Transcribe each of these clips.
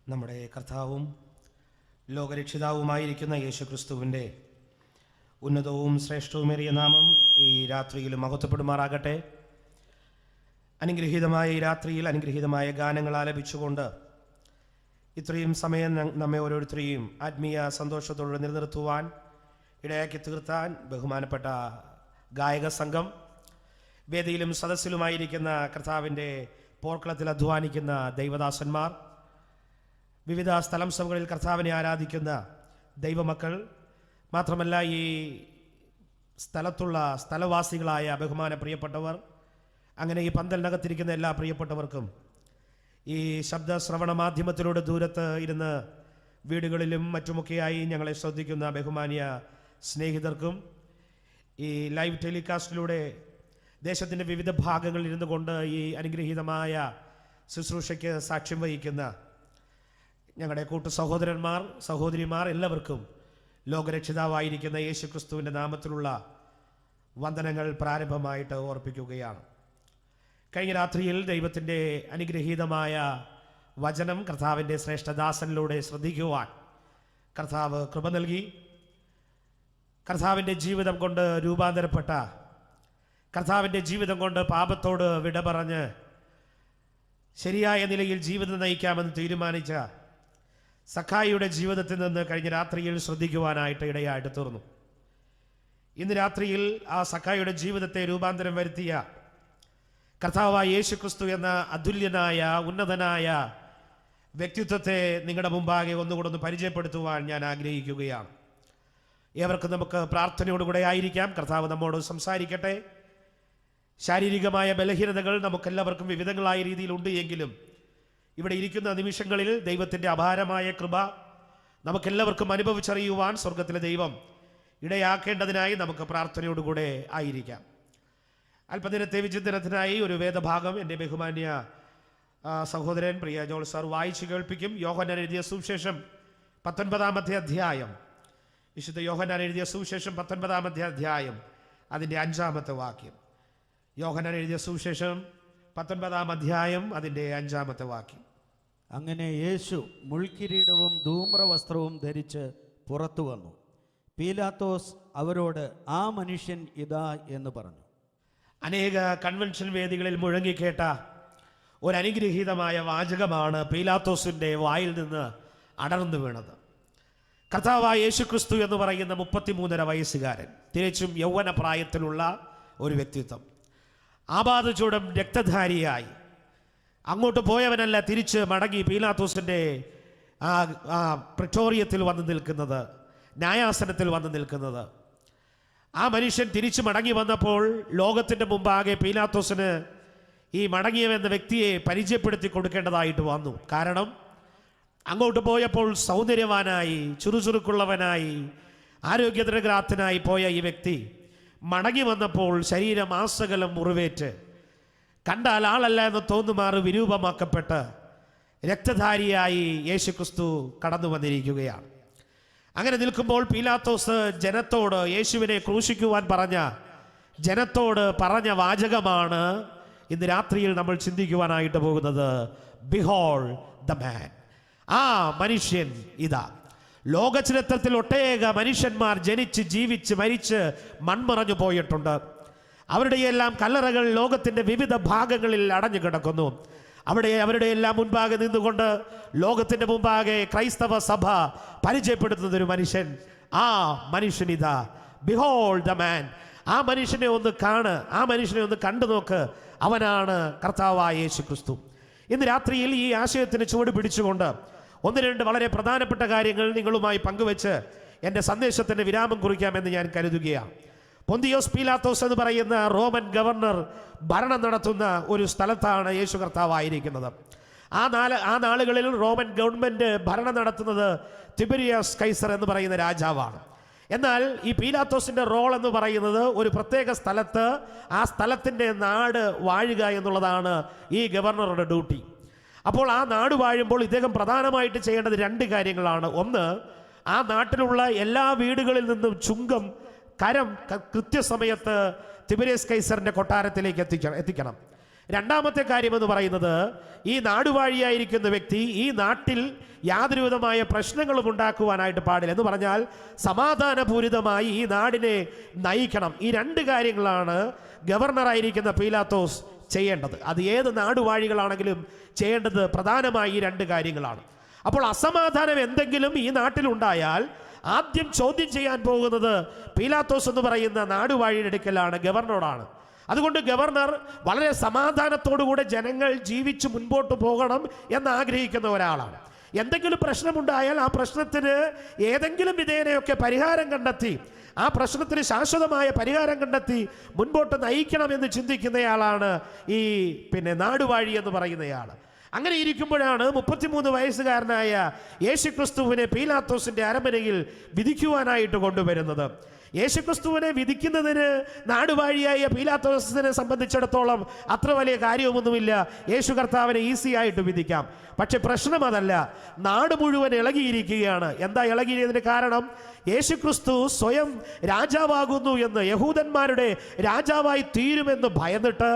നമ്മുടെ കർത്താവും ലോകരക്ഷിതാവുമായിരിക്കുന്ന യേശുക്രിസ്തുവിൻ്റെ ഉന്നതവും ശ്രേഷ്ഠവുമേറിയ നാമം ഈ രാത്രിയിൽ മഹത്വപ്പെടുമാറാകട്ടെ. അനുഗ്രഹീതമായ ഈ രാത്രിയിൽ അനുഗ്രഹീതമായ ഗാനങ്ങൾ ആലപിച്ചുകൊണ്ട് ഇത്രയും സമയം നമ്മെ ഓരോരുത്തരെയും ആത്മീയ സന്തോഷത്തോടെ നിലനിർത്തുവാൻ ഇടയാക്കി തീർത്താൻ ബഹുമാനപ്പെട്ട ഗായക സംഘം, വേദിയിലും സദസ്സിലുമായിരിക്കുന്ന കർത്താവിൻ്റെ പോർക്കളത്തിൽ അധ്വാനിക്കുന്ന ദൈവദാസന്മാർ, വിവിധ സ്ഥലം സഭകളിൽ കർത്താവിനെ ആരാധിക്കുന്ന ദൈവമക്കൾ, മാത്രമല്ല ഈ സ്ഥലത്തുള്ള സ്ഥലവാസികളായ ബഹുമാന പ്രിയപ്പെട്ടവർ, അങ്ങനെ ഈ പന്തലിനകത്തിരിക്കുന്ന എല്ലാ പ്രിയപ്പെട്ടവർക്കും, ഈ ശബ്ദ ശ്രവണ മാധ്യമത്തിലൂടെ ദൂരത്ത് ഇരുന്ന് വീടുകളിലും മറ്റുമൊക്കെയായി ഞങ്ങളെ ശ്രദ്ധിക്കുന്ന ബഹുമാനിയ സ്നേഹിതർക്കും, ഈ ലൈവ് ടെലികാസ്റ്റിലൂടെ ദേശത്തിൻ്റെ വിവിധ ഭാഗങ്ങളിൽ ഇരുന്നു കൊണ്ട് ഈ അനുഗ്രഹീതമായ ശുശ്രൂഷയ്ക്ക് സാക്ഷ്യം വഹിക്കുന്ന ഞങ്ങളുടെ കൂട്ടു സഹോദരന്മാർ, സഹോദരിമാർ എല്ലാവർക്കും ലോകരക്ഷിതാവായിരിക്കുന്ന യേശുക്രിസ്തുവിൻ്റെ നാമത്തിലുള്ള വന്ദനങ്ങൾ പ്രാരംഭമായിട്ട് ഓർപ്പിക്കുകയാണ്. കഴിഞ്ഞ രാത്രിയിൽ ദൈവത്തിൻ്റെ അനുഗ്രഹീതമായ വചനം കർത്താവിൻ്റെ ശ്രേഷ്ഠദാസനിലൂടെ ശ്രദ്ധിക്കുവാൻ കർത്താവ് കൃപ നൽകി. കർത്താവിൻ്റെ ജീവിതം കൊണ്ട് രൂപാന്തരപ്പെട്ട, കർത്താവിൻ്റെ ജീവിതം കൊണ്ട് പാപത്തോട് വിട പറഞ്ഞ് ശരിയായ നിലയിൽ ജീവിതം നയിക്കാമെന്ന് തീരുമാനിച്ച സഖായിയുടെ ജീവിതത്തിൽ നിന്ന് കഴിഞ്ഞ രാത്രിയിൽ ശ്രദ്ധിക്കുവാനായിട്ട് ഇടയായിട്ട് തീർന്നു. ഇന്ന് രാത്രിയിൽ ആ സഖായിയുടെ ജീവിതത്തെ രൂപാന്തരം വരുത്തിയ കർത്താവായ യേശുക്രിസ്തു എന്ന അതുല്യനായ ഉന്നതനായ വ്യക്തിത്വത്തെ നിങ്ങളുടെ മുമ്പാകെ ഒന്നുകൂടെ ഒന്ന് പരിചയപ്പെടുത്തുവാൻ ഞാൻ ആഗ്രഹിക്കുകയാണ്. ഏവർക്കും നമുക്ക് പ്രാർത്ഥനയോടുകൂടെ ആയിരിക്കാം. കർത്താവ് നമ്മോട് സംസാരിക്കട്ടെ. ശാരീരികമായ ബലഹീനതകൾ നമുക്കെല്ലാവർക്കും വിവിധങ്ങളായ രീതിയിലുണ്ട് എങ്കിലും ഇവിടെ ഇരിക്കുന്ന നിമിഷങ്ങളിൽ ദൈവത്തിൻ്റെ അപാരമായ കൃപ നമുക്കെല്ലാവർക്കും അനുഭവിച്ചറിയുവാൻ സ്വർഗത്തിലെ ദൈവം ഇടയാക്കേണ്ടതിനായി നമുക്ക് പ്രാർത്ഥനയോടുകൂടെ ആയിരിക്കാം. അല്പദിനത്തെ വിചിന്തനത്തിനായി ഒരു വേദഭാഗം എൻ്റെ ബഹുമാന്യ സഹോദരൻ പ്രിയ ജോൾ സാർ വായിച്ചു കേൾപ്പിക്കും. യോഹന്നാൻ എഴുതിയ സുവിശേഷം 19-ാമത്തെ അധ്യായം, വിശുദ്ധ യോഹന്നാൻ എഴുതിയ സുവിശേഷം 19-ാമത്തെ അധ്യായം അതിൻ്റെ 5-ാമത്തെ വാക്യം. യോഹന്നാൻ എഴുതിയ സുവിശേഷം 19-ാം അധ്യായം അതിൻ്റെ 5-ാമത്തെ വാക്യം. അങ്ങനെ യേശു മുൾക്കിരീടവും ധൂമ്രവസ്ത്രവും ധരിച്ച് പുറത്തു വന്നു. പീലാത്തോസ് അവരോട്, ആ മനുഷ്യൻ ഇതാ എന്ന് പറഞ്ഞു. അനേക കൺവെൻഷൻ വേദികളിൽ മുഴങ്ങിക്കേട്ട ഒരു അനുഗ്രഹീതമായ വാചകമാണ് പീലാത്തോസിൻ്റെ വായിൽ നിന്ന് അടർന്നു വീണത്. കർത്താവായ യേശുക്രിസ്തു എന്ന് പറയുന്ന 33.5 വയസ്സുകാരൻ, തികച്ചും യൗവന പ്രായത്തിലുള്ള ഒരു വ്യക്തിത്വം, ആപാദചൂടം രക്തധാരിയായി അങ്ങോട്ട് പോയവനല്ല, തിരിച്ച് മടങ്ങി പീലാത്തോസിൻ്റെ പ്രിറ്റോറിയത്തിൽ വന്ന് നിൽക്കുന്നത്, ന്യായാസനത്തിൽ വന്ന് നിൽക്കുന്നത്. ആ മനുഷ്യൻ തിരിച്ചു മടങ്ങി വന്നപ്പോൾ ലോകത്തിൻ്റെ മുമ്പാകെ പീലാത്തോസിന് ഈ മടങ്ങിയവെന്ന വ്യക്തിയെ പരിചയപ്പെടുത്തി കൊടുക്കേണ്ടതായിട്ട് വന്നു. കാരണം അങ്ങോട്ട് പോയപ്പോൾ സൗന്ദര്യവാനായി, ചുറുചുറുക്കുള്ളവനായി, ആരോഗ്യദ്രഗ്രാത്തനായി പോയ ഈ വ്യക്തി മടങ്ങി വന്നപ്പോൾ ശരീരം ആസകലം മുറിവേറ്റ്, കണ്ടാൽ ആളല്ല എന്ന് തോന്നുമാറ് വിരൂപമാക്കപ്പെട്ട് രക്തധാരിയായി യേശുക്രിസ്തു കടന്നു വന്നിരിക്കുകയാണ്. അങ്ങനെ നിൽക്കുമ്പോൾ പീലാത്തോസ് ജനത്തോട്, യേശുവിനെ ക്രൂശിക്കുവാൻ പറഞ്ഞ ജനത്തോട് പറഞ്ഞ വാചകമാണ് ഇന്ന് രാത്രിയിൽ നമ്മൾ ചിന്തിക്കുവാനായിട്ട് പോകുന്നത്. Behold the man. ആ മനുഷ്യൻ ഇതാ. ലോകചരിത്രത്തിൽ ഒട്ടേക മനുഷ്യന്മാർ ജനിച്ച് ജീവിച്ച് മരിച്ച് മൺമറഞ്ഞു പോയിട്ടുണ്ട്. അവരുടെയെല്ലാം കല്ലറകൾ ലോകത്തിൻ്റെ വിവിധ ഭാഗങ്ങളിൽ അടഞ്ഞു കിടക്കുന്നു. അവരുടെ എല്ലാം മുൻപാകെ നിന്നുകൊണ്ട് ലോകത്തിൻ്റെ മുമ്പാകെ ക്രൈസ്തവ സഭ പരിചയപ്പെടുത്തുന്ന ഒരു മനുഷ്യൻ, ആ മനുഷ്യൻ ഇതാ. Behold the man. ആ മനുഷ്യനെ ഒന്ന് കാണ്, ആ മനുഷ്യനെ ഒന്ന് കണ്ടു നോക്ക്. അവനാണ് കർത്താവായ യേശുക്രിസ്തു. ഇന്ന് രാത്രിയിൽ ഈ ആശയത്തിന് ചുവട് പിടിച്ചുകൊണ്ട് 1-2 വളരെ പ്രധാനപ്പെട്ട കാര്യങ്ങൾ നിങ്ങളുമായി പങ്കുവെച്ച് എൻ്റെ സന്ദേശത്തിൻ്റെ വിരാമം കുറിക്കാമെന്ന് ഞാൻ കരുതുകയാണ്. പൊന്തിയോസ് പീലാത്തോസ് എന്ന് പറയുന്ന റോമൻ ഗവർണർ ഭരണം നടത്തുന്ന ഒരു സ്ഥലത്താണ് യേശു കർത്താവായിരിക്കുന്നത്. ആ നാളുകളിൽ റോമൻ ഗവൺമെൻറ് ഭരണം നടത്തുന്നത് തിബരിയസ് കൈസർ എന്ന് പറയുന്ന രാജാവാണ്. എന്നാൽ ഈ പീലാത്തോസിൻ്റെ റോൾ എന്ന് പറയുന്നത് ഒരു പ്രത്യേക സ്ഥലത്ത് ആ സ്ഥലത്തിൻ്റെ നാട് വാഴുക എന്നുള്ളതാണ് ഈ ഗവർണറുടെ ഡ്യൂട്ടി. അപ്പോൾ ആ നാട് വാഴുമ്പോൾ ഇദ്ദേഹം പ്രധാനമായിട്ട് ചെയ്യേണ്ടത് 2 കാര്യങ്ങളാണ്. ഒന്ന്, ആ നാട്ടിലുള്ള എല്ലാ വീടുകളിൽ നിന്നും ചുങ്കം, കരം കൃത്യസമയത്ത് തിബരിയസ് കൈസറിൻ്റെ കൊട്ടാരത്തിലേക്ക് എത്തിക്കണം. രണ്ടാമത്തെ കാര്യമെന്ന് പറയുന്നത്, ഈ നാടുവാഴിയായിരിക്കുന്ന വ്യക്തി ഈ നാട്ടിൽ യാതൊരു വിധമായ പ്രശ്നങ്ങളും ഉണ്ടാക്കുവാനായിട്ട് പാടില്ല. എന്ന് പറഞ്ഞാൽ സമാധാനപൂരിതമായി ഈ നാടിനെ നയിക്കണം. ഈ രണ്ട് കാര്യങ്ങളാണ് ഗവർണറായിരിക്കുന്ന പീലാത്തോസ് ചെയ്യേണ്ടത്. അത് ഏത് നാടുവാഴികളാണെങ്കിലും ചെയ്യേണ്ടത് പ്രധാനമായി ഈ രണ്ട് കാര്യങ്ങളാണ്. അപ്പോൾ അസമാധാനം എന്തെങ്കിലും ഈ നാട്ടിലുണ്ടായാൽ ആദ്യം ചോദ്യം ചെയ്യാൻ പോകുന്നത് പീലാത്തോസ് എന്ന് പറയുന്ന നാടുവാഴിയുടെ അടുക്കലാണ്, ഗവർണറോടാണ്. അതുകൊണ്ട് ഗവർണർ വളരെ സമാധാനത്തോടുകൂടെ ജനങ്ങൾ ജീവിച്ച് മുൻപോട്ട് പോകണം എന്ന് ആഗ്രഹിക്കുന്ന ഒരാളാണ്. എന്തെങ്കിലും പ്രശ്നമുണ്ടായാൽ ആ പ്രശ്നത്തിന് ഏതെങ്കിലും വിധേനയൊക്കെ പരിഹാരം കണ്ടെത്തി, ആ പ്രശ്നത്തിന് ശാശ്വതമായ പരിഹാരം കണ്ടെത്തി മുൻപോട്ട് നയിക്കണമെന്ന് ചിന്തിക്കുന്നയാളാണ് ഈ നാടുവാഴി എന്ന് പറയുന്നയാൾ. അങ്ങനെ ഇരിക്കുമ്പോഴാണ് 33 വയസ്സുകാരനായ യേശുക്രിസ്തുവിനെ പീലാത്തോസിന്റെ അരമനയിൽ വിധിക്കുവാനായിട്ട് കൊണ്ടുവരുന്നത്. യേശുക്രിസ്തുവിനെ വിധിക്കുന്നതിന് നാടുവാഴിയായ പീലാത്തോസിനെ സംബന്ധിച്ചിടത്തോളം അത്ര വലിയ കാര്യമൊന്നുമില്ല. യേശു കർത്താവിനെ ഈസി ആയിട്ട് വിധിക്കാം. പക്ഷെ പ്രശ്നം അതല്ല, നാട് മുഴുവൻ ഇളകിയിരിക്കുകയാണ്. എന്താ ഇളകിയതിന് കാരണം? യേശുക്രിസ്തു സ്വയം രാജാവാകുന്നു എന്ന്, യഹൂദന്മാരുടെ രാജാവായി തീരുമെന്ന് ഭയന്നിട്ട്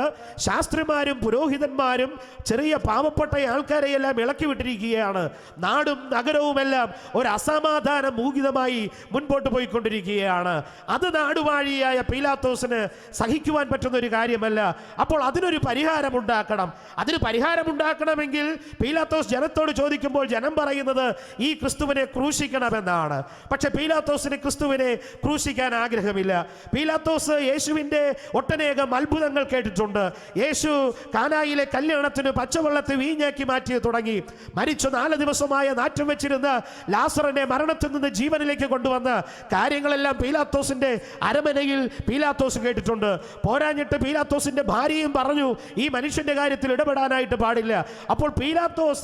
ശാസ്ത്രിമാരും പുരോഹിതന്മാരും ചെറിയ പാവപ്പെട്ട ആൾക്കാരെയെല്ലാം ഇളക്കി വിട്ടിരിക്കുകയാണ്. നാടും നഗരവുമെല്ലാം ഒരു അസമാധാന മൂകിതമായി മുൻപോട്ട് പോയിക്കൊണ്ടിരിക്കുകയാണ്. അത് നാടുവാഴിയായ പീലാത്തോസിന് സഹിക്കുവാൻ പറ്റുന്ന ഒരു കാര്യമല്ല. അപ്പോൾ അതിനൊരു പരിഹാരമുണ്ടാക്കണം. അതിന് പരിഹാരമുണ്ടാക്കണമെങ്കിൽ പീലാത്തോസ് ജനത്തോട് ചോദിക്കുമ്പോൾ ജനം പറയുന്നത് ഈ ക്രിസ്തുവിനെ ക്രൂശിക്കണമെന്നാണ്. പക്ഷെ പീലാത്തോസിന് ക്രിസ്തുവിനെ ക്രൂശിക്കാൻ ആഗ്രഹമില്ല. പീലാത്തോസ് യേശുവിൻ്റെ ഒട്ടനേകം അത്ഭുതങ്ങൾ കേട്ടിട്ടുണ്ട്. യേശു കാനായിലെ കല്യാണത്തിന് പച്ചവെള്ളത്തെ വീഞ്ഞാക്കി മാറ്റി തുടങ്ങി. മരിച്ചു 4 ദിവസമായ നാറ്റം വെച്ചിരുന്ന ലാസറിനെ മരണത്തിൽ നിന്ന് ജീവനിലേക്ക് കൊണ്ടുവന്ന കാര്യങ്ങളെല്ലാം പീലാത്തോസിന്റെ അരമനയിൽ പീലാത്തോസ് കേട്ടിട്ടുണ്ട്. പോരാഞ്ഞിട്ട് പീലാത്തോസിന്റെ ഭാര്യയും പറഞ്ഞു ഈ മനുഷ്യന്റെ കാര്യത്തിൽ ഇടപെടാനായിട്ട് പാടില്ല. അപ്പോൾ പീലാത്തോസ്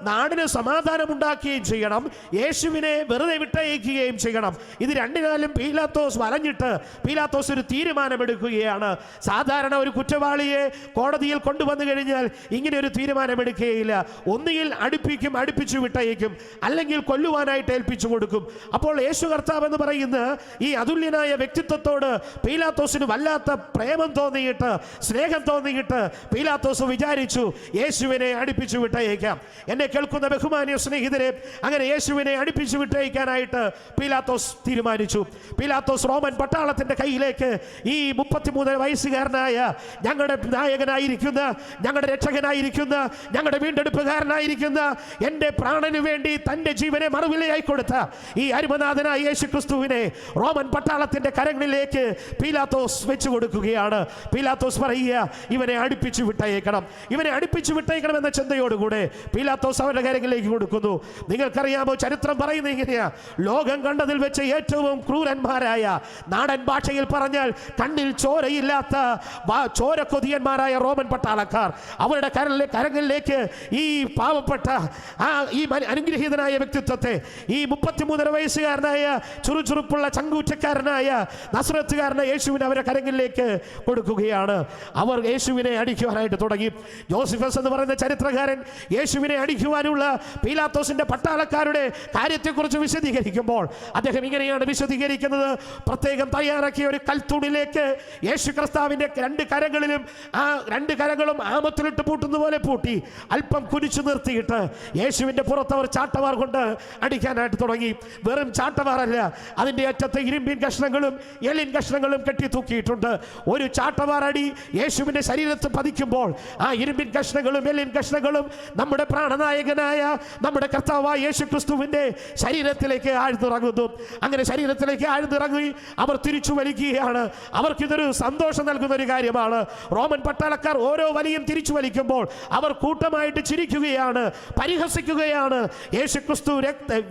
നാടിന് സമാധാനമുണ്ടാക്കുകയും ചെയ്യണം, യേശുവിനെ വെറുതെ വിട്ടയക്കുകയും ചെയ്യണം. ഇത് രണ്ടിനാലും പീലാത്തോസ് വലഞ്ഞിട്ട് പീലാത്തോസ് ഒരു തീരുമാനമെടുക്കുകയാണ്. സാധാരണ ഒരു കുറ്റവാളിയെ കോടതിയിൽ കൊണ്ടുവന്നു കഴിഞ്ഞാൽ ഇങ്ങനെ ഒരു തീരുമാനമെടുക്കുകയില്ല. ഒന്നുകിൽ അടുപ്പിച്ചു വിട്ടയക്കും, അല്ലെങ്കിൽ കൊല്ലുവാനായിട്ട് ഏൽപ്പിച്ചു കൊടുക്കും. അപ്പോൾ യേശു കർത്താവ് എന്ന് പറയുന്ന ഈ അതുല്യനായ വ്യക്തിത്വത്തോട് പീലാത്തോസിന് വല്ലാത്ത പ്രേമം തോന്നിയിട്ട്, സ്നേഹം തോന്നിയിട്ട് പീലാത്തോസ് വിചാരിച്ചു യേശുവിനെ അടുപ്പിച്ചു വിട്ടയക്കാം. എന്നെ കേൾക്കുന്ന ബഹുമാന്യ സ്നേഹിതരെ, അങ്ങനെ യേശുവിനെ അടുപ്പിച്ചു വിട്ടയക്കാനായിട്ട് പീലാത്തോസ് തീരുമാനിച്ചു. പീലാത്തോസ് റോമൻ പട്ടാളത്തിന്റെ കയ്യിലേക്ക് ഈ 33 വയസ്സുകാരനായ ഞങ്ങളുടെ നായകനായിരിക്കുന്ന, ഞങ്ങളുടെ രക്ഷകനായിരിക്കുന്ന, ഞങ്ങളുടെ വീണ്ടെടുപ്പുകാരനായിരിക്കുന്ന, എൻ്റെ പ്രാണന് വേണ്ടി തൻ്റെ ജീവനെ മറുവിലയായി കൊടുത്ത ഈ അരുമനാഥനായ യേശു ക്രിസ്തുവിനെ റോമൻ പട്ടാളത്തിന്റെ കരങ്ങളിലേക്ക് പീലാത്തോസ് വെച്ചു കൊടുക്കുകയാണ്. പീലാത്തോസ് പറയുക ഇവനെ അടുപ്പിച്ചു വിട്ടയക്കണം, ഇവനെ അടുപ്പിച്ചു വിട്ടയക്കണം എന്ന ചിന്തയോടുകൂടെ പീലാത്തോസ് അവരുടെ കരങ്ങളിലേക്ക് കൊടുക്കുന്നു. നിങ്ങൾക്കറിയാമോ, ചരിത്രം പറയുന്നത് ഇങ്ങനെയാ, ലോകം കണ്ടതിൽ വെച്ച് ഏറ്റവും ക്രൂരന്മാരായ, നാടൻ ഭാഷയിൽ പറഞ്ഞാൽ കണ്ണിൽ ചോരയില്ലാത്ത ചോരക്കൊതിയന്മാരായ റോമൻ പട്ടാളക്കാർ അവരുടെ കരങ്ങളിലേക്ക് ഈ പാവപ്പെട്ട ഈ അനുഗ്രഹീതനായ വ്യക്തിത്വത്തെ, ഈ 33 വയസ്സുകാരനായ ചുറുചുറുപ്പുള്ള ചങ്കൂറ്റക്കാരനായ നസ്രത്തുകാരനായ യേശുവിനെ അവരുടെ കരങ്ങളിലേക്ക് കൊടുക്കുകയാണ്. അവർ യേശുവിനെ അടിക്കുവാനായിട്ട് തുടങ്ങി. ജോസഫസ് എന്ന് പറയുന്ന ചരിത്രകാരൻ യേശുവിനെ അടിക്കുവാനുള്ള പീലാത്തോസിന്റെ പട്ടാളക്കാരുടെ കാര്യത്തെക്കുറിച്ച് വിശദീകരിക്കുമ്പോൾ അദ്ദേഹം ഇങ്ങനെയാണ് വിശദീകരിക്കുന്നത്. പ്രത്യേകം തയ്യാറാക്കിയ ഒരു കൽത്തൂണിലേക്ക് യേശു ക്രിസ്തുവിന്റെ 2 കരങ്ങളിലും ആ 2 കരങ്ങളും ആമത്തിലിട്ട് പൂട്ടുന്ന പോലെ പൂട്ടി അല്പം കുനിച്ചു നിർത്തിയിട്ട് യേശുവിന്റെ പുറത്ത് അവർ ചാട്ടവാർ കൊണ്ട് അടിക്കാനായിട്ട് തുടങ്ങി. വെറും ചാട്ടവാറല്ല, അതിന്റെ അറ്റത്ത് ഇരുമ്പിൻ കഷ്ണങ്ങളും എല്ലിൻ കഷ്ണങ്ങളും കെട്ടി തൂക്കിയിട്ടുണ്ട്. ഒരു ചാട്ടവാർ അടി യേശുവിന്റെ ശരീരത്തിൽ പതിക്കുമ്പോൾ ആ ഇരുമ്പിൻ കഷ്ണങ്ങളും എല്ലിൻ കഷ്ണങ്ങളും നമ്മുടെ പ്രാണനായകനായ നമ്മുടെ കർത്താവായ യേശു ക്രിസ്തുവിന്റെ ശരീരത്തിലേക്ക് ആഴ്ന്നിറങ്ങുന്നു. അങ്ങനെ ശരീരത്തിലേക്ക് ആഴ്ന്നിറങ്ങി അവർ തിരിച്ചു വലിക്കുകയാണ്. അവർക്കിതൊരു സന്തോഷം നൽകുന്ന ഒരു കാര്യമാണ്. റോമൻ പട്ടാളക്കാർ ഓരോ വലിയും തിരിച്ചു വലിക്കുമ്പോൾ അവർ കൂട്ടമായിട്ട് ചിരിക്കുകയാണ്, പരിഹസിക്കുകയാണ്. യേശു ക്രിസ്തു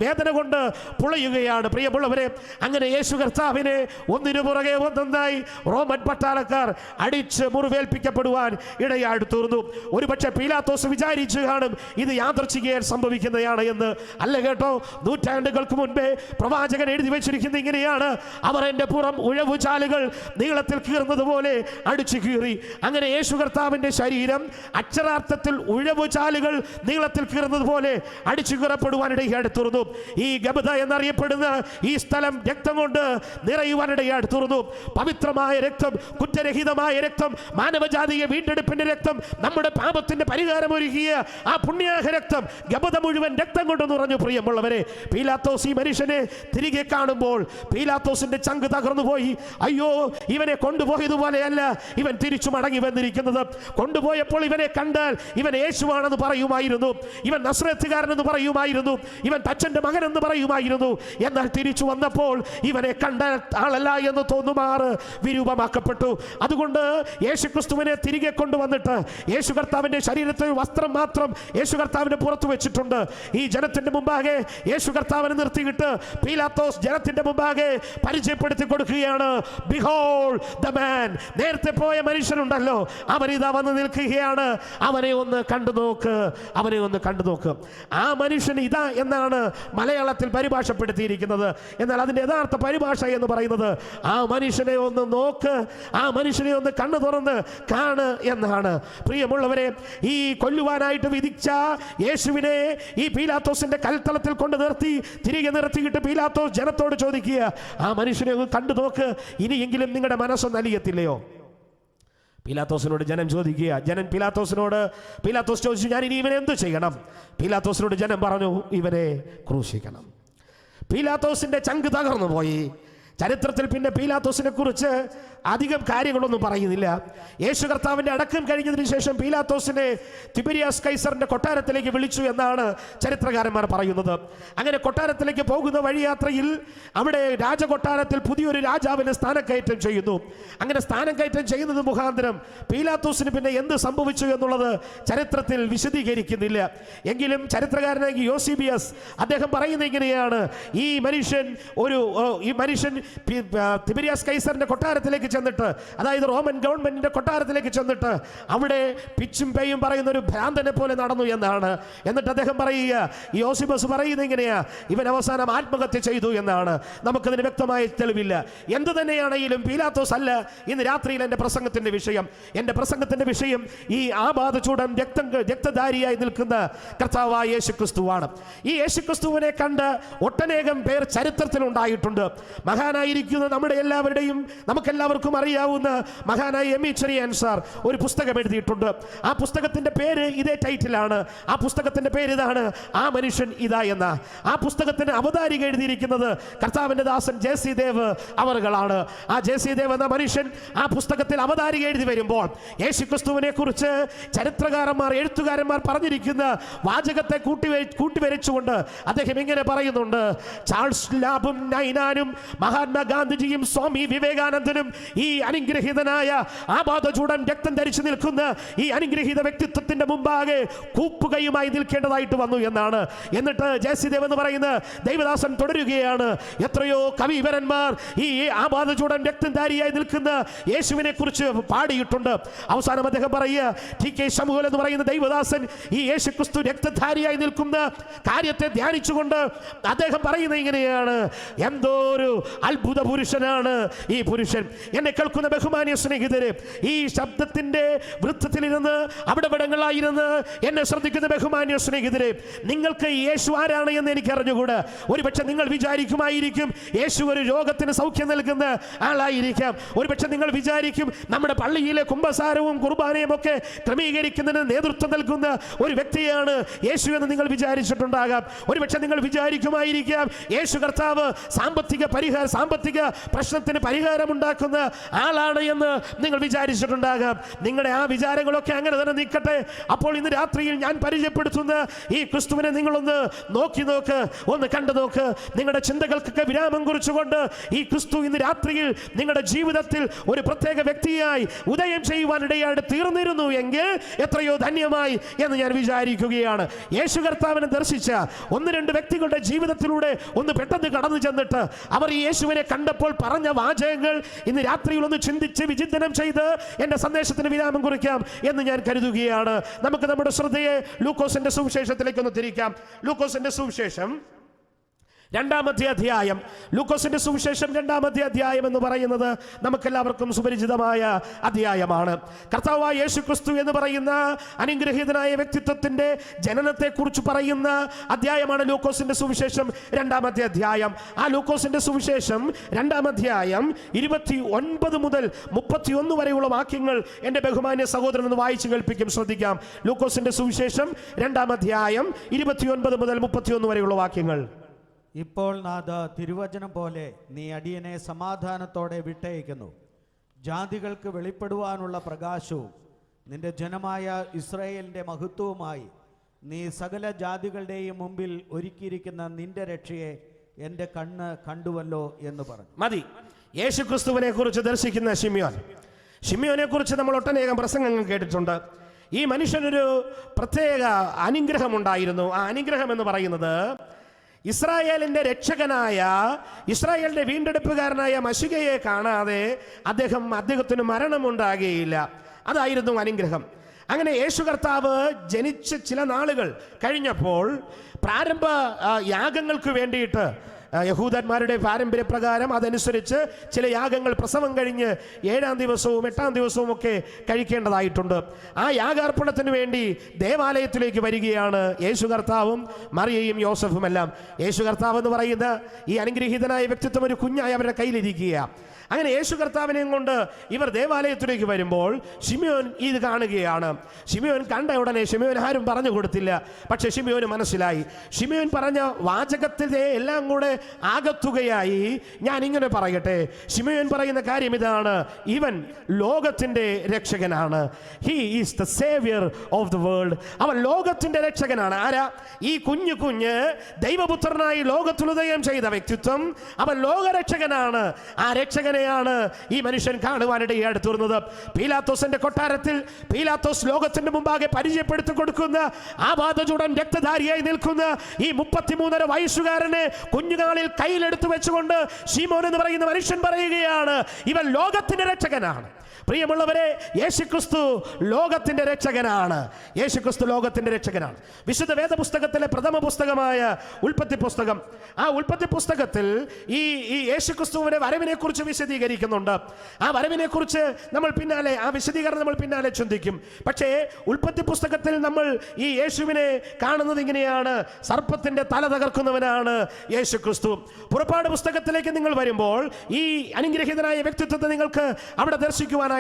വേദന കൊണ്ട് പുളയുകയാണ്. പ്രിയമുള്ളവരെ, അങ്ങനെ യേശു കർത്താവിനെ ഒന്നിനു പുറകെ ഒന്നായി റോമൻ പട്ടാളക്കാർ അടിച്ച് മുറിവേൽപ്പിക്കപ്പെടുവാൻ ഇടയായി തീർന്നു. ഒരുപക്ഷെ പീലാത്തോസ് വിചാരിച്ചു കാണും ഇത് യാദൃച്ഛികമായി സംഭവിക്കുന്നതാണ് എന്ന്. അല്ല കേട്ടോ, നൂറ്റാണ്ടുകൾക്ക് മുൻപേ പ്രവാചകൻ എഴുതി വെച്ചിരിക്കുന്ന ഇങ്ങനെയാണ്, അവർ എൻ്റെ പുറം ഉഴവുചാലുകൾ നീളത്തിൽ കീറുന്നത് പോലെ അടിച്ചു കീറി. അങ്ങനെ യേശു കർത്താവിന്റെ ശരീരം അക്ഷരാർത്ഥത്തിൽ ഉഴവുചാലുകൾ നീളത്തിൽ കീറുന്നത് പോലെ അടിച്ചു കീറപ്പെടുവാനിടയായി തീർന്നു. ഈ ഗബദ എന്നറിയപ്പെടുന്ന ഈ സ്ഥലം രക്തം കൊണ്ട് നിറയുവാനിടയായി തീർന്നു. പവിത്രമായ രക്തം, കുറ്റരഹിതമായ രക്തം, മാനവജാതിയെ വീണ്ടെടുപ്പിന്റെ രക്തം, നമ്മുടെ പാപത്തിന്റെ പരിഹാരമൊരുക്കിയ ആ പുണ്യാഹ രക്തം ഗബത മുഴുവൻ രക്തം കൊണ്ട് നിറഞ്ഞു. പ്രിയമുള്ളവരെ, പീലാത്തോസ് ഈ മനുഷ്യനെ തിരികെ കാണുമ്പോൾ പീലാത്തോസിന്റെ ചങ്ക് തകർന്നു പോയി. അയ്യോ, ഇവനെ കൊണ്ടുപോയതുപോലെയല്ല ഇവൻ തിരിച്ചു മടങ്ങി വന്നിരിക്കുന്നത്. കൊണ്ടുപോയപ്പോൾ ഇവനെ കണ്ടാൽ ഇവൻ യേശുവാണെന്ന് പറയുമായിരുന്നു, ഇവൻ നസ്രത്തുകാരനെന്ന് പറയുമായിരുന്നു, ഇവൻ തച്ചന്റെ മകനെന്ന് പറയുമായിരുന്നു. എന്നാൽ തിരിച്ചു വന്നപ്പോൾ ഇവനെ കണ്ട ആളല്ല എന്ന് തോന്നുമാറ് വിരൂപമാക്കപ്പെട്ടു. അതുകൊണ്ട് യേശുക്രിസ്തുവിനെ തിരികെ കൊണ്ടുവന്നിട്ട് യേശു കർത്താവിന്റെ ശരീരത്തിൽ വസ്ത്രം മാത്രം യേശു കർത്താവിന്റെ പുറത്തു വെച്ചിട്ടുണ്ട്. ഈ ജനത്തിന്റെ മുമ്പാകെ യേശു കർത്താവിനെ നിർത്തിയിട്ട് പീലാത്തോസ് ജനത്തിന്റെ മുമ്പാകെ പരിചയപ്പെടുത്തി കൊടുക്കുകയാണ്. Behold the man. നേരത്തെ പോയ മനുഷ്യനുണ്ടല്ലോ, അവൻ ഇതാ വന്ന് നിൽക്കുകയാണ്. അവനെ ഒന്ന് കണ്ടു നോക്ക്, അവനെ ഒന്ന് കണ്ടു നോക്ക്. ആ മനുഷ്യൻ ഇതാ എന്നാണ് മലയാളത്തിൽ പരിഭാഷപ്പെടുത്തിയിരിക്കുന്നത്. എന്നാൽ അതിന്റെ യഥാർത്ഥ പരിഭാഷ എന്ന് പറയുന്നത് ആ മനുഷ്യനെ ഒന്ന് നോക്ക്, ആ മനുഷ്യനെ ഒന്ന് കണ്ണു തുറന്ന് കാണ് എന്നാണ്. പ്രിയമുള്ളവരെ, ഈ കൊല്ലുവാനായിട്ട് വിധിച്ച യേശുവിനെ ഈ പീലാത്തോസിന്റെ കൽത്തളത്തിൽ കൊണ്ട് നിർത്തി തിരികെ നിർത്തിയിട്ട് പീലാത്തോസ് ജനത്തോട് ചോദിക്കുക, ആ മനുഷ്യനെ ഒന്ന് കണ്ടു നോക്ക്, ഇനിയെങ്കിലും നിങ്ങളുടെ മനസ്സൊന്ന് അലിയത്തില്ലയോ? പീലാത്തോസിനോട് ജനം ചോദിക്കുക. പീലാത്തോസ് ചോദിച്ചു, ഞാൻ ഇനി ഇവനെ എന്ത് ചെയ്യണം? പീലാത്തോസിനോട് ജനം പറഞ്ഞു, ഇവനെ ക്രൂശിക്കണം. പീലാത്തോസിന്റെ ചങ്ക് തകർന്നു പോയി. ചരിത്രത്തിൽ പിന്നെ പീലാത്തോസിനെ കുറിച്ച് അധികം കാര്യങ്ങളൊന്നും പറയുന്നില്ല. യേശു കർത്താവിന്റെ അടക്കം കഴിഞ്ഞതിന് ശേഷം പീലാത്തോസിനെ തിബരിയാസ് കൈസറിന്റെ കൊട്ടാരത്തിലേക്ക് വിളിച്ചു എന്നാണ് ചരിത്രകാരന്മാർ പറയുന്നത്. അങ്ങനെ കൊട്ടാരത്തിലേക്ക് പോകുന്ന വഴിയാത്രയിൽ അവിടെ രാജകൊട്ടാരത്തിൽ പുതിയൊരു രാജാവിനെ സ്ഥാനക്കയറ്റം ചെയ്യുന്നു. അങ്ങനെ സ്ഥാനക്കയറ്റം ചെയ്യുന്നത് മുഖാന്തരം പീലാത്തോസിന് പിന്നെ എന്ത് സംഭവിച്ചു എന്നുള്ളത് ചരിത്രത്തിൽ വിശദീകരിക്കുന്നില്ല. എങ്കിലും ചരിത്രകാരനായ യോസീബിയസ് അദ്ദേഹം പറയുന്നത് ഇങ്ങനെയാണ്, ഈ മനുഷ്യൻ തിബരിയാസ് കൈസറിന്റെ കൊട്ടാരത്തിലേക്ക് ചെന്നിട്ട്, അതായത് റോമൻ ഗവൺമെന്റിന്റെ കൊട്ടാരത്തിലേക്ക് ചെന്നിട്ട് അവിടെ പിച്ചും പേയും പറയുന്ന ഒരു ഭ്രാന്തനെ പോലെ നടന്നു എന്നാണ്. എന്നിട്ട് അദ്ദേഹം പറയുക, ഈ യോസീബസ് പറയുന്നത് ഇങ്ങനെയാ, ഇവൻ അവസാനം ആത്മഹത്യ ചെയ്തു എന്നാണ്. നമുക്കതിന് വ്യക്തമായ തെളിവില്ല. എന്തു തന്നെയാണെങ്കിലും പീലാത്തോസ് അല്ല ഇന്ന് രാത്രിയിൽ എൻ്റെ പ്രസംഗത്തിന്റെ വിഷയം. എൻ്റെ പ്രസംഗത്തിന്റെ വിഷയം ഈ ആബാധചൂടൻ രക്തധാരിയായി നിൽക്കുന്ന കർത്താവായ യേശുക്രിസ്തുവാണ്. ഈ യേശുക്രിസ്തുവിനെ കണ്ട് ഒട്ടനേകം പേർ ചരിത്രത്തിൽ ഉണ്ടായിട്ടുണ്ട്. മഹാനായിരിക്കുന്ന നമ്മുടെ എല്ലാവരുടെയും നമുക്കെല്ലാവർക്കും അറിയാവുന്ന മഹാനായ എമി ചെറിയാൻ സാർ ഒരു പുസ്തകം എഴുതിയിട്ടുണ്ട്. ആ പുസ്തകത്തിന്റെ പേര് ഇതേ ടൈറ്റിലാണ്. ആ പുസ്തകത്തിന്റെ പേര് ഇതാണ്, ആ മനുഷ്യൻ ഇതാ എന്ന. ആ പുസ്തകത്തിന് അവതാരിക എഴുതിയിരിക്കുന്നത് കർത്താവിന്റെ ദാസൻ ജെ.സി. ദേവ് അവറുകളാണ്. ആ ജെ.സി. ദേവ് എന്ന മനുഷ്യൻ ആ പുസ്തകത്തിൽ അവതാരിക എഴുതി വരുമ്പോൾ യേശുക്രിസ്തുവിനെ കുറിച്ച് എഴുത്തുകാരന്മാർ പറഞ്ഞിരിക്കുന്ന വാചകത്തെ കൂട്ടിവരച്ചുകൊണ്ട് അദ്ദേഹം ഇങ്ങനെ പറയുന്നുണ്ട്, ചാൾസ് ലാബും നൈനാനും മഹാത്മാഗാന്ധിജിയും സ്വാമി വിവേകാനന്ദനും ഈ അനുഗ്രഹീതനായ ആബാധചൂടൻ രക്തം ധരിച്ചു നിൽക്കുന്ന ഈ അനുഗ്രഹീത വ്യക്തിത്വത്തിന്റെ മുമ്പാകെ കൂപ്പുകയുമായി നിൽക്കേണ്ടതായിട്ട് വന്നു എന്നാണ്. എന്നിട്ട് ജെ.സി. ദേവ് എന്ന് പറയുന്ന ദൈവദാസൻ തുടരുകയാണ്, എത്രയോ കവിവരന്മാർ ഈ ആബാധചൂടൻ രക്തധാരിയായി നിൽക്കുന്ന യേശുവിനെ കുറിച്ച് പാടിയിട്ടുണ്ട്. അവസാനം അദ്ദേഹം പറയുക, ടി.കെ. ശമുവൽ എന്ന് പറയുന്ന ദൈവദാസൻ ഈ യേശുക്രിസ്തു രക്തധാരിയായി നിൽക്കുന്ന കാര്യത്തെ ധ്യാനിച്ചുകൊണ്ട് അദ്ദേഹം പറയുന്നത് ഇങ്ങനെയാണ്, എന്തോ ഒരു അത്ഭുത പുരുഷനാണ് ഈ പുരുഷൻ. എന്നെ കേൾക്കുന്ന ബഹുമാന്യ സ്നേഹിതരെ, ഈ ശബ്ദത്തിന്റെ വൃത്തത്തിലിരുന്ന് അവിടെവിടങ്ങളായിരുന്ന് എന്നെ ശ്രദ്ധിക്കുന്ന ബഹുമാന്യ സ്നേഹിതരെ, നിങ്ങൾക്ക് യേശു ആരാണ് എന്ന് എനിക്ക് അറിഞ്ഞുകൂടാ. ഒരുപക്ഷെ നിങ്ങൾ വിചാരിക്കുമായിരിക്കും യേശു ഒരു രോഗത്തിന് സൗഖ്യം നൽകുന്ന ആളായിരിക്കാം. ഒരുപക്ഷെ നിങ്ങൾ വിചാരിക്കും നമ്മുടെ പള്ളിയിലെ കുമ്പസാരവും കുർബാനയും ഒക്കെ ക്രമീകരിക്കുന്നതിന് നേതൃത്വം നൽകുന്ന ഒരു വ്യക്തിയാണ് യേശു എന്ന് നിങ്ങൾ വിചാരിച്ചിട്ടുണ്ടാകാം. ഒരുപക്ഷെ നിങ്ങൾ വിചാരിക്കുമായിരിക്കാം യേശു കർത്താവ് സാമ്പത്തിക പ്രശ്നത്തിന് പരിഹാരമുണ്ടാക്കുന്ന ആളാണ് എന്ന് നിങ്ങൾ വിചാരിച്ചിട്ടുണ്ടാകാം. നിങ്ങളുടെ ആ വിചാരങ്ങളൊക്കെ അങ്ങനെ തന്നെ നിൽക്കട്ടെ. അപ്പോൾ ഇന്ന് രാത്രിയിൽ ഞാൻ പരിചയപ്പെടുത്തുന്ന ഈ ക്രിസ്തുവിനെ നിങ്ങളൊന്ന് നോക്ക്, ഒന്ന് കണ്ടു നോക്ക്. നിങ്ങളുടെ ചിന്തകൾക്കൊക്കെ വിരാമം കുറിച്ചുകൊണ്ട് ഈ ക്രിസ്തു ഇന്ന് രാത്രിയിൽ നിങ്ങളുടെ ജീവിതത്തിൽ ഒരു പ്രത്യേക വ്യക്തിയായി ഉദയം ചെയ്യുവാനിടയായിട്ട് തീർന്നിരുന്നു എങ്കിൽ എത്രയോ ധന്യമായി എന്ന് ഞാൻ വിചാരിക്കുകയാണ്. യേശു കർത്താവിനെ ദർശിച്ച ഒന്ന് രണ്ട് വ്യക്തികളുടെ ജീവിതത്തിലൂടെ ഒന്ന് പെട്ടെന്ന് കടന്നു ചെന്നിട്ട് അവർ ഈ യേശുവിനെ കണ്ടപ്പോൾ പറഞ്ഞ വാചകങ്ങൾ ഇന്ന് രാത്രിയിൽ ഒന്ന് ചിന്തിച്ച് വിചിന്തനം ചെയ്ത് എൻ്റെ സന്ദേശത്തിന് വിരാമം കുറിക്കാം എന്ന് ഞാൻ കരുതുകയാണ്. നമുക്ക് നമ്മുടെ ശ്രദ്ധയെ ലൂക്കോസിന്റെ സുവിശേഷത്തിലേക്ക് ഒന്ന് തിരിക്കാം. ലൂക്കോസിന്റെ സുവിശേഷം രണ്ടാമത്തെ അധ്യായം, ലൂക്കോസിന്റെ സുവിശേഷം രണ്ടാമത്തെ അധ്യായം എന്ന് പറയുന്നത് നമുക്കെല്ലാവർക്കും സുപരിചിതമായ അധ്യായമാണ്. കർത്താവായ യേശു ക്രിസ്തു എന്ന് പറയുന്ന അനുഗ്രഹീതനായ വ്യക്തിത്വത്തിന്റെ ജനനത്തെക്കുറിച്ച് പറയുന്ന അധ്യായമാണ് ലൂക്കോസിന്റെ സുവിശേഷം രണ്ടാമത്തെ അധ്യായം. ആ ലൂക്കോസിന്റെ സുവിശേഷം രണ്ടാം അധ്യായം 29 മുതൽ 31 വരെയുള്ള വാക്യങ്ങൾ എൻ്റെ ബഹുമാന്യ സഹോദരൻ ഒന്ന് വായിച്ചു കേൾപ്പിക്കും. ശ്രദ്ധിക്കാം. ലൂക്കോസിന്റെ സുവിശേഷം രണ്ടാം അധ്യായം 29 മുതൽ 31 വരെയുള്ള വാക്യങ്ങൾ. ഇപ്പോൾ നാഥ, തിരുവചനം പോലെ നീ അടിയനെ സമാധാനത്തോടെ വിട്ടയക്കുന്നു. ജാതികൾക്ക് വെളിപ്പെടുവാനുള്ള പ്രകാശവും നിന്റെ ജനമായ ഇസ്രായേലിൻ്റെ മഹത്വവുമായി നീ സകല ജാതികളുടെയും മുമ്പിൽ ഒരുക്കിയിരിക്കുന്ന നിന്റെ രക്ഷയെ എൻ്റെ കണ്ണ് കണ്ടുവല്ലോ എന്ന് പറഞ്ഞു. മതി. യേശു ക്രിസ്തുവിനെ കുറിച്ച് ദർശിക്കുന്ന ശിമ്യോനെ കുറിച്ച് നമ്മൾ ഒട്ടനേകം പ്രസംഗങ്ങൾ കേട്ടിട്ടുണ്ട്. ഈ മനുഷ്യനൊരു പ്രത്യേക അനുഗ്രഹമുണ്ടായിരുന്നു. ആ അനുഗ്രഹം എന്ന് പറയുന്നത് ഇസ്രായേലിന്റെ രക്ഷകനായ, ഇസ്രായേലിന്റെ വീണ്ടെടുപ്പുകാരനായ മശിഹയെ കാണാതെ അദ്ദേഹത്തിന് മരണമുണ്ടാകുകയില്ല. അതായിരുന്നു അനുഗ്രഹം. അങ്ങനെ യേശു കർത്താവ് ജനിച്ച് ചില നാളുകൾ കഴിഞ്ഞപ്പോൾ പ്രാരംഭ യാഗങ്ങൾക്ക് വേണ്ടിയിട്ട് യഹൂദന്മാരുടെ പാരമ്പര്യപ്രകാരം അതനുസരിച്ച് ചില യാഗങ്ങൾ പ്രസവം കഴിഞ്ഞ് 7-ാം ദിവസവും 8-ാം ദിവസവും ഒക്കെ കഴിക്കേണ്ടതായിട്ടുണ്ട്. ആ യാഗാർപ്പണത്തിന് വേണ്ടി ദേവാലയത്തിലേക്ക് വരികയാണ് യേശു കർത്താവും മറിയയും യോസഫുമെല്ലാം. യേശു കർത്താവ് എന്ന് പറയുന്ന ഈ അനുഗ്രഹീതനായ വ്യക്തിത്വം ഒരു കുഞ്ഞായി അവരുടെ കയ്യിലിരിക്കുക. അങ്ങനെ യേശു കർത്താവിനെയും കൊണ്ട് ഇവർ ദേവാലയത്തിലേക്ക് വരുമ്പോൾ ശിമ്യോൻ ഇത് കാണുകയാണ്. ശിമ്യോൻ കണ്ട ഉടനെ ശിമ്യോൻ ആരും പറഞ്ഞു കൊടുത്തില്ല. പക്ഷെ ശിമ്യോന് മനസ്സിലായി. ശിമ്യോൻ പറഞ്ഞ വാചകത്തിലെ എല്ലാം കൂടെ ആകത്തുകയായി. ഞാൻ ഇങ്ങനെ പറയട്ടെ, ശിമ്യോൻ പറയുന്ന കാര്യം ഇതാണ്: ഇവൻ ലോകത്തിന്റെ രക്ഷകനാണ്. He is the saviour of the world. അവൻ ലോകത്തിന്റെ രക്ഷകനാണ്. ആരാ? ഈ കുഞ്ഞ് ദൈവപുത്രനായി ലോകത്തിൽ ഉദയം ചെയ്ത വ്യക്തിത്വം. അവൻ ലോകരക്ഷകനാണ്. ആ രക്ഷകനെ ഈ മനുഷ്യൻ കാണുവാനിടയായി തീർന്നത്. പീലാത്തോസിന്റെ കൊട്ടാരത്തിൽ പീലാത്തോസ് ലോകത്തിന്റെ മുമ്പാകെ പരിചയപ്പെടുത്തി കൊടുക്കുന്ന ആപാദചൂടൻ രക്തധാരിയായി നിൽക്കുന്ന ഈ 33.5 വയസ്സുകാരനെ കുഞ്ഞുകാലിൽ കയ്യിലെടുത്തു വെച്ചുകൊണ്ട് ശീമോൻ എന്ന് പറയുന്ന മനുഷ്യൻ പറയുകയാണ്, ഇവൻ ലോകത്തിന്റെ രക്ഷകനാണ്. പ്രിയമുള്ളവരെ, യേശുക്രിസ്തു ലോകത്തിന്റെ രക്ഷകനാണ്. യേശുക്രിസ്തു ലോകത്തിന്റെ രക്ഷകനാണ്. വിശുദ്ധ വേദപുസ്തകത്തിലെ പ്രഥമ പുസ്തകമായ ഉൽപ്പത്തി പുസ്തകം, ആ ഉൽപ്പത്തി പുസ്തകത്തിൽ ഈ യേശുക്രിസ്തുവിന്റെ വരവിനെ കുറിച്ച് വിശദീകരിക്കുന്നുണ്ട്. ആ വരവിനെ കുറിച്ച് നമ്മൾ പിന്നാലെ, ആ വിശദീകരണം നമ്മൾ പിന്നാലെ ചിന്തിക്കും. പക്ഷേ ഉൽപ്പത്തി പുസ്തകത്തിൽ നമ്മൾ ഈ യേശുവിനെ കാണുന്നത് ഇങ്ങനെയാണ്: സർപ്പത്തിന്റെ തല തകർക്കുന്നവനാണ് യേശുക്രിസ്തു. പുറപ്പാട് പുസ്തകത്തിലേക്ക് നിങ്ങൾ വരുമ്പോൾ ഈ അനുഗ്രഹീതനായ വ്യക്തിത്വത്തെ നിങ്ങൾക്ക് അവിടെ ദർശിക്കുവാനായിട്ട്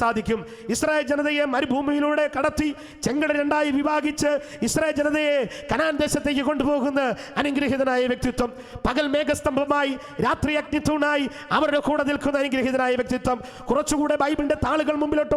സാധിക്കും. ഇസ്രായേൽ ജനതയെ മരുഭൂമിയിലൂടെ കടത്തി ചെങ്കടൽ 2ആയി വിഭാഗിച്ച് ഇസ്രായേൽ ജനതയെ കനാൻ ദേശത്തേക്ക് കൊണ്ടുപോകുന്ന അനുഗ്രഹീതനായ വ്യക്തിത്വം. പകൽ മേഘസ്തംഭമായി രാത്രി അഗ്നിത്തൂണായി അവരുടെ കൂടെ നിൽക്കുന്ന അനുഗ്രഹീതനായ വ്യക്തിത്വം. കുറച്ചുകൂടെ ബൈബിളിന്റെ താളുകൾ മുമ്പിലോട്ട്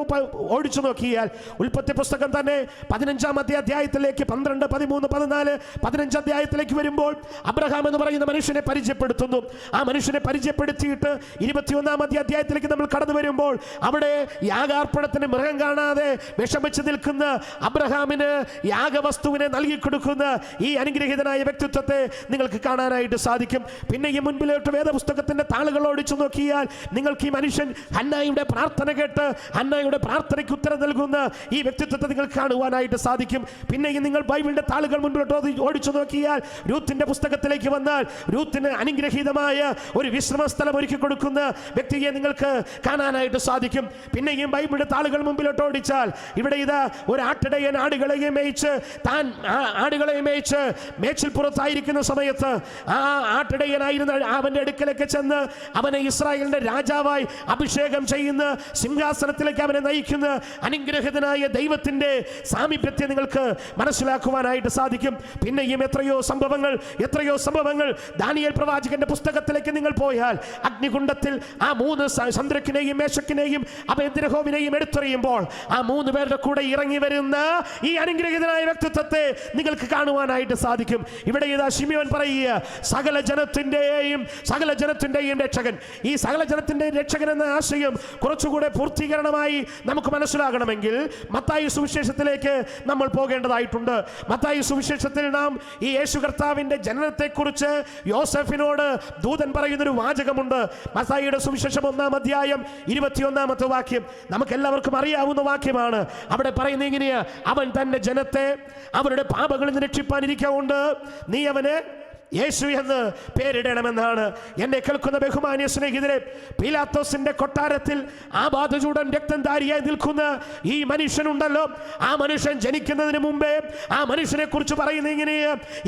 ഓടിച്ചു നോക്കിയാൽ ഉൽപ്പത്തി പുസ്തകം തന്നെ 15-ാമത്തെ അധ്യായത്തിലേക്ക് 12, 13, 14, 15 അധ്യായത്തിലേക്ക് വരുമ്പോൾ അബ്രഹാം എന്ന് പറയുന്ന മനുഷ്യനെ പരിചയപ്പെടുത്തുന്നു. ആ മനുഷ്യനെ പരിചയപ്പെടുത്തിയിട്ട് 21-ാമത്തെ അധ്യായത്തിലേക്ക് നമ്മൾ കടന്നു വരുമ്പോൾ അവിടെ യാഗാർപ്പണത്തിന് മൃഗം കാണാതെ വിഷമിച്ച് നിൽക്കുന്ന അബ്രഹാമിന് യാഗവസ്തുവിനെ നൽകി കൊടുക്കുന്ന ഈ അനുഗ്രഹീതനായ വ്യക്തിത്വത്തെ നിങ്ങൾക്ക് കാണാനായിട്ട് സാധിക്കും. പിന്നെ ഈ മുൻപിലോട്ട് വേദപുസ്തകത്തിന്റെ താളുകൾ ഓടിച്ചു നോക്കിയാൽ നിങ്ങൾക്ക് ഈ മനുഷ്യൻ ഹന്നായുടെ പ്രാർത്ഥന കേട്ട് ഹന്നായുടെ പ്രാർത്ഥനയ്ക്ക് ഉത്തരം നൽകുന്ന ഈ വ്യക്തിത്വത്തെ നിങ്ങൾക്ക് കാണുവാനായിട്ട് സാധിക്കും. പിന്നെയും നിങ്ങൾ ബൈബിളിന്റെ താളുകൾ മുൻപിലോട്ട് ഓടിച്ചു നോക്കിയാൽ രൂത്തിന്റെ പുസ്തകത്തിലേക്ക് വന്നാൽ രൂത്തിന് അനുഗ്രഹീതമായ ഒരു വിശ്രമ സ്ഥലം ഒരുക്കി കൊടുക്കുന്ന വ്യക്തിയെ നിങ്ങൾക്ക് കാണാനായിട്ട് സാധിക്കും. പിന്നെയും ബൈബിളിന്റെ താളുകൾ മുമ്പിലോട്ട് ഓടിച്ചാൽ ഇവിടെ ഇതാ ഒരു ആട്ടിടയൻ ആടുകളെ മേയിച്ച് മേച്ചിൽ പുറത്തായിരിക്കുന്ന സമയത്ത് ആ ആട്ടിടയനായിരുന്ന അവന്റെ അടുക്കലേക്ക് ചെന്ന് അവനെ ഇസ്രായേലിന്റെ രാജാവായി അഭിഷേകം ചെയ്യുന്ന, സിംഹാസനത്തിലേക്ക് അവനെ നയിക്കുന്ന അനുഗ്രഹീതനായ ദൈവത്തിന്റെ സാമീപ്യത്തെ നിങ്ങൾക്ക് മനസ്സിലാക്കുവാനായിട്ട് സാധിക്കും. പിന്നെയും എത്രയോ സംഭവങ്ങൾ ദാനിയേൽ പ്രവാചകന്റെ പുസ്തകത്തിലേക്ക് നിങ്ങൾ പോയാൽ അഗ്നികുണ്ഡത്തിൽ ആ 3 ചന്ദ്രക്കിനെയും മേശക്കിനെയും അബേദ്രഹോവിനെയും എടുത്തെറിയുമ്പോൾ ആ 3 പേരുടെ കൂടെ ഇറങ്ങി വരുന്ന ഈ അനുഗ്രഹീതനായ വ്യക്തിത്വത്തെ നിങ്ങൾക്ക് കാണുവാനായിട്ട് സാധിക്കും. ഇവിടെ ഇതാ ശിമ്യോൻ പറയുക, സകല ജനത്തിന്റെയും രക്ഷകൻ. ഈ സകല ജനത്തിന്റെ രക്ഷകൻ എന്ന ആശയം കുറച്ചുകൂടെ പൂർത്തീകരണമായി നമുക്ക് മനസ്സിലാകണമെങ്കിൽ മത്തായി സുവിശേഷത്തിലേക്ക് നമ്മൾ പോകേണ്ടതായിട്ടുണ്ട്. മത്തായി സുവിശേഷത്തിൽ നാം ഈ യേശു കർത്താവിന്റെ ജനനത്തെക്കുറിച്ച് യോസഫിനോട് ദൂതൻ പറയുന്നൊരു വാചകമുണ്ട്. മത്തായിയുടെ സുവിശേഷം 1-ാം അധ്യായം 21-ാമത്തെ വാക്യം നമുക്ക് എല്ലാവർക്കും അറിയാവുന്ന വാക്യമാണ്. അവിടെ പറയുന്നത് ഇങ്ങനെയാ: അവൻ തന്റെ ജനത്തെ അവരുടെ പാപങ്ങളിൽ നിന്ന് രക്ഷിപ്പാനിരിക്കൊണ്ട് നീ അവനെ യേശു എന്ന് പേരിടണമെന്നാണ് എന്നെ കേൾക്കുന്ന ബഹുമാന്യ സ്നേഹിതരെ. പീലാത്തോസിന്റെ കൊട്ടാരത്തിൽ ആ ബാധചൂടൻ രക്തംധാരിയായി നിൽക്കുന്ന ഈ മനുഷ്യനുണ്ടല്ലോ, ആ മനുഷ്യൻ ജനിക്കുന്നതിന് മുമ്പേ ആ മനുഷ്യനെ കുറിച്ച് പറയുന്ന ഇങ്ങനെ,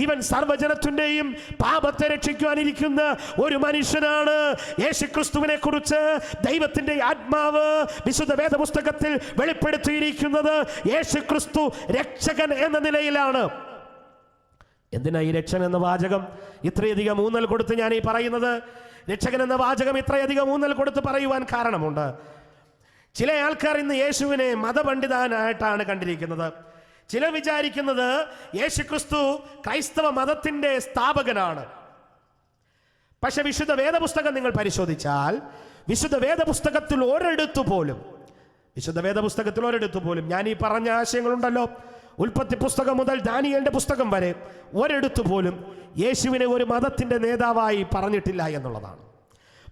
ഇവൻ സർവ്വജനത്തിന്റെയും പാപത്തെ രക്ഷിക്കുവാനിരിക്കുന്ന ഒരു മനുഷ്യനാണ്. യേശുക്രിസ്തുവിനെ കുറിച്ച് ദൈവത്തിന്റെ ആത്മാവ് വിശുദ്ധ വേദപുസ്തകത്തിൽ വെളിപ്പെടുത്തിയിരിക്കുന്നത് യേശുക്രിസ്തു രക്ഷകൻ എന്ന നിലയിലാണ്. എന്തിനാ ഈ രക്ഷകൻ എന്ന വാചകം ഇത്രയധികം ഊന്നൽ കൊടുത്ത് ഞാൻ ഈ പറയുന്നത്? രക്ഷകൻ എന്ന വാചകം ഇത്രയധികം ഊന്നൽ കൊടുത്ത് പറയുവാൻ കാരണമുണ്ട്. ചില ആൾക്കാർ ഇന്ന് യേശുവിനെ മതപണ്ഡിതനായിട്ടാണ് കണ്ടിരിക്കുന്നത്. ചിലർ വിചാരിക്കുന്നത് യേശുക്രിസ്തു ക്രൈസ്തവ മതത്തിന്റെ സ്ഥാപകനാണ്. പക്ഷെ വിശുദ്ധ വേദപുസ്തകം നിങ്ങൾ പരിശോധിച്ചാൽ വിശുദ്ധ വേദപുസ്തകത്തിൽ ഒരിടത്തു പോലും ഞാൻ ഈ പറഞ്ഞ ആശയങ്ങളുണ്ടല്ലോ, ഉൽപ്പത്തി പുസ്തകം മുതൽ ദാനിയേലിന്റെ പുസ്തകം വരെ ഒരിടത്തു പോലും യേശുവിനെ ഒരു മതത്തിന്റെ നേതാവായി പറഞ്ഞിട്ടില്ല എന്നുള്ളതാണ്.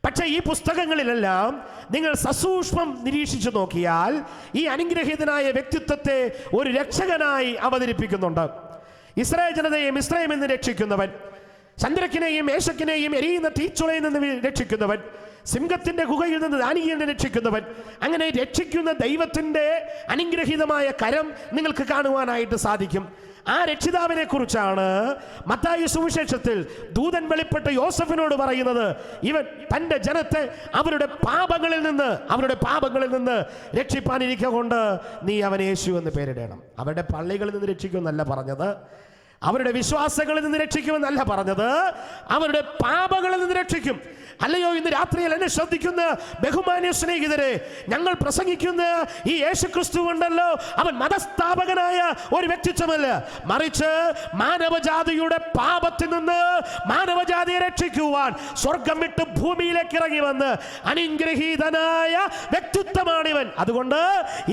പക്ഷേ ഈ പുസ്തകങ്ങളിലെല്ലാം നിങ്ങൾ സസൂക്ഷ്മം നിരീക്ഷിച്ചു നോക്കിയാൽ ഈ അനുഗ്രഹീതനായ വ്യക്തിത്വത്തെ ഒരു രക്ഷകനായി അവതരിപ്പിക്കുന്നുണ്ട്. ഇസ്രായേൽ ജനതയെ മിസ്രയീമിൽ നിന്ന് രക്ഷിക്കുന്നവൻ, ചന്ദ്രക്കിനെയും മേശക്കിനെയും എരിയുന്ന തീച്ചുളയിൽ നിന്ന് രക്ഷിക്കുന്നവൻ, സിംഹത്തിന്റെ ഗുഹയിൽ നിന്ന് ദാനിയേലിനെ രക്ഷിക്കുന്നവൻ, അങ്ങനെ രക്ഷിക്കുന്ന ദൈവത്തിന്റെ അനുഗ്രഹീതമായ കരം നിങ്ങൾക്ക് കാണുവാനായിട്ട് സാധിക്കും. ആ രക്ഷിതാവിനെ കുറിച്ചാണ് മത്തായി സുവിശേഷത്തിൽ ദൂതൻ വെളിപ്പെട്ട് യോസഫിനോട് പറയുന്നത്, ഇവൻ തന്റെ ജനത്തെ അവരുടെ പാപങ്ങളിൽ നിന്ന് രക്ഷിപ്പാനിരിക്കൊണ്ട് നീ അവൻ യേശു എന്ന് പേരിടണം. അവരുടെ പള്ളികളിൽ നിന്ന് രക്ഷിക്കുമെന്നല്ല പറഞ്ഞത്, അവരുടെ വിശ്വാസങ്ങളിൽ നിന്ന് രക്ഷിക്കുമെന്നല്ല പറഞ്ഞത്, അവരുടെ പാപങ്ങളിൽ നിന്ന് രക്ഷിക്കും. അല്ലയോ ഇന്ന് രാത്രിയിൽ എന്നെ ശ്രദ്ധിക്കുന്ന ബഹുമാന്യ സ്നേഹിതരെ, ഞങ്ങൾ പ്രസംഗിക്കുന്ന ഈ യേശുക്രിസ്തു ഉണ്ടല്ലോ, അവൻ മതസ്ഥാപകനായ ഒരു വ്യക്തിത്വമല്ല, മറിച്ച് മാനവജാതിയുടെ പാപത്തിൽ നിന്ന് മാനവജാതിയെ രക്ഷിക്കുവാൻ സ്വർഗം വിട്ട് ഭൂമിയിലേക്ക് ഇറങ്ങി വന്ന് അനുഗ്രഹീതനായ വ്യക്തിത്വമാണിവൻ. അതുകൊണ്ട്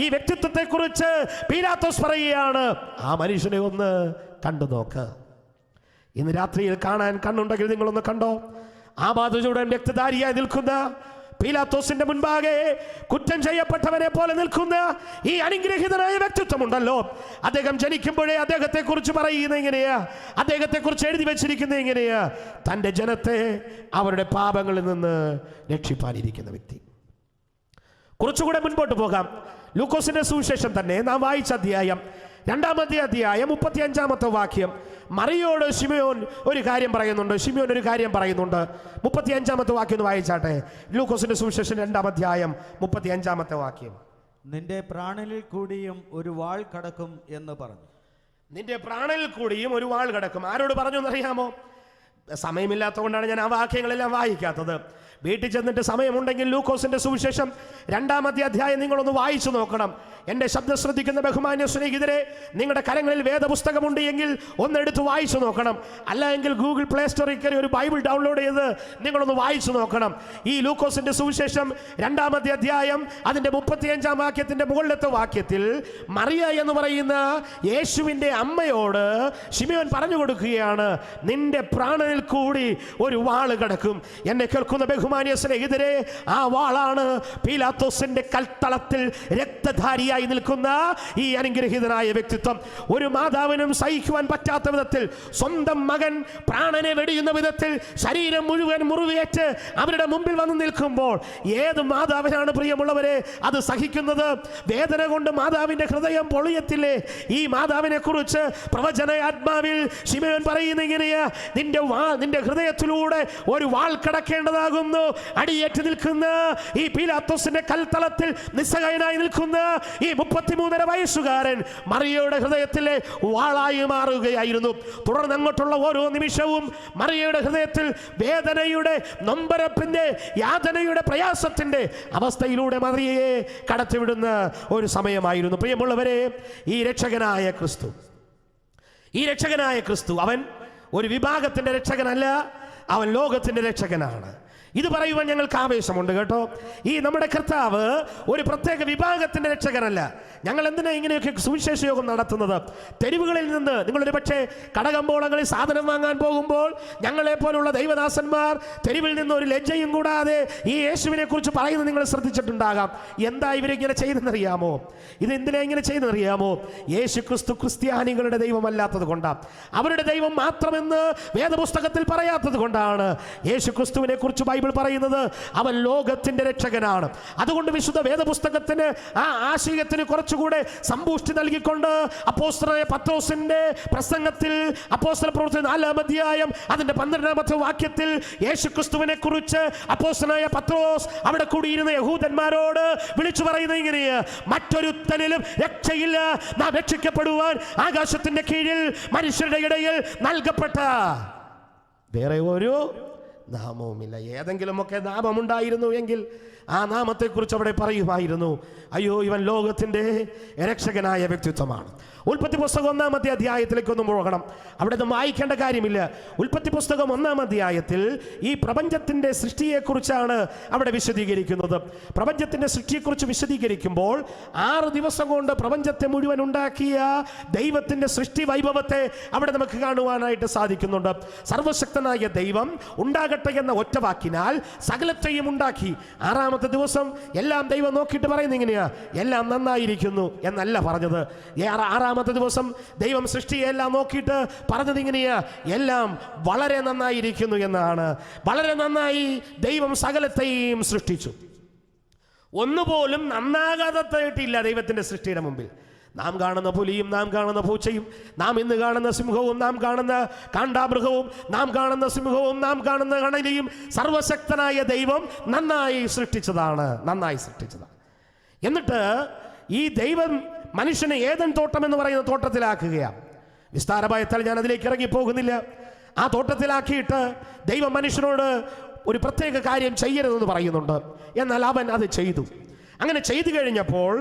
ഈ വ്യക്തിത്വത്തെ കുറിച്ച് പീലാത്തോസ് പറയുകയാണ്, ആ മനുഷ്യനെ ഒന്ന് കണ്ടു നോക്ക്. ഇന്ന് രാത്രിയിൽ കാണാൻ കണ്ണുണ്ടെങ്കിൽ നിങ്ങളൊന്ന് കണ്ടോ. ആ ബാധചൂടൻ രക്തധാരിയായി നിൽക്കുന്ന, പീലാത്തോസിന്റെ മുൻപാകെ കുറ്റം ചെയ്യപ്പെട്ടവനെ പോലെ നിൽക്കുന്ന ഈ അനുഗ്രഹീതനായ വ്യക്തിത്വമുണ്ടല്ലോ, അദ്ദേഹം ജനിക്കുമ്പോഴേ അദ്ദേഹത്തെ കുറിച്ച് പറയുന്നത് എങ്ങനെയാ, അദ്ദേഹത്തെ കുറിച്ച് എഴുതി വെച്ചിരിക്കുന്നത് എങ്ങനെയാ? തൻ്റെ ജനത്തെ അവരുടെ പാപങ്ങളിൽ നിന്ന് രക്ഷിപ്പാനിരിക്കുന്ന വ്യക്തി. കുറച്ചുകൂടെ മുൻപോട്ട് പോകാം. ലൂക്കോസിന്റെ സുവിശേഷം തന്നെ നാം വായിച്ച അധ്യായം 2-ാമത്തെ അധ്യായം 35-ാമത്തെ വാക്യം. മറിയോട് ശിമയോൻ ഒരു കാര്യം പറയുന്നുണ്ട്. 35-ാമത്തെ വാക്യം ഒന്ന് വായിച്ചാട്ടെ. ലൂക്കോസിന്റെ സുവിശേഷം 2-ാം അധ്യായം 35-ാമത്തെ വാക്യം. നിന്റെ പ്രാണനിൽ കൂടിയും ഒരു വാൾ കടക്കും എന്ന് പറഞ്ഞു. നിന്റെ പ്രാണനിൽ കൂടിയും ഒരു വാൾ കടക്കും. ആരോട് പറഞ്ഞു എന്നറിയാമോ? സമയമില്ലാത്തതുകൊണ്ടാണ് ഞാൻ ആ വാക്യങ്ങളെല്ലാം വായിക്കാത്തത്. വീട്ടിൽ ചെന്നിട്ട് സമയമുണ്ടെങ്കിൽ ലൂക്കോസിന്റെ സുവിശേഷം 2-ാമത്തെ അധ്യായം നിങ്ങളൊന്ന് വായിച്ചു നോക്കണം. എൻ്റെ ശബ്ദം ശ്രദ്ധിക്കുന്ന ബഹുമാന്യ സ്നേഹിതരെ, നിങ്ങളുടെ കരങ്ങളിൽ വേദപുസ്തകമുണ്ട് എങ്കിൽ ഒന്നെടുത്ത് വായിച്ചു നോക്കണം. അല്ല എങ്കിൽ ഗൂഗിൾ പ്ലേ സ്റ്റോറിൽ കയറി ഒരു ബൈബിൾ ഡൗൺലോഡ് ചെയ്ത് നിങ്ങളൊന്ന് വായിച്ചു നോക്കണം. ഈ ലൂക്കോസിന്റെ സുവിശേഷം 2-ാമത്തെ അധ്യായം അതിൻ്റെ 35-ാം വാക്യത്തിന്റെ മുകളിലത്തെ വാക്യത്തിൽ മറിയ എന്ന് പറയുന്ന യേശുവിൻ്റെ അമ്മയോട് ശിമയോൻ പറഞ്ഞു കൊടുക്കുകയാണ്, നിന്റെ പ്രാണനിൽ കൂടി ഒരു വാള് കിടക്കും. എന്നെ കേൾക്കുന്ന ബഹുമാന്യ സ്നേഹിതരെ, ആ വാളാണ് പീലാത്തോസിന്റെ കൽത്തളത്തിൽ രക്തധാരിയായി നിൽക്കുന്ന ഈ അനുഗ്രഹീതനായ വ്യക്തിത്വം. ഒരു മാതാവിനും സഹിക്കുവാൻ പറ്റാത്ത വിധത്തിൽ സ്വന്തം മകൻ പ്രാണനെ വെടിയുന്ന വിധത്തിൽ ശരീരം മുഴുവൻ മുറിവേറ്റ് അവരുടെ മുമ്പിൽ വന്ന് നിൽക്കുമ്പോൾ ഏത് മാതാവിനാണ് പ്രിയമുള്ളവരെ അത് സഹിക്കുന്നത്? വേദന കൊണ്ട് മാതാവിന്റെ ഹൃദയം പൊളിയത്തില്ലേ? ഈ മാതാവിനെ കുറിച്ച് പ്രവചന ആത്മാവിൽ ശിമയോൻ പറയുന്ന ഇങ്ങനെയാ, നിന്റെ ഹൃദയത്തിലൂടെ ഒരു വാൾ കടക്കേണ്ടതാകുന്നു. അടിയേറ്റ് നിൽക്കുന്ന ഈ പീലാത്തോസിന്റെ കൽത്തളത്തിൽ നിസ്സഹായനായി നിൽക്കുന്ന ഈ 33.5 വയസ്സുകാരൻ മറിയയുടെ ഹൃദയത്തിലെ വാളായി മാറുകയായിരുന്നു. തുടർന്ന് അങ്ങോട്ടുള്ള ഓരോ നിമിഷവും മറിയയുടെ ഹൃദയത്തിൽ വേദനയുടെ, നൊമ്പരപ്പിന്റെ, യാതനയുടെ, പ്രയാസത്തിന്റെ അവസ്ഥയിലൂടെ മറിയയെ കടത്തിവിടുന്ന ഒരു സമയമായിരുന്നു. പ്രിയമുള്ളവരെ, ഈ രക്ഷകനായ ക്രിസ്തു അവൻ ഒരു വിഭാഗത്തിന്റെ രക്ഷകനല്ല, അവൻ ലോകത്തിന്റെ രക്ഷകനാണ്. ഇത് പറയുവാൻ ഞങ്ങൾക്ക് ആവേശമുണ്ട് കേട്ടോ. ഈ നമ്മുടെ കർത്താവ് ഒരു പ്രത്യേക വിഭാഗത്തിന്റെ രക്ഷകനല്ല. ഞങ്ങൾ എന്തിനാ ഇങ്ങനെയൊക്കെ സുവിശേഷ യോഗം നടത്തുന്നത്? തെരുവുകളിൽ നിന്ന് നിങ്ങളൊരു പക്ഷേ കടകമ്പോളങ്ങളിൽ സാധനം വാങ്ങാൻ പോകുമ്പോൾ ഞങ്ങളെ പോലുള്ള ദൈവദാസന്മാർ തെരുവിൽ നിന്ന് ഒരു ലജ്ജയും കൂടാതെ ഈ യേശുവിനെ കുറിച്ച് പറയുന്നത് നിങ്ങൾ ശ്രദ്ധിച്ചിട്ടുണ്ടാകാം. എന്താ ഇവരിങ്ങനെ ചെയ്യുന്നറിയാമോ? ഇത് എന്തിനാ ഇങ്ങനെ ചെയ്യുന്നറിയാമോ? യേശു ക്രിസ്തു ക്രിസ്ത്യാനികളുടെ ദൈവമല്ലാത്തത് കൊണ്ടാണ്, അവരുടെ ദൈവം മാത്രമെന്ന് വേദപുസ്തകത്തിൽ പറയാത്തത് കൊണ്ടാണ് യേശു ക്രിസ്തുവിനെ കുറിച്ച് ബൈബിൾ പറയുന്നത് അവൻ ലോകത്തിന്റെ രക്ഷകനാണ്. അതുകൊണ്ട് വിശുദ്ധ വേദപുസ്തകത്തിന് ആ ആശയത്തിന് കുറച്ചുകൂടെ സമ്പുഷ്ടി നൽകിക്കൊണ്ട് അപ്പോസ്തലനായ പത്രോസിന്റെ പ്രസംഗത്തിൽ അപ്പോസ്തല പ്രവൃത്തി 4-ാം അധ്യായം അതിന്റെ 12-ാമത്തെ വാക്യത്തിൽ യേശുക്രിസ്തുവിനെ കുറിച്ച് അപ്പോസ്തലനായ പത്രോസ് അവിടെ കൂടിയിരുന്ന യഹൂദന്മാരോട് വിളിച്ചു പറയുന്നത് ഇങ്ങനെയാ: മറ്റൊരുത്തനിലും രക്ഷയില്ല, നാം രക്ഷിക്കപ്പെടുവാൻ ആകാശത്തിന്റെ കീഴിൽ മനുഷ്യരുടെ ഇടയിൽ നൽകപ്പെട്ട വേറെ ഒരു നാമവുമില്ല. ഏതെങ്കിലുമൊക്കെ നാമമുണ്ടായിരുന്നു എങ്കിൽ ആ നാമത്തെക്കുറിച്ച് അവിടെ പറയുമായിരുന്നു, അയ്യോ ഇവൻ ലോകത്തിൻ്റെ രക്ഷകനായ വ്യക്തിത്വമാണ്. ഉൽപ്പത്തി പുസ്തകം 1-ാമത്തെ അധ്യായത്തിലേക്കൊന്നും പോകണം, അവിടെ ഒന്നും വായിക്കേണ്ട കാര്യമില്ല. ഉൽപ്പത്തി പുസ്തകം 1-ാം അധ്യായത്തിൽ ഈ പ്രപഞ്ചത്തിൻ്റെ സൃഷ്ടിയെക്കുറിച്ചാണ് അവിടെ വിശദീകരിക്കുന്നത്. പ്രപഞ്ചത്തിൻ്റെ സൃഷ്ടിയെക്കുറിച്ച് വിശദീകരിക്കുമ്പോൾ 6 ദിവസം കൊണ്ട് പ്രപഞ്ചത്തെ മുഴുവൻ ഉണ്ടാക്കിയ ദൈവത്തിൻ്റെ സൃഷ്ടി വൈഭവത്തെ അവിടെ നമുക്ക് കാണുവാനായിട്ട് സാധിക്കുന്നുണ്ട്. സർവശക്തനായ ദൈവം ഉണ്ടാകട്ടെ എന്ന ഒറ്റ വാക്കിനാൽ സകലത്തെയും ഉണ്ടാക്കി. 6-ാമത്തെ ദിവസം എല്ലാം ദൈവം നോക്കിയിട്ട് പറയുന്നത് ഇങ്ങനെയാ: എല്ലാം നന്നായിരിക്കുന്നു എന്നല്ല പറഞ്ഞത്. 6-ാമത്തെ ദിവസം ദൈവം സൃഷ്ടിയെല്ലാം നോക്കിയിട്ട് പറഞ്ഞത് ഇങ്ങനെയാ: എല്ലാം വളരെ നന്നായിരിക്കുന്നു എന്നാണ്. വളരെ നന്നായി ദൈവം സകലത്തെയും സൃഷ്ടിച്ചു. ഒന്നുപോലും നന്നാകാതെയിട്ടില്ല ദൈവത്തിന്റെ സൃഷ്ടിയുടെ മുമ്പിൽ. നാം കാണുന്ന പുലിയും നാം കാണുന്ന പൂച്ചയും നാം ഇന്ന് കാണുന്ന സിംഹവും നാം കാണുന്ന കാണ്ടാമൃഗവും നാം കാണുന്ന സിംഹവും നാം കാണുന്ന കണലിയും സർവശക്തനായ ദൈവം നന്നായി സൃഷ്ടിച്ചതാണ്. എന്നിട്ട് ഈ ദൈവം മനുഷ്യനെ ഏദൻ തോട്ടം എന്ന് പറയുന്ന തോട്ടത്തിലാക്കുകയാണ്. വിസ്താരഭയത്താൽ ഞാൻ അതിലേക്ക് ഇറങ്ങി പോകുന്നില്ല. ആ തോട്ടത്തിലാക്കിയിട്ട് ദൈവം മനുഷ്യനോട് ഒരു പ്രത്യേക കാര്യം ചെയ്യരുതെന്ന് പറയുന്നുണ്ട്. എന്നാൽ അവൻ അത് ചെയ്തു. അങ്ങനെ ചെയ്തു കഴിഞ്ഞപ്പോൾ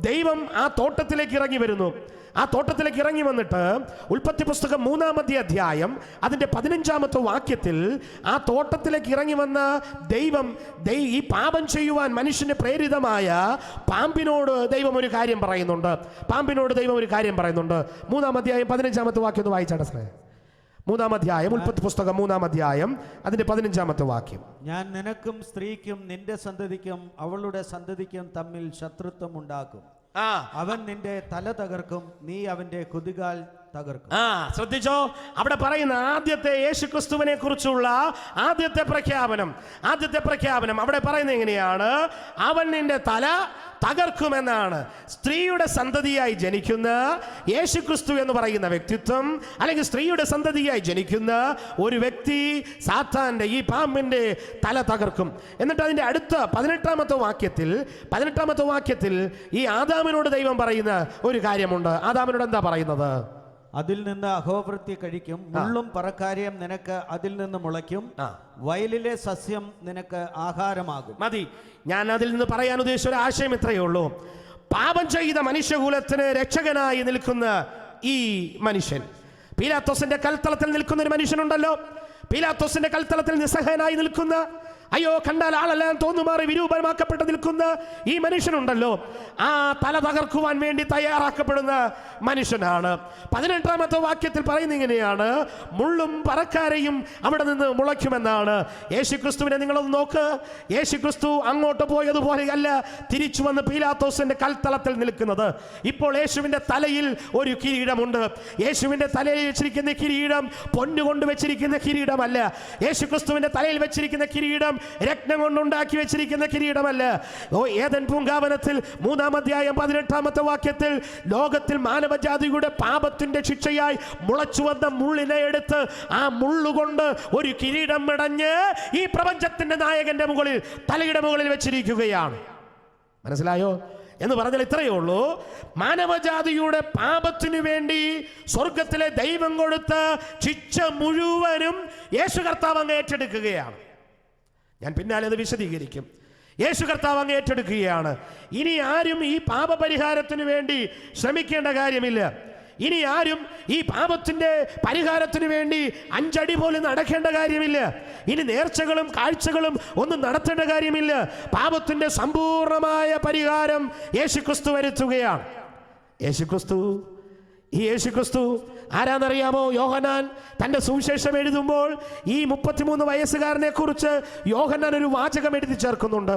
ദൈവം ആ തോട്ടത്തിലേക്ക് ഇറങ്ങി വരുന്നു. ആ തോട്ടത്തിലേക്ക് ഇറങ്ങി വന്നിട്ട് ഉൽപ്പത്തി പുസ്തകം 3-ാമത്തെ അധ്യായം അതിൻ്റെ 15-ാമത്തെ വാക്യത്തിൽ ആ തോട്ടത്തിലേക്ക് ഇറങ്ങി വന്ന ദൈവം ഈ പാപം ചെയ്യുവാൻ മനുഷ്യന് പ്രേരിതമായ പാമ്പിനോട് ദൈവം ഒരു കാര്യം പറയുന്നുണ്ട്. 3-ാം അധ്യായം 15-ാമത്തെ വാക്യം ഒന്ന് വായിച്ചാട്ടെ സാറേ. 3-ാം അധ്യായം ഉൽപ്പത്തി പുസ്തകം 3-ാം അധ്യായം അതിന്റെ 15-ാമത്തെ വാക്യം: ഞാൻ നിനക്കും സ്ത്രീക്കും നിന്റെ സന്തതിക്കും അവളുടെ സന്തതിക്കും തമ്മിൽ ശത്രുത്വം ഉണ്ടാക്കും. അവൻ നിന്റെ തല തകർക്കും, നീ അവന്റെ കുതികാൽ തകർക്കും. ശ്രദ്ധിച്ചോ, അവിടെ പറയുന്ന ആദ്യത്തെ യേശുക്രിസ്തുവിനെ കുറിച്ചുള്ള ആദ്യത്തെ പ്രഖ്യാപനം അവിടെ പറയുന്നത് എങ്ങനെയാണ്? അവൻ നിന്റെ തല തകർക്കുമെന്നാണ്. സ്ത്രീയുടെ സന്തതിയായി ജനിക്കുന്ന യേശുക്രിസ്തു എന്ന് പറയുന്ന വ്യക്തിത്വം, അല്ലെങ്കിൽ സ്ത്രീയുടെ സന്തതിയായി ജനിക്കുന്ന ഒരു വ്യക്തി സാത്താന്റെ ഈ പാമ്പിന്റെ തല തകർക്കും. എന്നിട്ട് അതിന്റെ അടുത്ത 18-ാമത്തെ വാക്യത്തിൽ ഈ ആദാമിനോട് ദൈവം പറയുന്ന ഒരു കാര്യമുണ്ട്. ആദാമിനോട് എന്താ പറയുന്നത്? അതിൽ നിന്ന് അഹോവൃത്തി കഴിക്കും, മുള്ളും പറക്കാരിയും നിനക്ക് അതിൽ നിന്ന് മുളയ്ക്കും, വയലിലെ സസ്യം നിനക്ക് ആഹാരമാകും. മതി, ഞാൻ അതിൽ നിന്ന് പറയാൻ ഉദ്ദേശിച്ച ഒരു ആശയം ഇത്രയേ ഉള്ളൂ. പാപം ചെയ്ത മനുഷ്യകുലത്തിന് രക്ഷകനായി നിൽക്കുന്ന ഈ മനുഷ്യൻ, പീലാത്തോസിന്റെ കൽത്തളത്തിൽ നിൽക്കുന്ന ഒരു മനുഷ്യനുണ്ടല്ലോ, പീലാത്തോസിന്റെ കൽത്തളത്തിൽ നിസ്സഹായനായി നിൽക്കുന്ന, അയ്യോ കണ്ടാൽ ആളെല്ലാം തോന്നുമാറി വിരൂപമാക്കപ്പെട്ട് നിൽക്കുന്ന ഈ മനുഷ്യനുണ്ടല്ലോ, ആ തല തകർക്കുവാൻ വേണ്ടി തയ്യാറാക്കപ്പെടുന്ന മനുഷ്യനാണ്. 18-ാമത്തെ വാക്യത്തിൽ പറയുന്നത് ഇങ്ങനെയാണ്: മുള്ളും പറക്കാരയും അവിടെ നിന്ന് മുളയ്ക്കുമെന്നാണ്. യേശുക്രിസ്തുവിനെ നിങ്ങളൊന്ന് നോക്ക്. യേശുക്രിസ്തു അങ്ങോട്ട് പോയതുപോലെയല്ല തിരിച്ചു വന്ന് പീലാത്തോസിന്റെ കൽത്തളത്തിൽ നിൽക്കുന്നത്. ഇപ്പോൾ യേശുവിന്റെ തലയിൽ ഒരു കിരീടമുണ്ട്. യേശുവിന്റെ തലയിൽ വെച്ചിരിക്കുന്ന കിരീടം പൊന്നുകൊണ്ട് വെച്ചിരിക്കുന്ന കിരീടമല്ല. യേശുക്രിസ്തുവിന്റെ തലയിൽ വെച്ചിരിക്കുന്ന കിരീടം രത്നം കൊണ്ടുണ്ടാക്കി വെച്ചിരിക്കുന്ന കിരീടമല്ല. ഏദൻ പൂങ്കാവനത്തിൽ 3-ാം അധ്യായം 18-ാമത്തെ വാക്യത്തിൽ ലോകത്തിൽ മാനവജാതിയുടെ പാപത്തിന്റെ ശിക്ഷയായി മുളച്ചു വന്ന മുള്ളിനെ എടുത്ത് ആ മുള്ളുകൊണ്ട് ഒരു കിരീടം മെടഞ്ഞ് ഈ പ്രപഞ്ചത്തിന്റെ നായകന്റെ മുകളിൽ, തലയുടെ മുകളിൽ വെച്ചിരിക്കുകയാണ്. മനസ്സിലായോ എന്ന് പറഞ്ഞാൽ ഇത്രയേ ഉള്ളൂ. മാനവജാതിയുടെ പാപത്തിനു വേണ്ടി സ്വർഗത്തിലെ ദൈവം കൊടുത്ത ശിക്ഷ മുഴുവനും യേശു കർത്താവ് അങ്ങ് ഏറ്റെടുക്കുകയാണ്. ഞാൻ പിന്നാലെ അത് വിശദീകരിക്കും. യേശു കർത്താവ് അങ്ങ് ഏറ്റെടുക്കുകയാണ്. ഇനി ആരും ഈ പാപപരിഹാരത്തിന് വേണ്ടി ശ്രമിക്കേണ്ട കാര്യമില്ല. ഇനി ആരും ഈ പാപത്തിന്റെ പരിഹാരത്തിന് വേണ്ടി 5 അടി പോലും നടക്കേണ്ട കാര്യമില്ല. ഇനി നേർച്ചകളും കാഴ്ചകളും ഒന്നും നടത്തേണ്ട കാര്യമില്ല. പാപത്തിന്റെ സമ്പൂർണമായ പരിഹാരം യേശുക്രിസ്തു വരുത്തുകയാണ്. യേശുക്രിസ്തു ആരാന്നറിയാമോ? യോഹന്നാൻ തൻ്റെ സുവിശേഷം എഴുതുമ്പോൾ ഈ 33 വയസ്സുകാരനെ കുറിച്ച് യോഹന്നാൻ ഒരു വാചകം എഴുതി ചേർക്കുന്നുണ്ട്.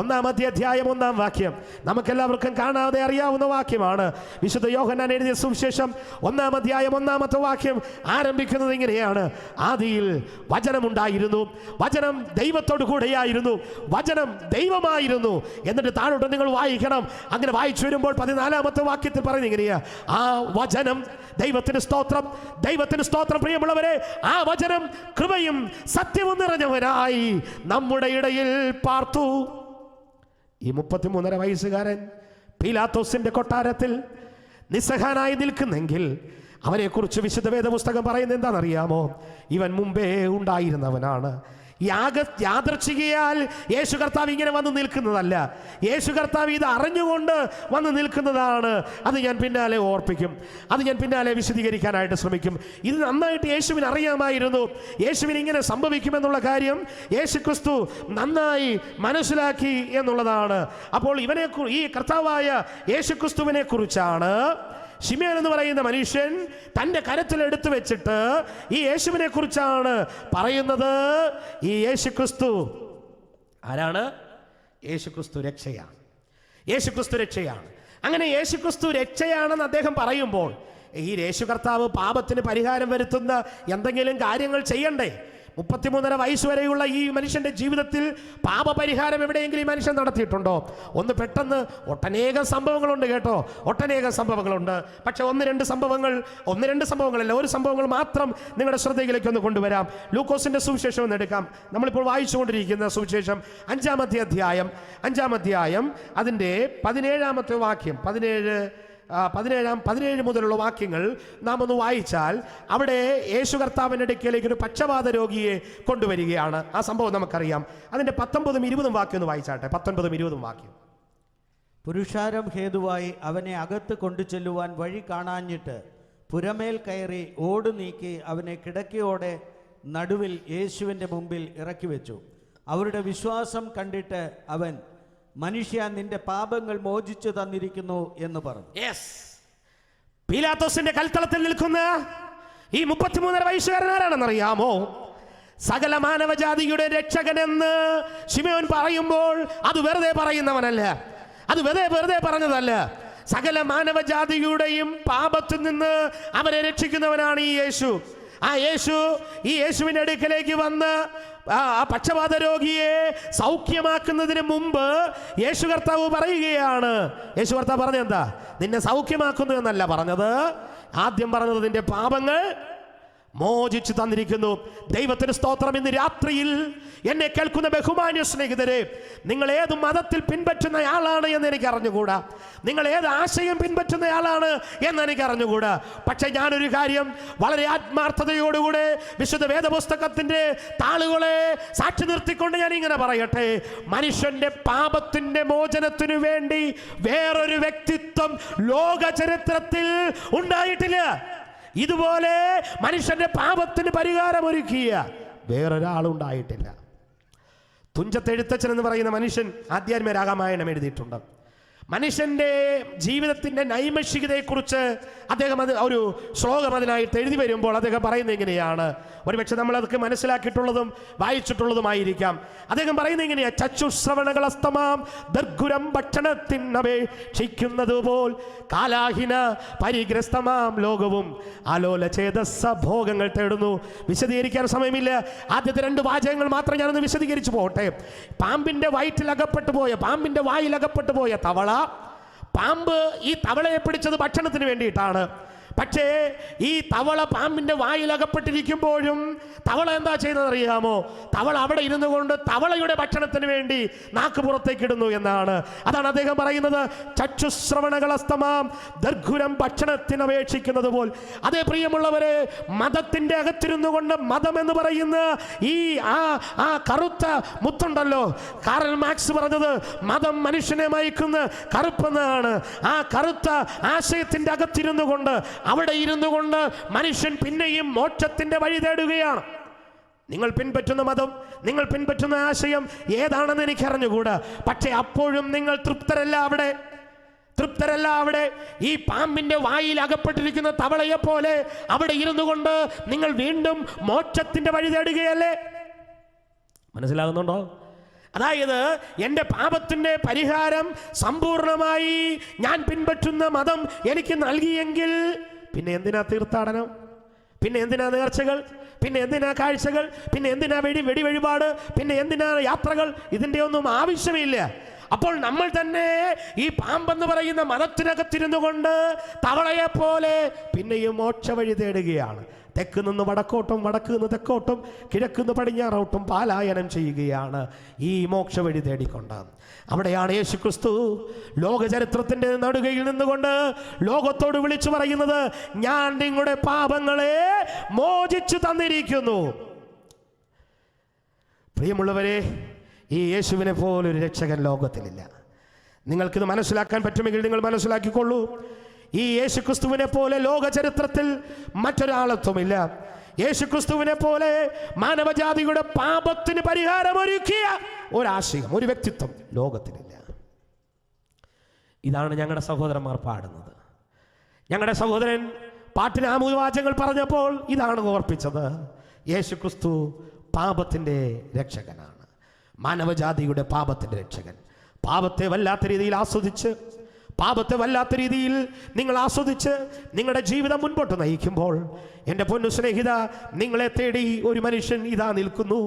1-ാമത്തെ അധ്യായം 1-ാം വാക്യം. നമുക്കെല്ലാവർക്കും കാണാതെ അറിയാവുന്ന വാക്യമാണ്. വിശുദ്ധ യോഹന്നാൻ എഴുതിയ സുവിശേഷം 1-ാം അധ്യായം 1-ാമത്തെ വാക്യം ആരംഭിക്കുന്നത് ഇങ്ങനെയാണ്: ആദിയിൽ വചനമുണ്ടായിരുന്നു, വചനം ദൈവത്തോടു കൂടെയായിരുന്നു, വചനം ദൈവമായിരുന്നു. എന്നിട്ട് താഴോട്ട് നിങ്ങൾ വായിക്കണം. അങ്ങനെ വായിച്ചു വരുമ്പോൾ 14-ാമത്തെ വാക്യത്തിൽ പറയുന്നത് ഇങ്ങനെയാ: ആ വചനം, ദൈവത്തിന് സ്തോത്രം, ദൈവത്തിന് സ്തോത്രം. പ്രിയമുള്ളവരെ, ആ വചനം കൃപയും സത്യവും നിറഞ്ഞവനായി നമ്മുടെ ഇടയിൽ പാർത്തു. ഈ 33.5 വയസ്സുകാരൻ പീലാത്തോസിന്റെ കൊട്ടാരത്തിൽ നിസ്സഹായനായി നിൽക്കുന്നെങ്കിൽ അവനെ കുറിച്ച് വിശുദ്ധ വേദപുസ്തകം പറയുന്നത് എന്താണെന്നറിയാമോ? ഇവൻ മുമ്പേ ഉണ്ടായിരുന്നവനാണ്. യാദൃച്ഛികയാൽ യേശു കർത്താവ് ഇങ്ങനെ വന്ന് നിൽക്കുന്നതല്ല. യേശു കർത്താവ് ഇത് അറിഞ്ഞുകൊണ്ട് വന്ന് നിൽക്കുന്നതാണ്. അത് ഞാൻ പിന്നാലെ ഓർപ്പിക്കും, അത് ഞാൻ പിന്നാലെ വിശദീകരിക്കാനായിട്ട് ശ്രമിക്കും. ഇത് നന്നായിട്ട് യേശുവിന് അറിയാമായിരുന്നു. യേശുവിന് ഇങ്ങനെ സംഭവിക്കുമെന്നുള്ള കാര്യം യേശുക്രിസ്തു നന്നായി മനസ്സിലാക്കി എന്നുള്ളതാണ്. അപ്പോൾ ഈ കർത്താവായ യേശുക്രിസ്തുവിനെ കുറിച്ചാണ് ശിമയോൻ എന്ന് പറയുന്ന മനുഷ്യൻ തൻ്റെ കരത്തിൽ എടുത്തു വെച്ചിട്ട് ഈ യേശുവിനെ കുറിച്ചാണ് പറയുന്നത്. ഈ യേശുക്രിസ്തു ആരാണ്? യേശുക്രിസ്തു രക്ഷയാണ്. യേശുക്രിസ്തു രക്ഷയാണ്. അങ്ങനെ യേശുക്രിസ്തു രക്ഷയാണെന്ന് അദ്ദേഹം പറയുമ്പോൾ ഈ യേശു കർത്താവ് പാപത്തിന് പരിഹാരം വരുത്തുന്ന എന്തെങ്കിലും കാര്യങ്ങൾ ചെയ്യണ്ടേ? 33.5 വയസ്സ് വരെയുള്ള ഈ മനുഷ്യന്റെ ജീവിതത്തിൽ പാപപരിഹാരം എവിടെയെങ്കിലും ഈ മനുഷ്യൻ നടത്തിയിട്ടുണ്ടോ? ഒന്ന് പെട്ടെന്ന് ഒട്ടനേകം സംഭവങ്ങളുണ്ട് കേട്ടോ, ഒട്ടനേകം സംഭവങ്ങളുണ്ട്. പക്ഷെ 1-2 സംഭവങ്ങളല്ല, ഒരു സംഭവങ്ങൾ മാത്രം നിങ്ങളുടെ ശ്രദ്ധയിലേക്ക് ഒന്ന് കൊണ്ടുവരാം. ലൂക്കോസിന്റെ സുവിശേഷം ഒന്ന് എടുക്കാം. നമ്മളിപ്പോൾ വായിച്ചുകൊണ്ടിരിക്കുന്ന സുവിശേഷം 5-ാമത്തെ അധ്യായം അതിൻ്റെ 17-ാമത്തെ വാക്യം, 17 മുതലുള്ള വാക്യങ്ങൾ നാം ഒന്ന് വായിച്ചാൽ അവിടെ യേശു കർത്താവിൻ്റെ അടുക്കലേക്ക് ഒരു പക്ഷവാത രോഗിയെ കൊണ്ടുവരികയാണ്. ആ സംഭവം നമുക്കറിയാം. അതിൻ്റെ 19-ഉം 20-ഉം വാക്യം ഒന്ന് വായിച്ചാട്ടെ. 19-ഉം 20-ഉം വാക്യം. പുരുഷാരം ഹേതുവായി അവനെ അകത്ത് കൊണ്ടുചെല്ലുവാൻ വഴി കാണാഞ്ഞിട്ട് പുരമേൽ കയറി ഓട് നീക്കി അവനെ കിടക്കയോടെ നടുവിൽ യേശുവിൻ്റെ മുമ്പിൽ ഇറക്കി വെച്ചു. അവരുടെ വിശ്വാസം കണ്ടിട്ട് അവൻ, മനുഷ്യ, നിന്റെ പാപങ്ങൾ മോചിച്ചു തന്നിരിക്കുന്നു എന്ന് പറഞ്ഞു. പീലാത്തോസിന്റെ കൽത്തളത്തിൽ നിൽക്കുന്ന ഈ 33.5 വയസ്സുകാരൻ ആരാണെന്നറിയാമോ? സകല മാനവജാതിയുടെ രക്ഷകനെന്ന് ശിമയോൻ പറയുമ്പോൾ അത് വെറുതെ പറയുന്നവനല്ല, അത് വെറുതെ പറഞ്ഞതല്ല. സകല മാനവജാതിയുടെയും പാപത്തിൽ നിന്ന് അവരെ രക്ഷിക്കുന്നവനാണ് ഈ യേശു. ഈ യേശുവിന്റെ അടുക്കലേക്ക് വന്ന് ആ പക്ഷപാത രോഗിയെ സൗഖ്യമാക്കുന്നതിന് മുമ്പ് യേശു കർത്താവ് പറയുകയാണ്. യേശു കർത്താവ് പറഞ്ഞെന്താ? നിന്നെ സൗഖ്യമാക്കുന്നു എന്നല്ല പറഞ്ഞത്. ആദ്യം പറഞ്ഞത് നിന്റെ പാപങ്ങൾ മോചിച്ചു തന്നിരിക്കുന്നു. ദൈവത്തിന് സ്തോത്രം. ഇന്ന് രാത്രിയിൽ എന്നെ കേൾക്കുന്ന ബഹുമാന്യ സ്നേഹിതരെ, നിങ്ങൾ ഏത് മതത്തിൽ പിൻപറ്റുന്നയാളാണ് എന്ന് എനിക്ക് അറിഞ്ഞുകൂടാ, നിങ്ങൾ ഏത് ആശയം പിൻപറ്റുന്നയാളാണ് എന്ന് എനിക്ക് അറിഞ്ഞുകൂടാ. പക്ഷെ ഞാനൊരു കാര്യം വളരെ ആത്മാർത്ഥതയോടുകൂടെ വിശുദ്ധ വേദപുസ്തകത്തിന്റെ താളുകളെ സാക്ഷി നിർത്തിക്കൊണ്ട് ഞാൻ ഇങ്ങനെ പറയട്ടെ: മനുഷ്യന്റെ പാപത്തിന്റെ മോചനത്തിനു വേണ്ടി വേറൊരു വ്യക്തിത്വം ലോക ചരിത്രത്തിൽ ഉണ്ടായിട്ടില്ല. ഇതുപോലെ മനുഷ്യന്റെ പാപത്തിന് പരിഹാരമൊരുക്കിയ വേറൊരാളുണ്ടായിട്ടില്ല. തുഞ്ചത്തെഴുത്തച്ഛൻ എന്ന് പറയുന്ന മനുഷ്യൻ ആധ്യാത്മിക രാമായണം എഴുതിയിട്ടുണ്ട്. മനുഷ്യന്റെ ജീവിതത്തിന്റെ നൈമിഷികതയെക്കുറിച്ച് അദ്ദേഹം ഒരു ശ്ലോകം അതിനായിട്ട് എഴുതി വരുമ്പോൾ അദ്ദേഹം പറയുന്നത് ഇങ്ങനെയാണ്. ഒരുപക്ഷെ നമ്മൾ അതൊക്കെ മനസ്സിലാക്കിയിട്ടുള്ളതും വായിച്ചിട്ടുള്ളതുമായിരിക്കാം. അദ്ദേഹം പറയുന്നത് ഇങ്ങനെയാ: ചക്ഷുശ്രവണകളസ്തമാം ദർഘുരം ഭക്ഷണത്തിനപേക്ഷിക്കുന്നത് പോൽ കാലാഹിന പരിഗ്രസ്തമാം ലോകവും ആലോല ചേതസ്സ ഭോഗങ്ങൾ തേടുന്നു. വിശദീകരിക്കാൻ സമയമില്ല. ആദ്യത്തെ 2 വാചകങ്ങൾ മാത്രം ഞാനൊന്ന് വിശദീകരിച്ചു പോകട്ടെ. പാമ്പിന്റെ പാമ്പിന്റെ വായിലകപ്പെട്ടു പോയ തവള, പാമ്പ് ഈ തവളയെ പിടിച്ചത് ഭക്ഷണത്തിന് വേണ്ടിയിട്ടാണ്. പക്ഷേ ഈ തവള പാമ്പിന്റെ വായിലകപ്പെട്ടിരിക്കുമ്പോഴും തവള എന്താ ചെയ്യുന്നതെന്നറിയാമോ? തവള അവിടെ ഇരുന്നു കൊണ്ട് തവളയുടെ ഭക്ഷണത്തിന് വേണ്ടി നാക്ക് പുറത്തേക്ക് ഇടുന്നു എന്നാണ്. അതാണ് അദ്ദേഹം പറയുന്നത്: ചക്ഷുശ്രവണകളസ്തമാം ദർഘുരം ഭക്ഷണത്തിനപേക്ഷിക്കുന്നത് പോൽ. അതേ പ്രിയമുള്ളവരെ, മതത്തിന്റെ അകത്തിരുന്നു കൊണ്ട് മതം എന്ന് പറയുന്ന ഈ ആ കറുത്ത മുത്തുണ്ടല്ലോ, കാറൽ മാർക്സ് പറഞ്ഞത് മതം മനുഷ്യനെ മയക്കുന്ന കറുപ്പെന്നാണ്. ആ കറുത്ത ആശയത്തിന്റെ അകത്തിരുന്നു കൊണ്ട് അവിടെ ഇരുന്നു കൊണ്ട് മനുഷ്യൻ പിന്നെയും മോക്ഷത്തിന്റെ വഴി തേടുകയാണ്. നിങ്ങൾ പിൻപറ്റുന്ന മതം, നിങ്ങൾ പിൻപറ്റുന്ന ആശയം ഏതാണെന്ന് എനിക്കറിഞ്ഞുകൂടാ. പക്ഷെ അപ്പോഴും നിങ്ങൾ തൃപ്തരല്ല. അവിടെ ഈ പാമ്പിന്റെ വായിൽ അകപ്പെട്ടിരിക്കുന്ന തവളയെ പോലെ അവിടെ ഇരുന്നു കൊണ്ട് നിങ്ങൾ വീണ്ടും മോക്ഷത്തിന്റെ വഴി തേടുകയല്ലേ? മനസ്സിലാകുന്നുണ്ടോ? അതായത് എൻ്റെ പാപത്തിൻ്റെ പരിഹാരം സമ്പൂർണമായി ഞാൻ പിൻപറ്റുന്ന മതം എനിക്ക് നൽകിയെങ്കിൽ പിന്നെ എന്തിനാ തീർത്ഥാടനം? പിന്നെ എന്തിനാ നേർച്ചകൾ? പിന്നെ എന്തിനാ കാഴ്ചകൾ? പിന്നെ എന്തിനാ വെടിവഴിപാട്? പിന്നെ എന്തിനാ യാത്രകൾ? ഇതിൻ്റെ ഒന്നും ആവശ്യമില്ല. അപ്പോൾ നമ്മൾ തന്നെ ഈ പാമ്പെന്ന് പറയുന്ന മതത്തിനകത്തിരുന്നു കൊണ്ട് തവളയെ പോലെ പിന്നെയും മോക്ഷ വഴി തേടുകയാണ്. തെക്ക് നിന്ന് വടക്കോട്ടും, വടക്ക് നിന്ന് തെക്കോട്ടും, കിഴക്ക് നിന്ന് പടിഞ്ഞാറോട്ടും പാലായനം ചെയ്യുകയാണ് ഈ മോക്ഷ വഴി തേടിക്കൊണ്ട്. അവിടെയാണ് യേശുക്രിസ്തു ലോകചരിത്രത്തിന്റെ നടുകയിൽ നിന്നുകൊണ്ട് ലോകത്തോട് വിളിച്ചു പറയുന്നത്, ഞാൻ നിങ്ങളുടെ പാപങ്ങളെ മോചിച്ചു തന്നിരിക്കുന്നു. പ്രിയമുള്ളവരെ, ഈ യേശുവിനെ പോലൊരു രക്ഷകൻ ലോകത്തിലില്ല. നിങ്ങൾക്കിത് മനസ്സിലാക്കാൻ പറ്റുമെങ്കിൽ നിങ്ങൾ മനസ്സിലാക്കിക്കൊള്ളൂ. ഈ യേശുക്രിസ്തുവിനെ പോലെ ലോക ചരിത്രത്തിൽ മറ്റൊരാളത്വമില്ല. യേശുക്രിസ്തുവിനെ പോലെ മാനവജാതിയുടെ പാപത്തിന് പരിഹാരമൊരുക്കിയ ഒരാശയം, ഒരു വ്യക്തിത്വം ലോകത്തിലില്ല. ഇതാണ് ഞങ്ങളുടെ സഹോദരന്മാർ പാടുന്നത്. ഞങ്ങളുടെ സഹോദരൻ പാട്ടിന് ആമുഖവാചകങ്ങൾ പറഞ്ഞപ്പോൾ ഇതാണ് ഓർപ്പിച്ചത്. യേശുക്രിസ്തു പാപത്തിൻ്റെ രക്ഷകനാണ്, മാനവജാതിയുടെ പാപത്തിൻ്റെ രക്ഷകൻ. പാപത്തെ വല്ലാത്ത രീതിയിൽ ആസ്വദിച്ച്, പാപത്തെ വല്ലാത്ത രീതിയിൽ നിങ്ങൾ ആസ്വദിച്ച് നിങ്ങളുടെ ജീവിതം മുൻപോട്ട് നയിക്കുമ്പോൾ, എൻ്റെ പൊന്നു സ്നേഹിത, നിങ്ങളെ തേടി ഒരു മനുഷ്യൻ ഇതാ നിൽക്കുന്നു.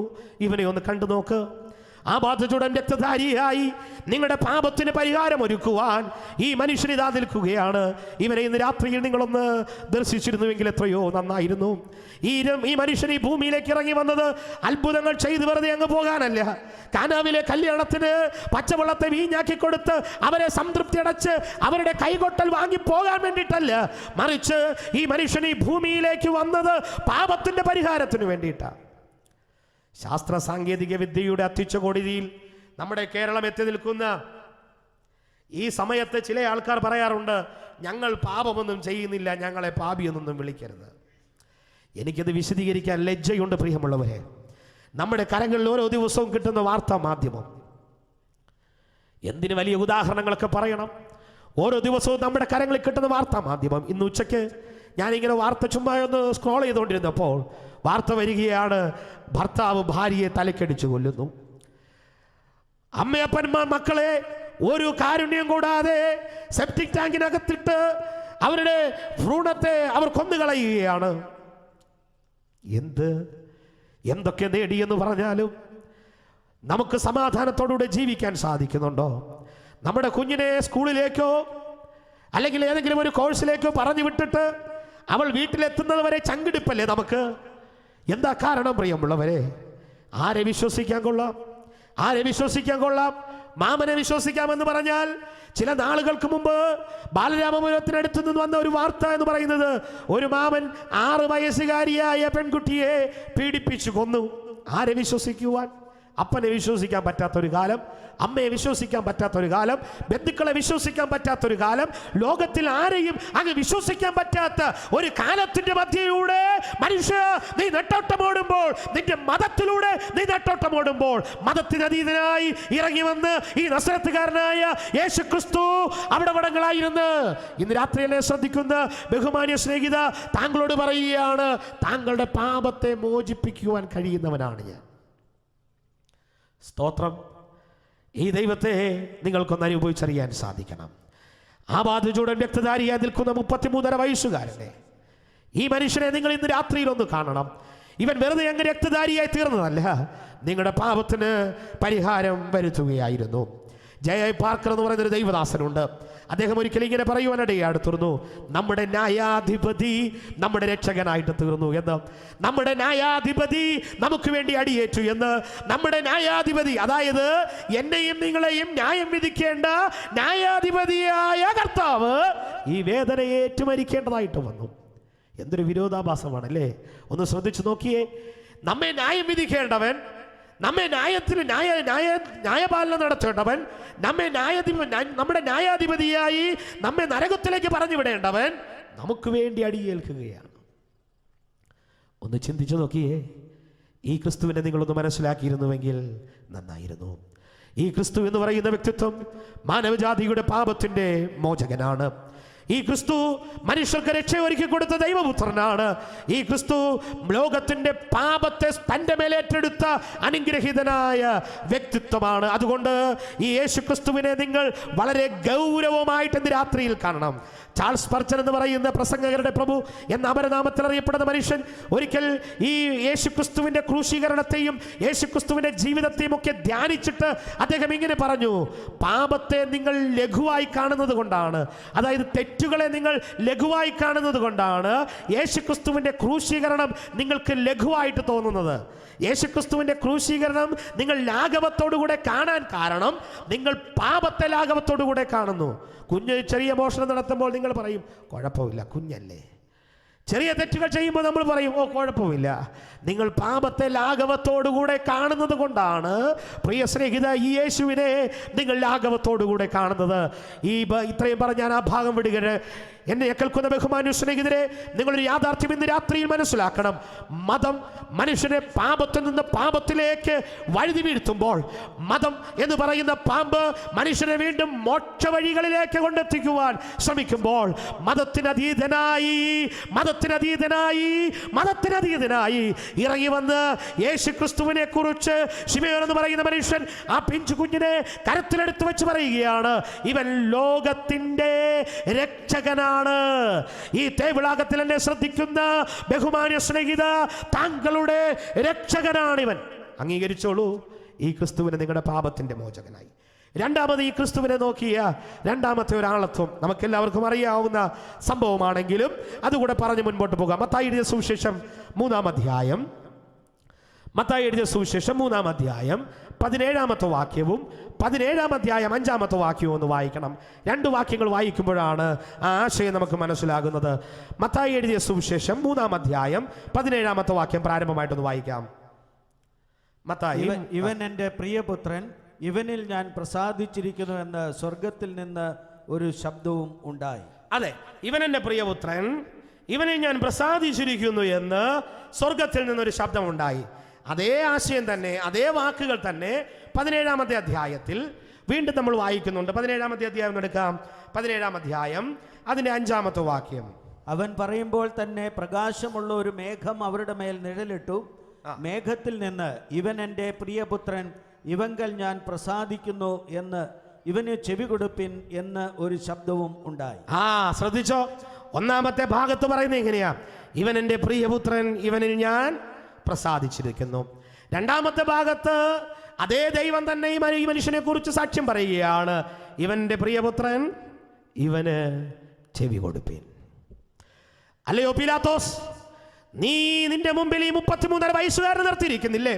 ഇവനെ ഒന്ന് കണ്ടു നോക്ക്. ആ ബാധചൂടൻ രക്തധാരിയായി നിങ്ങളുടെ പാപത്തിന് പരിഹാരം ഒരുക്കുവാൻ ഈ മനുഷ്യൻ ഇതാ നിൽക്കുകയാണ്. ഇവനെ ഇന്ന് രാത്രിയിൽ നിങ്ങളൊന്ന് ദർശിച്ചിരുന്നുവെങ്കിൽ എത്രയോ നന്നായിരുന്നു. ഈ മനുഷ്യൻ ഈ ഭൂമിയിലേക്ക് ഇറങ്ങി വന്നത് അത്ഭുതങ്ങൾ ചെയ്ത് വെറുതെ അങ്ങ് പോകാനല്ല. കാനാവിലെ കല്യാണത്തിന് പച്ചവെള്ളത്തെ വീഞ്ഞാക്കി കൊടുത്ത് അവരെ സംതൃപ്തി അടച്ച് അവരുടെ കൈകൊട്ടൽ വാങ്ങി പോകാൻ വേണ്ടിയിട്ടല്ല, മറിച്ച് ഈ മനുഷ്യൻ ഈ ഭൂമിയിലേക്ക് വന്നത് പാപത്തിന്റെ പരിഹാരത്തിന് വേണ്ടിയിട്ടാണ്. ശാസ്ത്ര സാങ്കേതിക വിദ്യയുടെ അത്യുച്ചകോടിയിൽ നമ്മുടെ കേരളം എത്തി നിൽക്കുന്ന ഈ സമയത്ത് ചില ആൾക്കാർ പറയാറുണ്ട്, ഞങ്ങൾ പാപമൊന്നും ചെയ്യുന്നില്ല, ഞങ്ങളെ പാപിയെന്നൊന്നും വിളിക്കരുത്. എനിക്കത് വിശദീകരിക്കാൻ ലജ്ജയുണ്ട് പ്രിയമുള്ളവരെ. നമ്മുടെ കരങ്ങളിൽ ഓരോ ദിവസവും കിട്ടുന്ന വാർത്താ മാധ്യമം, എന്തിന് വലിയ ഉദാഹരണങ്ങളൊക്കെ പറയണം. ഓരോ ദിവസവും നമ്മുടെ കരങ്ങളിൽ കിട്ടുന്ന വാർത്താ മാധ്യമം. ഇന്ന് ഉച്ചയ്ക്ക് ഞാനിങ്ങനെ വാർത്ത ചുമ്മാ ഒന്ന് സ്ക്രോൾ ചെയ്തുകൊണ്ടിരുന്നപ്പോൾ വാർത്ത വരികയാണ്, ഭർത്താവ് ഭാര്യയെ തലക്കടിച്ചു കൊല്ലുന്നു. അമ്മയപ്പന്മാർ മക്കളെ ഒരു കാരുണ്യം കൂടാതെ സെപ്റ്റിക് ടാങ്കിനകത്തിട്ട് അവരുടെ ഭ്രൂണത്തെ അവർ കൊന്നുകളയുകയാണ്. എന്തൊക്കെ നേടിയെന്ന് പറഞ്ഞാലും നമുക്ക് സമാധാനത്തോടുകൂടെ ജീവിക്കാൻ സാധിക്കുന്നുണ്ടോ? നമ്മുടെ കുഞ്ഞിനെ സ്കൂളിലേക്കോ അല്ലെങ്കിൽ ഏതെങ്കിലും ഒരു കോഴ്സിലേക്കോ പറഞ്ഞു വിട്ടിട്ട് അവൾ വീട്ടിലെത്തുന്നത് വരെ ചങ്കിടിപ്പല്ലേ നമുക്ക്? എന്താ കാരണം പ്രിയമുള്ളവരെ? ആരെ വിശ്വസിക്കാൻ കൊള്ളാം? ആരെ വിശ്വസിക്കാൻ കൊള്ളാം? മാമനെ വിശ്വസിക്കാമെന്ന് പറഞ്ഞാൽ, ചില നാളുകൾക്ക് മുമ്പ് ബാലരാമപുരത്തിനടുത്ത് നിന്ന് വന്ന ഒരു വാർത്ത എന്ന് പറയുന്നത്, ഒരു മാമൻ 6 വയസ്സുകാരിയായ പെൺകുട്ടിയെ പീഡിപ്പിച്ചു കൊന്നു. ആരെ വിശ്വസിക്കുവാൻ? അപ്പനെ വിശ്വസിക്കാൻ പറ്റാത്തൊരു കാലം, അമ്മയെ വിശ്വസിക്കാൻ പറ്റാത്തൊരു കാലം, ബന്ധുക്കളെ വിശ്വസിക്കാൻ പറ്റാത്തൊരു കാലം, ലോകത്തിൽ ആരെയും അങ്ങ് വിശ്വസിക്കാൻ പറ്റാത്ത ഒരു കാലത്തിന്റെ മധ്യയിലൂടെ മനുഷ്യ നീ നെട്ടോട്ടമോടുമ്പോൾ, നിന്റെ മതത്തിലൂടെ നീ നെട്ടോട്ടമോടുമ്പോൾ, മതത്തിനതീതനായി ഇറങ്ങി വന്ന് ഈ നസറത്തുകാരനായ യേശുക്രിസ്തു അവിടെ വടങ്ങളായിരുന്നു. ഇന്ന് രാത്രി എന്നെ ശ്രദ്ധിക്കുന്ന ബഹുമാന്യ സ്നേഹിത, താങ്കളോട് പറയുകയാണ്, താങ്കളുടെ പാപത്തെ മോചിപ്പിക്കുവാൻ കഴിയുന്നവനാണ് ഞാൻ. സ്തോത്രം. ഈ ദൈവത്തെ നിങ്ങൾക്കൊന്ന് അനുഭവിച്ചറിയാൻ സാധിക്കണം. ആ ബാധചൂടൻ രക്തധാരിയായി നിൽക്കുന്ന 33.5 വയസ്സുകാരനെ, ഈ മനുഷ്യനെ നിങ്ങൾ ഇന്ന് രാത്രിയിൽ ഒന്ന് കാണണം. ഇവൻ വെറുതെ അങ്ങ് രക്തധാരിയായി തീർന്നതല്ല, നിങ്ങളുടെ പാപത്തിന് പരിഹാരം വരുത്തുകയായിരുന്നു. ജയ പാർക്കർ എന്ന് പറയുന്നൊരു ദൈവദാസനുണ്ട്. അദ്ദേഹം ഒരിക്കലും ഇങ്ങനെ പറയുവാനിടയായി തീർന്നു, നമ്മുടെ ന്യായാധിപതി നമ്മുടെ രക്ഷകനായിട്ട് തീർന്നു എന്ന്. നമ്മുടെ ന്യായാധിപതി നമുക്ക് വേണ്ടി അടിയേറ്റു എന്ന്. നമ്മുടെ ന്യായാധിപതി, അതായത് എന്നെയും നിങ്ങളെയും ന്യായം വിധിക്കേണ്ട ന്യായാധിപതിയായ കർത്താവ് ഈ വേദനയെ ഏറ്റുമരിക്കേണ്ടതായിട്ട് വന്നു. എന്തൊരു വിരോധാഭാസമാണല്ലേ? ഒന്ന് ശ്രദ്ധിച്ചു നോക്കിയേ. നമ്മെ ന്യായം വിധിക്കേണ്ടവൻ, നമ്മെ ന്യായപാലനം നടത്തേണ്ടവൻ, നമ്മുടെ ന്യായാധിപതിയായി നമ്മെ നരകത്തിലേക്ക് പറഞ്ഞു വിടേണ്ടവൻ നമുക്ക് വേണ്ടി അടിയേൽക്കുകയാണ്. ഒന്ന് ചിന്തിച്ചു നോക്കിയേ, ഈ ക്രിസ്തുവിനെ നിങ്ങളൊന്ന് മനസ്സിലാക്കിയിരുന്നുവെങ്കിൽ നന്നായിരുന്നു. ഈ ക്രിസ്തു എന്ന് പറയുന്ന വ്യക്തിത്വം മാനവജാതിയുടെ പാപത്തിന്റെ മോചകനാണ്. ഈ ക്രിസ്തു മനുഷ്യർക്ക് രക്ഷ ഒരുക്കി കൊടുത്ത ദൈവപുത്രനാണ്. ഈ ക്രിസ്തു ലോകത്തിന്റെ പാപത്തെ തന്റെ മേലേറ്റെടുത്ത അനുഗ്രഹീതനായ വ്യക്തിത്വമാണ്. അതുകൊണ്ട് ഈ യേശു ക്രിസ്തുവിനെ നിങ്ങൾ വളരെ ഗൗരവമായിട്ട് ഇന്ന് രാത്രിയിൽ കാണണം. ചാൾസ് സ്പർജൻ എന്ന് പറയുന്ന പ്രസംഗകരുടെ പ്രഭു എന്ന അപരനാമത്തിൽ അറിയപ്പെടുന്ന മനുഷ്യൻ ഒരിക്കൽ ഈ യേശു ക്രിസ്തുവിന്റെ ക്രൂശീകരണത്തെയും യേശു ക്രിസ്തുവിന്റെ ജീവിതത്തെയും ഒക്കെ ധ്യാനിച്ചിട്ട് അദ്ദേഹം ഇങ്ങനെ പറഞ്ഞു: പാപത്തെ നിങ്ങൾ ലഘുവായി കാണുന്നത് കൊണ്ടാണ്, അതായത് തെറ്റുകളെ നിങ്ങൾ ലഘുവായി കാണുന്നത് കൊണ്ടാണ് യേശുക്രിസ്തുവിന്റെ ക്രൂശീകരണം നിങ്ങൾക്ക് ലഘുവായിട്ട് തോന്നുന്നത്. യേശുക്രിസ്തുവിന്റെ ക്രൂശീകരണം നിങ്ങൾ ലാഘവത്തോടുകൂടെ കാണാൻ കാരണം നിങ്ങൾ പാപത്തെ ലാഘവത്തോടുകൂടെ കാണുന്നു. കുഞ്ഞ് ചെറിയ മോഷണം നടത്തുമ്പോൾ നിങ്ങൾ പറയും കുഴപ്പമില്ല, കുഞ്ഞല്ലേ. ചെറിയ തെറ്റുകൾ ചെയ്യുമ്പോൾ നമ്മൾ പറയും ഓ കുഴപ്പമില്ല. നിങ്ങൾ പാപത്തെ ലാഘവത്തോടുകൂടെ കാണുന്നത് കൊണ്ടാണ് പ്രിയ സ്നേഹിത ഈ യേശുവിനെ നിങ്ങൾ ലാഘവത്തോടുകൂടെ കാണുന്നത്. ഇത്രയും പറഞ്ഞ് ഞാൻ ആ ഭാഗം വിടുകയാണ്. എന്നെ കേൾക്കുന്ന ബഹുമാന്യ സ്നേഹിതരെ, നിങ്ങളൊരു യാഥാർത്ഥ്യം ഇന്ന് രാത്രിയിൽ മനസ്സിലാക്കണം. മതം മനുഷ്യനെ പാപത്തിൽ നിന്ന് പാപത്തിലേക്ക് വഴുതി വീഴ്ത്തുമ്പോൾ, മതം എന്ന് പറയുന്ന പാമ്പ് മനുഷ്യനെ വീണ്ടും മോക്ഷ വഴികളിലേക്ക് കൊണ്ടെത്തിക്കുവാൻ ശ്രമിക്കുമ്പോൾ, മതത്തിനതീതനായി ഇറങ്ങി വന്ന് യേശു ക്രിസ്തുവിനെ കുറിച്ച് ശിമയോൻ എന്ന് പറയുന്ന മനുഷ്യൻ ആ പിഞ്ചു കുഞ്ഞിനെ കരത്തിലെടുത്ത് വെച്ച് പറയുകയാണ്, ഇവൻ ലോകത്തിന്റെ രക്ഷകനാണ്. ഈ തേവിളാകത്തിൽ എന്നെ ശ്രദ്ധിക്കുന്ന ബഹുമാന്യ സ്നേഹിത, താങ്കളുടെ രക്ഷകനാണിവൻ. അംഗീകരിച്ചോളൂ, ഈ ക്രിസ്തുവിനെ നിങ്ങളുടെ പാപത്തിന്റെ മോചകനായി. രണ്ടാമത് ഈ ക്രിസ്തുവിനെ നോക്കിയ രണ്ടാമത്തെ ഒരാളത്വം നമുക്കെല്ലാവർക്കും അറിയാവുന്ന സംഭവമാണെങ്കിലും അതുകൂടെ പറഞ്ഞ് മുൻപോട്ട് പോകാം. മത്തായി എഴുതിയ സുവിശേഷം 3-ാം അധ്യായം 17-ാമത്തെ വാക്യവും 17-ാം അധ്യായം 5-ാമത്തെ വാക്യവും ഒന്ന് വായിക്കണം. രണ്ട് വാക്യങ്ങൾ വായിക്കുമ്പോഴാണ് ആ ആശയം നമുക്ക് മനസ്സിലാകുന്നത്. മത്തായി എഴുതിയ സുവിശേഷം 3-ാം അധ്യായം 17-ാമത്തെ വാക്യം പ്രാരംഭമായിട്ടൊന്ന് വായിക്കാം. മത്തായി: ഇവൻ എൻ്റെ പ്രിയപുത്രൻ, ഇവനിൽ ഞാൻ പ്രസാദിച്ചിരിക്കുന്നു എന്ന് സ്വർഗത്തിൽ നിന്ന് ഒരു ശബ്ദവും ഉണ്ടായി. അതെ, ഇവൻ എൻ്റെ പ്രിയപുത്രൻ, ഇവനിൽ ഞാൻ പ്രസാദിച്ചിരിക്കുന്നു എന്ന് സ്വർഗത്തിൽ നിന്നൊരു ശബ്ദമുണ്ടായി. അതേ ആശയം തന്നെ, അതേ വാക്കുകൾ തന്നെ 17-ാമത്തെ അധ്യായത്തിൽ വീണ്ടും നമ്മൾ വായിക്കുന്നുണ്ട്. 17-ാമത്തെ അധ്യായം എടുക്കാം. 17-ാം അധ്യായം അതിൻ്റെ 5-ാമത്തെ വാക്യം: അവൻ പറയുമ്പോൾ തന്നെ പ്രകാശമുള്ള ഒരു മേഘം അവരുടെ മേൽ നിഴലിട്ടു. മേഘത്തിൽ നിന്ന് ഇവൻ എൻ്റെ പ്രിയപുത്രൻ, ഇവങ്കൽ ഞാൻ പ്രസാദിക്കുന്നു എന്ന് ഇവന് ചെവി കൊടുപ്പിൻ എന്ന് ഒരു ശബ്ദവും ഉണ്ടായി. ശ്രദ്ധിച്ചോ, ഒന്നാമത്തെ ഭാഗത്ത് പറയുന്നത് എങ്ങനെയാ? ഇവൻ എൻ്റെ പ്രിയപുത്രൻ, ഇവനിൽ ഞാൻ പ്രസാദിച്ചിരിക്കുന്നു. രണ്ടാമത്തെ ഭാഗത്ത് അതേ ദൈവം തന്നെ ഈ മനുഷ്യനെ കുറിച്ച് സാക്ഷ്യം പറയുകയാണ്, ഇവന്റെ പ്രിയപുത്രൻ, ഇവന് ചെവി കൊടുപ്പീൻ. അല്ലയോ പീലാത്തോസ്, നീ നിന്റെ മുമ്പിൽ ഈ 33 വയസ്സുകാരനെ നിർത്തിയിരിക്കുന്നില്ലേ?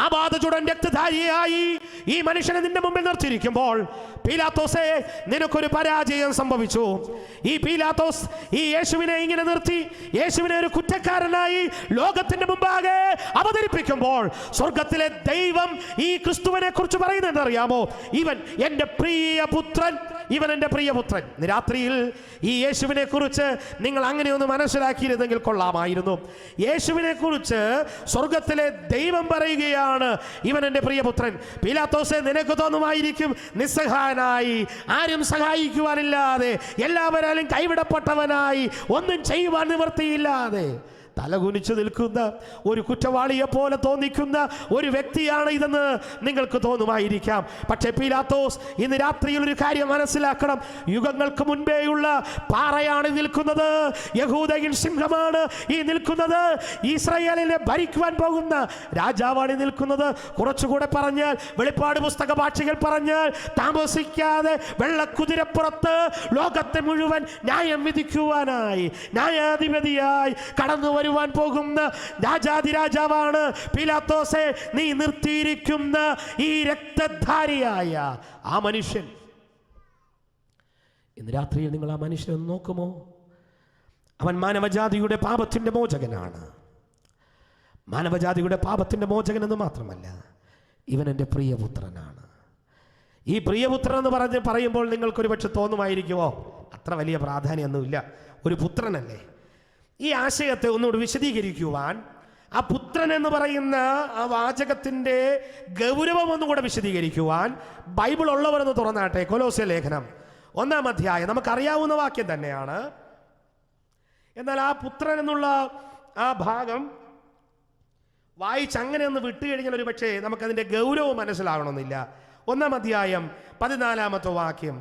ആബാധചുടൻ രക്തധാരിയായി ഈ മനുഷ്യനെ നിന്റെ മുമ്പിൽ നിർത്തിയിരിക്കുമ്പോൾ പീലാത്തോസേ, നിനക്കൊരു പരാജയം സംഭവിച്ചു. ഈ പീലാത്തോസ് ഈ യേശുവിനെ ഇങ്ങനെ നിർത്തി യേശുവിനെ ഒരു കുറ്റക്കാരനായി ലോകത്തിന്റെ മുമ്പാകെ അവതരിപ്പിക്കുമ്പോൾ സ്വർഗത്തിലെ ദൈവം ഈ ക്രിസ്തുവിനെ കുറിച്ച് പറയുന്നത് അറിയാമോ? ഇവൻ എൻ്റെ പ്രിയപുത്രൻ, ഇവൻ എൻ്റെ പ്രിയപുത്രൻ. രാത്രിയിൽ ഈ യേശുവിനെ കുറിച്ച് നിങ്ങൾ അങ്ങനെയൊന്ന് മനസ്സിലാക്കിയിരുന്നെങ്കിൽ കൊള്ളാമായിരുന്നു. യേശുവിനെ കുറിച്ച് സ്വർഗത്തിലെ ദൈവം പറയുകയാണ്, ഇവൻ എൻ്റെ പ്രിയപുത്രൻ. പീലാത്തോസേ, നിനക്ക് തോന്നുമായിരിക്കും നിസ്സഹായനായി, ആരും സഹായിക്കുവാനില്ലാതെ, എല്ലാവരാലും കൈവിടപ്പെട്ടവനായി, ഒന്നും ചെയ്യുവാൻ നിവൃത്തിയില്ലാതെ തലകുനിച്ചു നിൽക്കുന്ന ഒരു കുറ്റവാളിയെ പോലെ തോന്നിക്കുന്ന ഒരു വ്യക്തിയാണ് ഇതെന്ന് നിങ്ങൾക്ക് തോന്നുമായിരിക്കാം. പക്ഷേ പീലാത്തോസ് ഇന്ന് രാത്രിയിൽ ഒരു കാര്യം മനസ്സിലാക്കണം. യുഗങ്ങൾക്ക് മുൻപേയുള്ള പാറയാണ് നിൽക്കുന്നത്, യഹൂദയിൽ സിംഹമാണ് ഈ നിൽക്കുന്നത്, ഇസ്രായേലിനെ ഭരിക്കുവാൻ പോകുന്ന രാജാവാണ് നിൽക്കുന്നത്. കുറച്ചുകൂടെ പറഞ്ഞാൽ, വെളിപ്പാട് പുസ്തക ഭാഷകൾ പറഞ്ഞാൽ, താമസിക്കാതെ വെള്ളക്കുതിരപ്പുറത്ത് ലോകത്തെ മുഴുവൻ ന്യായം വിധിക്കുവാനായി ന്യായാധിപതിയായി കടന്നു വരുവാൻ പോകുന്ന രാജാതിരാജാവാണ് പീലാത്തോസെ നീ നിർത്തിയിരിക്കുന്ന ഈ രക്തധാരിയായ ആ മനുഷ്യൻ. ഇന്ന് രാത്രിയിൽ നിങ്ങൾ ആ മനുഷ്യനെ നോക്കുമോ? അവൻ മാനവജാതിയുടെ പാപത്തിന്റെ മോചകനാണ്. മാനവജാതിയുടെ പാപത്തിന്റെ മോചകൻ എന്ന് മാത്രമല്ല, ഇവൻ എൻ്റെ പ്രിയപുത്രനാണ്. ഈ പ്രിയപുത്രൻ എന്ന് പറയുമ്പോൾ നിങ്ങൾക്കൊരു പക്ഷെ തോന്നുമായിരിക്കുമോ, അത്ര വലിയ പ്രാധാന്യമൊന്നുമില്ല, ഒരു പുത്രനല്ലേ? ഈ ആശയത്തെ ഒന്നുകൂടി വിശദീകരിക്കുവാൻ ആ പുത്രൻ എന്ന് പറയുന്ന ആ വാചകത്തിൻ്റെ ഗൗരവം ഒന്നുകൂടെ വിശദീകരിക്കുവാൻ ബൈബിൾ ഉള്ളവരെന്ന് തുറന്നാട്ടെ കൊലോസ്യ ലേഖനം 1-ാം അധ്യായം. നമുക്കറിയാവുന്ന വാക്യം തന്നെയാണ്. എന്നാൽ ആ പുത്രൻ എന്നുള്ള ആ ഭാഗം വായിച്ച് അങ്ങനെ ഒന്ന് വിട്ടുകഴിഞ്ഞാൽ ഒരു പക്ഷേ നമുക്കതിൻ്റെ ഗൗരവം മനസ്സിലാകണമെന്നില്ല. 1-ാം അധ്യായം 14-ാമത്തെ വാക്യം.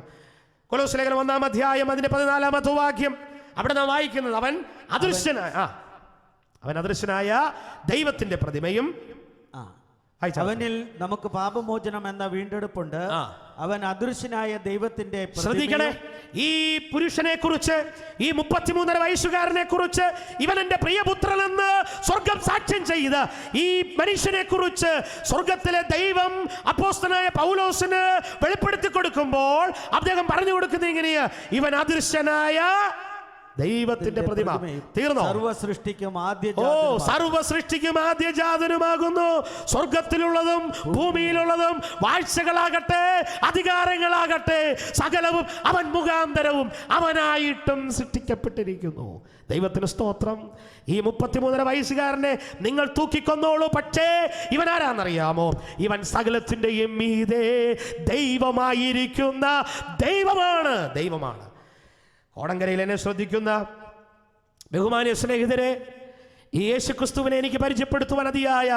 കൊലോസ്യ ലേഖനം 1-ാം അധ്യായം അതിൻ്റെ 14-ാമത്തെ വാക്യം. അവിടെ നാം വായിക്കുന്നത് അവൻ അദൃശ്യനായ ദൈവത്തിന്റെ പ്രതിമയും അവനിൽ നമുക്ക് പാപമോചനം എന്ന വീണ്ടെടുപ്പുണ്ട്. അവൻ അദൃശ്യനായ ദൈവത്തിന്റെ. ശ്രദ്ധിക്കണേ, ഈ പുരുഷനെ കുറിച്ച്, ഈ 33 വയസ്സുകാരനെ കുറിച്ച്, ഇവൻ എന്റെ പ്രിയപുത്രനെന്ന് സ്വർഗം സാക്ഷ്യം ചെയ്ത് ഈ മനുഷ്യനെ കുറിച്ച് സ്വർഗത്തിലെ ദൈവം അപ്പോസ്തലനായ പൗലോസിന് വെളിപ്പെടുത്തി കൊടുക്കുമ്പോൾ അദ്ദേഹം പറഞ്ഞു കൊടുക്കുന്നത് ഇങ്ങനെയാ: ഇവൻ അദൃശ്യനായ ദൈവത്തിന്റെ പ്രതിമ. തീർന്നോ? സർവ സൃഷ്ടിക്കും ആദ്യജാതനുമാകുന്നു. സ്വർഗത്തിലുള്ളതും ഭൂമിയിലുള്ളതും വാഴ്ചകളാകട്ടെ അധികാരങ്ങളാകട്ടെ സകലവും അവൻ മുഖാന്തരവും അവനായിട്ടും സൃഷ്ടിക്കപ്പെട്ടിരിക്കുന്നു. ദൈവത്തിന് സ്തോത്രം. ഈ 33 വയസ്സുകാരനെ നിങ്ങൾ തൂക്കിക്കൊന്നോളൂ, പക്ഷേ ഇവൻ ആരാന്നറിയാമോ? ഇവൻ സകലത്തിന്റെയും മീതെ ദൈവമായിരിക്കുന്ന ദൈവമാണ്. കോടങ്കരയിൽ എന്നെ ശ്രദ്ധിക്കുന്ന ബഹുമാന്യ സ്നേഹിതരെ, ഈ യേശുക്രിസ്തുവിനെ എനിക്ക് പരിചയപ്പെടുത്തുവാൻ അതിയായ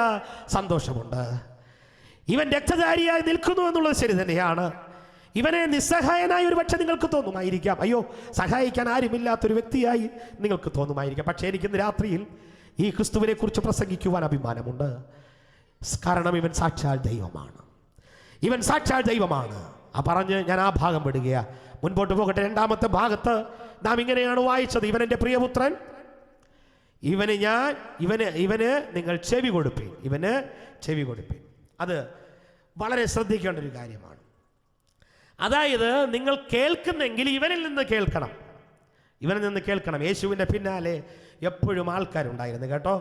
സന്തോഷമുണ്ട്. ഇവൻ രക്തധാരിയായി നിൽക്കുന്നു എന്നുള്ളത് ശരി തന്നെയാണ്. ഇവനെ നിസ്സഹായനായ ഒരു പക്ഷെ നിങ്ങൾക്ക് തോന്നുമായിരിക്കാം, അയ്യോ സഹായിക്കാൻ ആരുമില്ലാത്തൊരു വ്യക്തിയായി നിങ്ങൾക്ക് തോന്നുമായിരിക്കാം. പക്ഷേ എനിക്കിന്ന് രാത്രിയിൽ ഈ ക്രിസ്തുവിനെ കുറിച്ച് പ്രസംഗിക്കുവാൻ അഭിമാനമുണ്ട്. കാരണം ഇവൻ സാക്ഷാൽ ദൈവമാണ്. ആ പറഞ്ഞ് ഞാൻ ആ ഭാഗം വിടുകയാ. മുൻപോട്ട് പോകട്ടെ. 2-ാമത്തെ ഭാഗത്ത് നാം ഇങ്ങനെയാണ് വായിച്ചത്: ഇവൻ എൻ്റെ പ്രിയപുത്രൻ, ഇവന് നിങ്ങൾ ചെവി കൊടുപ്പീൻ. അത് വളരെ ശ്രദ്ധിക്കേണ്ട ഒരു കാര്യമാണ്. അതായത് നിങ്ങൾ കേൾക്കുന്നെങ്കിൽ ഇവനിൽ നിന്ന് കേൾക്കണം. യേശുവിൻ്റെ പിന്നാലെ എപ്പോഴും ആൾക്കാരുണ്ടായിരുന്നു കേട്ടോ.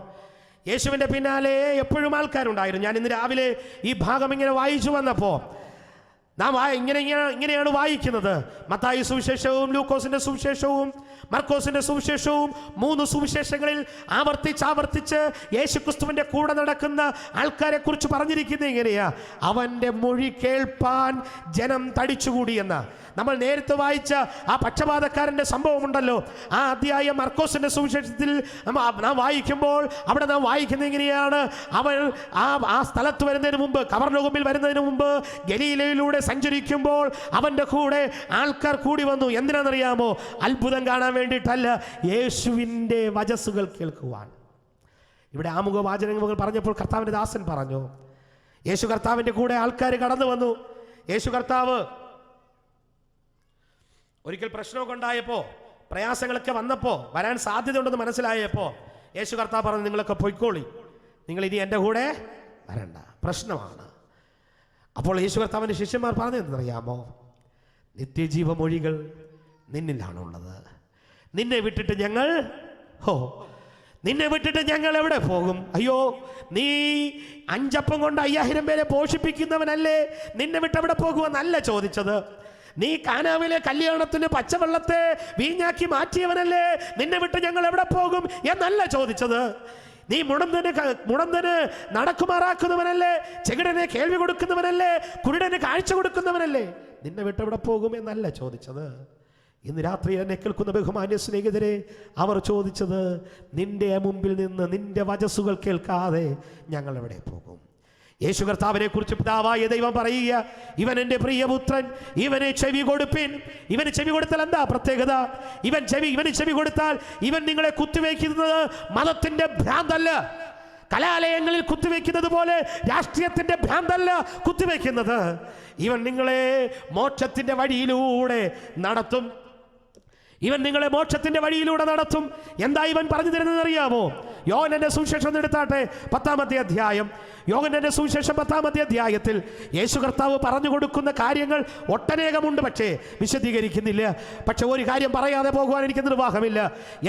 യേശുവിൻ്റെ പിന്നാലെ എപ്പോഴും ആൾക്കാരുണ്ടായിരുന്നു. ഞാൻ ഇന്ന് രാവിലെ ഈ ഭാഗം ഇങ്ങനെ വായിച്ചു വന്നപ്പോൾ നാം ഇങ്ങനെയാണ് വായിക്കുന്നത്. മത്തായി സുവിശേഷവും ലൂക്കോസിന്റെ സുവിശേഷവും മർക്കോസിന്റെ സുവിശേഷവും 3 സുവിശേഷങ്ങളിൽ ആവർത്തിച്ച് യേശുക്രിസ്തുവിന്റെ കൂടെ നടക്കുന്ന ആൾക്കാരെ കുറിച്ച് പറഞ്ഞിരിക്കുന്നത് എങ്ങനെയാ? അവന്റെ മൊഴി കേൾപ്പാൻ ജനം തടിച്ചുകൂടി എന്ന. നമ്മൾ നേരത്തെ വായിച്ച ആ പക്ഷപാതക്കാരൻ്റെ സംഭവമുണ്ടല്ലോ, ആ അധ്യായം മർക്കോസിന്റെ സുവിശേഷത്തിൽ നാം വായിക്കുമ്പോൾ അവിടെ നാം വായിക്കുന്നത് എങ്ങനെയാണ്? അവൻ ആ സ്ഥലത്ത് വരുന്നതിന് മുമ്പ്, കവർന്നഹൂമിൽ വരുന്നതിന് മുമ്പ് ഗലീലയിലൂടെ സഞ്ചരിക്കുമ്പോൾ അവൻ്റെ കൂടെ ആൾക്കാർ കൂടി വന്നു. എന്തിനാണെന്നറിയാമോ? അത്ഭുതം കാണാൻ വേണ്ടിയിട്ടല്ല, യേശുവിൻ്റെ വചസ്സുകൾ കേൾക്കുവാൻ. ഇവിടെ ആമുഖ വാചകങ്ങൾ പറഞ്ഞപ്പോൾ കർത്താവിൻ്റെ ദാസൻ പറഞ്ഞു, യേശു കർത്താവിൻ്റെ കൂടെ ആൾക്കാർ കടന്നു വന്നു. യേശു കർത്താവ് ഒരിക്കൽ പ്രശ്നമൊക്കെ ഉണ്ടായപ്പോൾ, പ്രയാസങ്ങളൊക്കെ വന്നപ്പോൾ, വരാൻ സാധ്യതയുണ്ടെന്ന് മനസ്സിലായപ്പോൾ യേശു കർത്താവ് പറഞ്ഞു, നിങ്ങളൊക്കെ പൊയ്ക്കോളി, നിങ്ങൾ ഇനി എൻ്റെ കൂടെ വരണ്ട, പ്രശ്നമാണ്. അപ്പോൾ യേശു കർത്താവിൻ്റെ ശിഷ്യന്മാർ പറഞ്ഞതെന്നറിയാമോ? നിത്യജീവമൊഴികൾ നിന്നിലാണുള്ളത്. നിന്നെ വിട്ടിട്ട് ഞങ്ങൾ എവിടെ പോകും? അയ്യോ, നീ 5 അപ്പം കൊണ്ട് 5000 പേരെ പോഷിപ്പിക്കുന്നവനല്ലേ, നിന്നെ വിട്ട് എവിടെ പോകുമെന്നല്ല ചോദിച്ചത്. നീ കാനാവിലെ കല്യാണത്തിന് പച്ചവെള്ളത്തെ വീഞ്ഞാക്കി മാറ്റിയവനല്ലേ, നിന്നെ വിട്ട് ഞങ്ങൾ എവിടെ പോകും എന്നല്ല ചോദിച്ചത്. നീ മുടന്തന് നടക്കുമാറാക്കുന്നവനല്ലേ, ചെകിടനെ കേൾവി കൊടുക്കുന്നവനല്ലേ, കുരുടന് കാഴ്ച കൊടുക്കുന്നവനല്ലേ, നിന്നെ വിട്ട് എവിടെ പോകും എന്നല്ല ചോദിച്ചത്. ഇന്ന് രാത്രി എന്നെ കേൾക്കുന്ന ബഹുമാന്യ സ്നേഹിതരെ, അവർ ചോദിച്ചത്, നിന്റെ മുമ്പിൽ നിന്ന് നിന്റെ വചസ്സുകൾ കേൾക്കാതെ ഞങ്ങൾ എവിടെ പോകും? യേശു കർത്താവിനെ കുറിച്ച് പിതാവായ ദൈവം പറയുക, ഇവൻ എൻ്റെ പ്രിയപുത്രൻ, ഇവനെ ചെവി കൊടുപ്പിൻ. ഇവന് ചെവി കൊടുത്താൽ എന്താ പ്രത്യേകത? ഇവന് ചെവി കൊടുത്താൽ ഇവൻ നിങ്ങളെ കുത്തിവെക്കുന്നത് മതത്തിന്റെ ഭ്രാന്തല്ല, കലാലയങ്ങളിൽ കുത്തിവെക്കുന്നത് പോലെ രാഷ്ട്രീയത്തിന്റെ ഭ്രാന്തല്ല കുത്തിവെക്കുന്നത്. ഇവൻ നിങ്ങളെ മോക്ഷത്തിന്റെ വഴിയിലൂടെ നടത്തും. എന്താ ഇവൻ പറഞ്ഞു തരുന്നത് അറിയാമോ? യോഹന്നാന്റെ സുവിശേഷം എടുത്താട്ടെ 10-ാമത്തെ അധ്യായം. യോഹന്നാന്റെ സുവിശേഷം 10-ാമത്തെ അധ്യായത്തിൽ യേശു കർത്താവ് പറഞ്ഞു കൊടുക്കുന്ന കാര്യങ്ങൾ ഒട്ടനേകമുണ്ട്, പക്ഷേ വിശദീകരിക്കുന്നില്ല. പക്ഷെ ഒരു കാര്യം പറയാതെ പോകുവാൻ എനിക്ക് നിർവാഹമില്ല.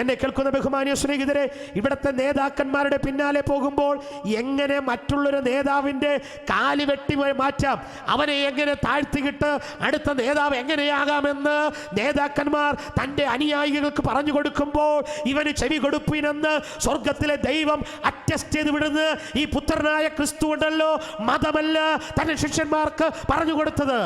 എന്നെ കേൾക്കുന്ന ബഹുമാന്യ സ്നേഹിതരെ, ഇവിടുത്തെ നേതാക്കന്മാരുടെ പിന്നാലെ പോകുമ്പോൾ എങ്ങനെ മറ്റുള്ളൊരു നേതാവിൻ്റെ കാല് വെട്ടി മാറ്റാം, അവനെ എങ്ങനെ താഴ്ത്തിയിട്ട് അടുത്ത നേതാവ് എങ്ങനെയാകാമെന്ന് നേതാക്കന്മാർ തൻ്റെ അനുയായികൾക്ക് പറഞ്ഞു കൊടുക്കുമ്പോൾ ഇവന് ചെവി കൊടുപ്പിനെന്ന് സ്വർഗത്തിലെ ദൈവം അറ്റസ്റ്റ് ചെയ്ത് വിടുന്ന ഈ പുത്രനായ ക്രിസ്തു ഉണ്ടല്ലോ, മതമല്ല തന്റെ ശിഷ്യന്മാർക്ക് പറഞ്ഞു കൊടുത്തത്,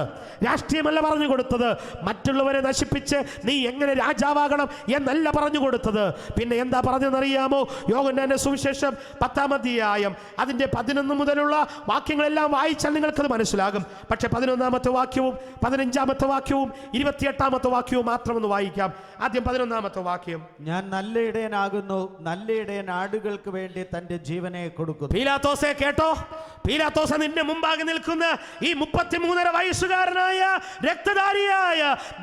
രാഷ്ട്രീയമല്ല പറഞ്ഞു കൊടുത്തത്, മറ്റുള്ളവരെ നശിപ്പിച്ച് നീ എങ്ങനെ രാജാവാകണം എന്നല്ല പറഞ്ഞു കൊടുത്തത്. പിന്നെ എന്താ പറഞ്ഞതെന്നറിയാമോ? യോഹന്നാന്റെ സുവിശേഷം 10-ാം അധ്യായം അതിൻ്റെ 11 മുതലുള്ള വാക്യങ്ങളെല്ലാം വായിച്ചാൽ നിങ്ങൾക്കത് മനസ്സിലാകും. പക്ഷെ 11-ാമത്തെ വാക്യവും 15-ാമത്തെ വാക്യവും 28-ാമത്തെ വാക്യവും മാത്രം ഒന്ന് വായിക്കാം. ആദ്യം 11-ാമത്തെ വാക്യം. ഞാൻ നല്ല ഇടയനാകുന്നു, നല്ല ഇടയൻ ആടുകൾക്ക് വേണ്ടി തന്റെ ജീവനെ കൊടുക്കുന്നു. പീലാത്തോസെ കേട്ടോ, പീലാത്തോസ് നിന്റെ മുമ്പാകെ നിൽക്കുന്ന ഈ 33.5 വയസ്സുകാരനായ രക്തധാരിയായ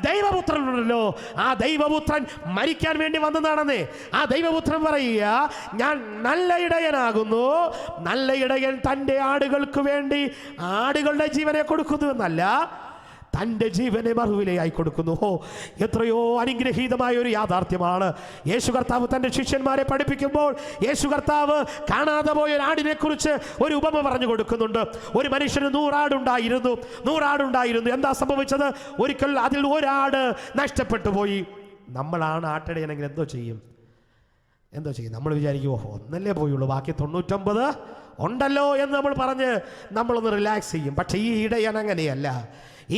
ദൈവപുത്രനുണ്ടല്ലോ, ആ ദൈവപുത്രൻ മരിക്കാൻ വേണ്ടി വന്നതാണെന്നേ. ആ ദൈവപുത്രൻ പറയുക, ഞാൻ നല്ല ഇടയനാകുന്നു, നല്ല ഇടയൻ തൻ്റെ ആടുകൾക്ക് വേണ്ടി ആടുകളുടെ ജീവനെ കൊടുക്കുന്നു എന്നല്ല, തൻ്റെ ജീവനെ മറുവിലയായി കൊടുക്കുന്നു. എത്രയോ അനുഗ്രഹീതമായ ഒരു യാഥാർത്ഥ്യമാണ്. യേശു കർത്താവ് തൻ്റെ ശിഷ്യന്മാരെ പഠിപ്പിക്കുമ്പോൾ യേശു കർത്താവ് കാണാതെ പോയ ഒരു ആടിനെ കുറിച്ച് ഒരു ഉപമ പറഞ്ഞു കൊടുക്കുന്നുണ്ട്. ഒരു മനുഷ്യന് 100 ആടുണ്ടായിരുന്നു. എന്താ സംഭവിച്ചത്? ഒരിക്കൽ അതിൽ ഒരാട് നഷ്ടപ്പെട്ടു പോയി. നമ്മളാണ് ആട്ടിടയനെങ്കിൽ എന്തോ ചെയ്യും? നമ്മൾ വിചാരിക്കുമോ ഒന്നല്ലേ പോയുള്ളൂ, ബാക്കി 99 ഉണ്ടല്ലോ എന്ന് നമ്മൾ പറഞ്ഞ് നമ്മളൊന്ന് റിലാക്സ് ചെയ്യും. പക്ഷെ ഈ ഇടയൻ അങ്ങനെയല്ല.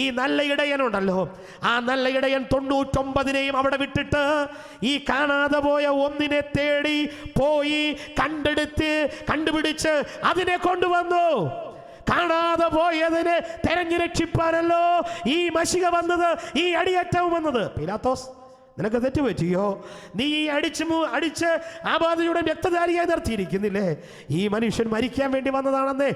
ഈ നല്ല ഇടയനുണ്ടല്ലോ, ആ നല്ല ഇടയൻ 99നെയും അവിടെ വിട്ടിട്ട് ഈ കാണാതെ പോയ ഒന്നിനെ തേടി പോയി കണ്ടുപിടിച്ച് അതിനെ കൊണ്ടുവന്നു. കാണാതെ പോയതിനെ തെരഞ്ഞു രക്ഷിപ്പാനല്ലോ ഈ മശിക വന്നത്, ഈ അടിയേറ്റവും വന്നത്. പീലാത്തോസ്, നിനക്ക് തെറ്റുപറ്റിയോ? നീ അടിച്ച് ആബാധയുടെ രക്തധാരിയായി നിർത്തിയിരിക്കുന്നില്ലേ? ഈ മനുഷ്യൻ മരിക്കാൻ വേണ്ടി വന്നതാണെന്നേ.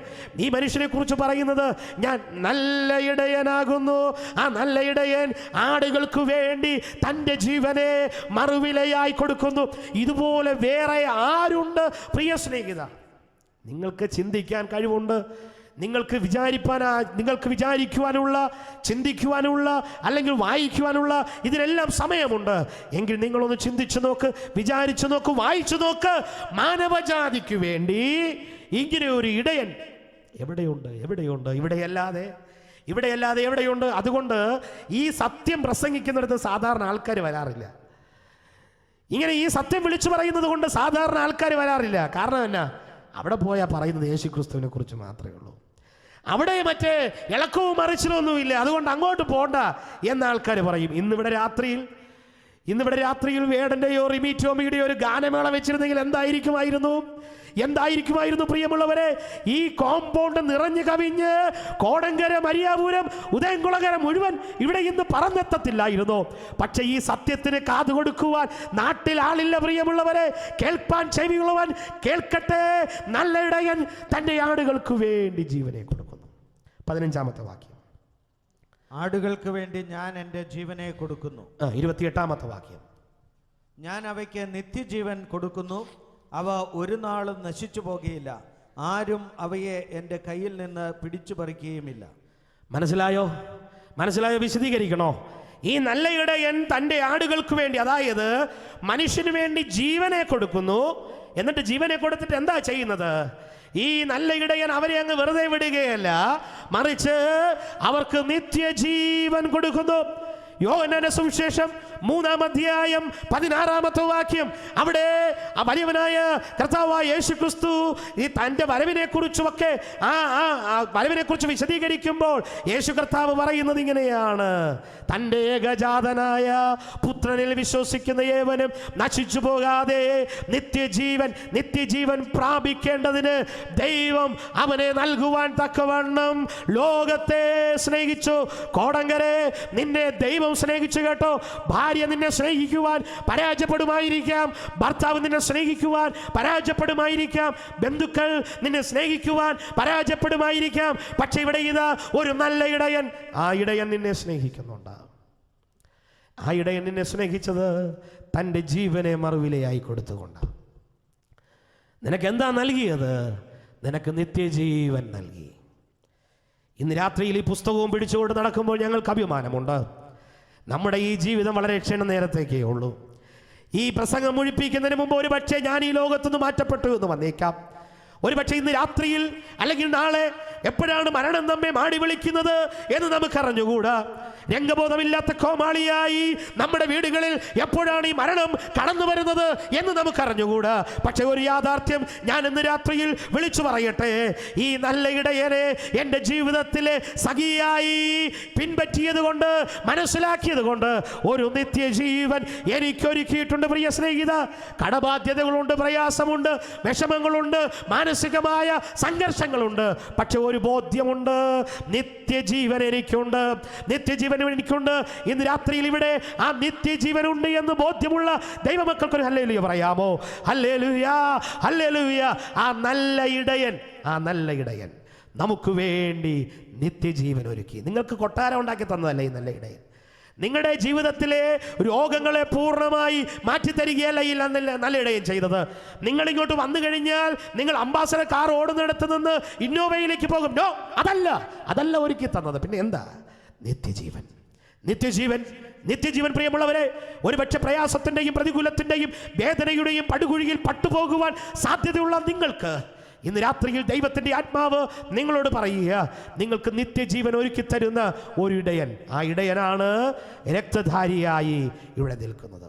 ഈ മനുഷ്യനെ കുറിച്ച് പറയുന്നത്, ഞാൻ നല്ല ഇടയനാകുന്നു, ആ നല്ല ഇടയൻ ആടുകൾക്ക് വേണ്ടി തൻ്റെ ജീവനെ മറുവിലയായി കൊടുക്കുന്നു. ഇതുപോലെ വേറെ ആരുണ്ട് പ്രിയ സ്നേഹിത? നിങ്ങൾക്ക് ചിന്തിക്കാൻ കഴിവുണ്ട്, നിങ്ങൾക്ക് വിചാരിക്കുവാനുള്ള, ചിന്തിക്കുവാനുള്ള, അല്ലെങ്കിൽ വായിക്കുവാനുള്ള ഇതിനെല്ലാം സമയമുണ്ട്. എങ്കിൽ നിങ്ങളൊന്ന് ചിന്തിച്ചു നോക്ക്, വിചാരിച്ചു നോക്ക്, വായിച്ചു നോക്ക്. മാനവജാതിക്ക് വേണ്ടി ഇങ്ങനെ ഒരു ഇടയൻ എവിടെയുണ്ട്? ഇവിടെയല്ലാതെ എവിടെയുണ്ട്? അതുകൊണ്ട് ഈ സത്യം പ്രസംഗിക്കുന്നിടത്ത് സാധാരണ ആൾക്കാർ വരാറില്ല. ഇങ്ങനെ ഈ സത്യം വിളിച്ചു പറയുന്നത് കൊണ്ട് സാധാരണ ആൾക്കാർ വരാറില്ല. കാരണം എന്നാ? അവിടെ പോയാൽ പറയുന്നത് യേശുക്രിസ്തുവിനെ കുറിച്ച് മാത്രമേ ഉള്ളൂ. അവിടെ മറ്റേ ഇളക്കവും മറിച്ചിലൊന്നുമില്ല, അതുകൊണ്ട് അങ്ങോട്ട് പോണ്ട എന്ന ആൾക്കാർ പറയും. ഇന്നിവിടെ രാത്രിയിൽ വേടൻ്റെയോ റിമീറ്റോമിയുടെയോ ഒരു ഗാനമേള വെച്ചിരുന്നെങ്കിൽ എന്തായിരിക്കുമായിരുന്നു പ്രിയമുള്ളവരെ? ഈ കോമ്പൗണ്ട് നിറഞ്ഞു കവിഞ്ഞ് കോടങ്കര, മരിയാപുരം, ഉദയംകുളകര മുഴുവൻ ഇവിടെ ഇന്ന് പറന്നെത്തത്തില്ലായിരുന്നു. പക്ഷെ ഈ സത്യത്തിന് കാതുകൊടുക്കുവാൻ നാട്ടിൽ ആളില്ല പ്രിയമുള്ളവരെ. കേൾപ്പാൻ ചെവിയുള്ളവൻ കേൾക്കട്ടെ. നല്ല ഇടയൻ തൻ്റെ ആടുകൾക്ക് വേണ്ടി ജീവനെ കൊടുക്കുന്നു. 15-ാമത്തെ വാക്യം. ആടുകൾക്ക് വേണ്ടി ഞാൻ എൻ്റെ ജീവനെ കൊടുക്കുന്നു. 28-ാമത്തെ വാക്യം. ഞാൻ അവയ്ക്ക് നിത്യജീവൻ കൊടുക്കുന്നു, അവ ഒരു നാളും നശിച്ചു പോകുകയില്ല, ആരും അവയെ എൻ്റെ കയ്യിൽ നിന്ന് പിടിച്ചു പറിക്കുകയുമില്ല. മനസ്സിലായോ? വിശദീകരിക്കണോ? ഈ നല്ല ഇടയൻ തൻ്റെ ആടുകൾക്ക് വേണ്ടി, അതായത് മനുഷ്യന് വേണ്ടി ജീവനെ കൊടുക്കുന്നു. എന്നിട്ട് ജീവനെ കൊടുത്തിട്ട് എന്താ ചെയ്യുന്നത്? ഈ നല്ല ഇടയൻ അവരെ അങ്ങ് വെറുതെ വിടുകയല്ല, മറിച്ച് അവർക്ക് നിത്യജീവൻ കൊടുക്കുന്നു. യോഹന്നാന്റെ സുവിശേഷം 3-ാം അധ്യായം 16-ാമത്തെ വാക്യം. അവിടെ ആ വലിയവനായ കർത്താവായ യേശുക്രിസ്തു ഈ തൻ്റെ വരവിനെ കുറിച്ചുമൊക്കെ വരവിനെ കുറിച്ച് വിശദീകരിക്കുമ്പോൾ യേശു കർത്താവ് പറയുന്നത് ഇങ്ങനെയാണ്: തൻ്റെ ഏകജാതനായ പുത്രനിൽ വിശ്വസിക്കുന്ന ഏവനും നശിച്ചു പോകാതെ നിത്യജീവൻ പ്രാപിക്കേണ്ടതിന് ദൈവം അവനെ നൽകുവാൻ തക്കവണ്ണം ലോകത്തെ സ്നേഹിച്ചു. കോടങ്കരെ, നിന്നെ ദൈവം സ്നേഹിച്ചു കേട്ടോ. ഭാര്യ നിന്നെ സ്നേഹിക്കുവാൻ പരാജയപ്പെടുമായിരിക്കാം, ഭർത്താവ് നിന്നെ സ്നേഹിക്കുവാൻ പരാജയപ്പെടുമായിരിക്കാം, ബന്ധുക്കൾ നിന്നെ സ്നേഹിക്കുവാൻ പരാജയപ്പെടുമായിരിക്കാം. പക്ഷെ ഇവിടെ ഇതാ ഒരു നല്ല ഇടയൻ. ആ ഇടയൻ നിന്നെ സ്നേഹിക്കുന്നുണ്ട്. ആ ഇടയൻ നിന്നെ സ്നേഹിച്ചത് തൻ്റെ ജീവനെ മറുവിലയായി കൊടുത്തുകൊണ്ട്. നിനക്ക് എന്താ നൽകിയത്? നിനക്ക് നിത്യജീവൻ നൽകി. ഇന്ന് രാത്രിയിൽ ഈ പുസ്തകവും പിടിച്ചുകൊണ്ട് നടക്കുമ്പോൾ ഞങ്ങൾക്ക് അഭിമാനമുണ്ട്. നമ്മുടെ ഈ ജീവിതം വളരെ ക്ഷണ നേരത്തേക്കേ ഉള്ളൂ. ഈ പ്രസംഗം മുഴിപ്പിക്കുന്നതിന് മുമ്പ് ഒരു പക്ഷേ ഞാൻ ഈ ലോകത്തുനിന്ന് മാറ്റപ്പെട്ടു എന്ന് വന്നേക്കാം. ഒരു പക്ഷേ ഇന്ന് രാത്രിയിൽ അല്ലെങ്കിൽ നാളെ എപ്പോഴാണ് മരണം നമ്മെ മാടി വിളിക്കുന്നത് എന്ന് നമുക്കറിഞ്ഞുകൂടാ. രംഗബോധമില്ലാത്ത കോമാളിയായി നമ്മുടെ വീടുകളിൽ എപ്പോഴാണ് ഈ മരണം കടന്നു വരുന്നത് എന്ന് നമുക്കറിഞ്ഞുകൂടാ. പക്ഷെ ഒരു യാഥാർത്ഥ്യം ഞാൻ ഇന്ന് രാത്രിയിൽ വിളിച്ചു പറയട്ടെ. ഈ നല്ല ഇടയനെ എൻ്റെ ജീവിതത്തിലെ സഖിയായി പിൻപറ്റിയത് കൊണ്ട്, മനസ്സിലാക്കിയത് കൊണ്ട് ഒരു നിത്യജീവൻ എനിക്കൊരുക്കിയിട്ടുണ്ട്. പ്രിയ സ്നേഹിത, കടബാധ്യതകളുണ്ട്, പ്രയാസമുണ്ട്, വിഷമങ്ങളുണ്ട്, മാനസികമായ സംഘർഷങ്ങളുണ്ട്. പക്ഷെ ഒരു ബോധ്യമുണ്ട്, നിത്യജീവൻ എനിക്കുണ്ട്, നിത്യജീവൻ എനിക്കുണ്ട്. ഇന്ന് രാത്രിയിൽ ഇവിടെ ആ നിത്യജീവനുണ്ട് എന്ന് ബോധ്യമുള്ള ദൈവമക്കൾക്കൊരു ഹല്ലേലൂയ പറയാമോ? Hallelujah, hallelujah. ആ നല്ല ഇടയൻ നമുക്ക് വേണ്ടി നിത്യജീവൻ ഒരുക്കി. നിങ്ങൾക്ക് കൊട്ടാരം ഉണ്ടാക്കി തന്നതല്ല ഈ നല്ല ഇടയൻ. നിങ്ങളുടെ ജീവിതത്തിലെ രോഗങ്ങളെ പൂർണ്ണമായി മാറ്റിത്തരികയല്ല ഈ നല്ല ഇടയൻ ചെയ്തത്. നിങ്ങൾ ഇങ്ങോട്ട് വന്നു കഴിഞ്ഞാൽ നിങ്ങൾ അംബാസഡർ കാർ ഓടുന്നിടത്ത് നിന്ന് ഇന്നോവയിലേക്ക് പോകും. നോ, അതല്ല ഒരുക്കി തന്നത്. പിന്നെ എന്താ? നിത്യജീവൻ. പ്രിയമുള്ളവരെ, ഒരുപക്ഷെ പ്രയാസത്തിൻ്റെയും പ്രതികൂലത്തിൻ്റെയും വേദനയുടെയും പടുകുഴിയിൽ പട്ടുപോകുവാൻ സാധ്യതയുള്ള നിങ്ങൾക്ക് ഇന്ന് രാത്രിയിൽ ദൈവത്തിൻ്റെ ആത്മാവ് നിങ്ങളോട് പറയുക, നിങ്ങൾക്ക് നിത്യജീവൻ ഒരുക്കി തരുന്ന ഒരു ഇടയൻ. ആ ഇടയനാണ് രക്തധാരിയായി ഇവിടെ നിൽക്കുന്നത്.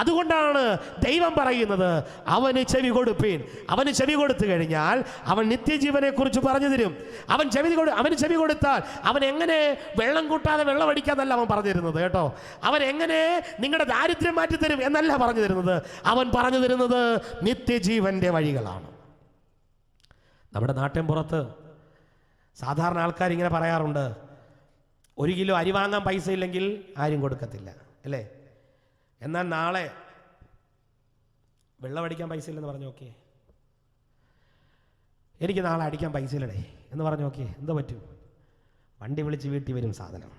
അതുകൊണ്ടാണ് ദൈവം പറയുന്നത്, അവന് ചെവി കൊടുപ്പീൻ. അവന് ചെവി കൊടുത്തു കഴിഞ്ഞാൽ അവൻ നിത്യജീവനെ കുറിച്ച് പറഞ്ഞു തരും. അവന് ചെവി കൊടുത്താൽ അവൻ എങ്ങനെ വെള്ളം കൂട്ടാതെ വെള്ളം അടിക്കാന്നല്ല അവൻ പറഞ്ഞു തരുന്നത് കേട്ടോ. അവൻ എങ്ങനെ നിങ്ങളുടെ ദാരിദ്ര്യം മാറ്റിത്തരും എന്നല്ല പറഞ്ഞു തരുന്നത്. അവൻ പറഞ്ഞു തരുന്നത് നിത്യജീവന്റെ വഴികളാണ്. നമ്മുടെ നാട്ടിൻ പുറത്ത് സാധാരണ ആൾക്കാർ ഇങ്ങനെ പറയാറുണ്ട്, 1 കിലോ അരി വാങ്ങാൻ പൈസ ഇല്ലെങ്കിൽ ആരും കൊടുക്കത്തില്ല, അല്ലേ? എന്നാൽ നാളെ വെള്ളം അടിക്കാൻ പൈസ ഇല്ലെന്ന് പറഞ്ഞു നോക്കിയേ. എനിക്ക് നാളെ അടിക്കാൻ പൈസ ഇല്ലടേ എന്ന് പറഞ്ഞു നോക്കിയേ, എന്താ പറ്റും? വണ്ടി വിളിച്ച് വീട്ടിൽ വരും സാധനം.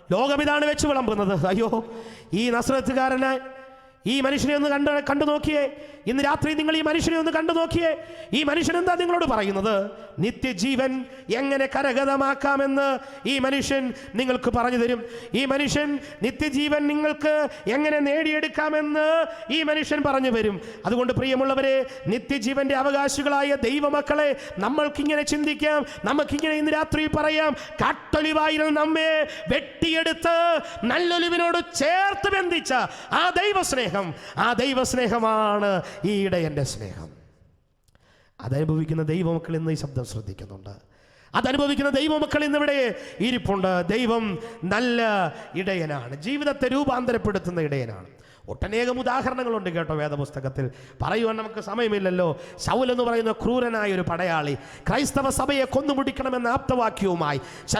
ലോകമിതാണ് വെച്ച് വിളമ്പുന്നത്. അയ്യോ, ഈ നസ്രത്തുകാരനായി ഈ മനുഷ്യനെ ഒന്ന് കണ്ടു നോക്കിയേ. ഇന്ന് രാത്രി നിങ്ങൾ ഈ മനുഷ്യനെ ഒന്ന് കണ്ടു നോക്കിയേ. ഈ മനുഷ്യൻ എന്താ നിങ്ങളോട് പറയുന്നത്? നിത്യജീവൻ എങ്ങനെ കരഗതമാക്കാമെന്ന് ഈ മനുഷ്യൻ നിങ്ങൾക്ക് പറഞ്ഞു തരും. ഈ മനുഷ്യൻ നിത്യജീവൻ നിങ്ങൾക്ക് എങ്ങനെ നേടിയെടുക്കാമെന്ന് ഈ മനുഷ്യൻ പറഞ്ഞു വരും. അതുകൊണ്ട് പ്രിയമുള്ളവരെ, നിത്യജീവന്റെ അവകാശികളായ ദൈവമക്കളെ, നമ്മൾക്കിങ്ങനെ ചിന്തിക്കാം, നമുക്കിങ്ങനെ ഇന്ന് രാത്രി പറയാം, കാട്ടൊലിവായിരുന്നു നമ്മെ വെട്ടിയെടുത്ത് നല്ലൊലിവിനോട് ചേർത്ത് ബന്ധിച്ച ആ ദൈവസ്നേഹമാണ് ഈ ഇടയന്റെ സ്നേഹം. അതനുഭവിക്കുന്ന ദൈവമക്കൾ ഇന്ന് ഈ ശബ്ദം ശ്രദ്ധിക്കുന്നുണ്ട്. അതനുഭവിക്കുന്ന ദൈവമക്കൾ ഇന്നിവിടെ ഇരിപ്പുണ്ട്. ദൈവം നല്ല ഇടയനാണ്, ജീവിതത്തെ രൂപാന്തരപ്പെടുത്തുന്ന ഇടയനാണ്. ഒട്ടനേകം ഉദാഹരണങ്ങളുണ്ട് കേട്ടോ വേദപുസ്തകത്തിൽ, പറയുവാൻ നമുക്ക് സമയമില്ലല്ലോ. ശൗൽ എന്ന് പറയുന്ന ക്രൂരനായ ഒരു പടയാളി ക്രൈസ്തവ സഭയെ കൊന്നുമുടിക്കണമെന്ന ആപ്തവാക്യവുമായി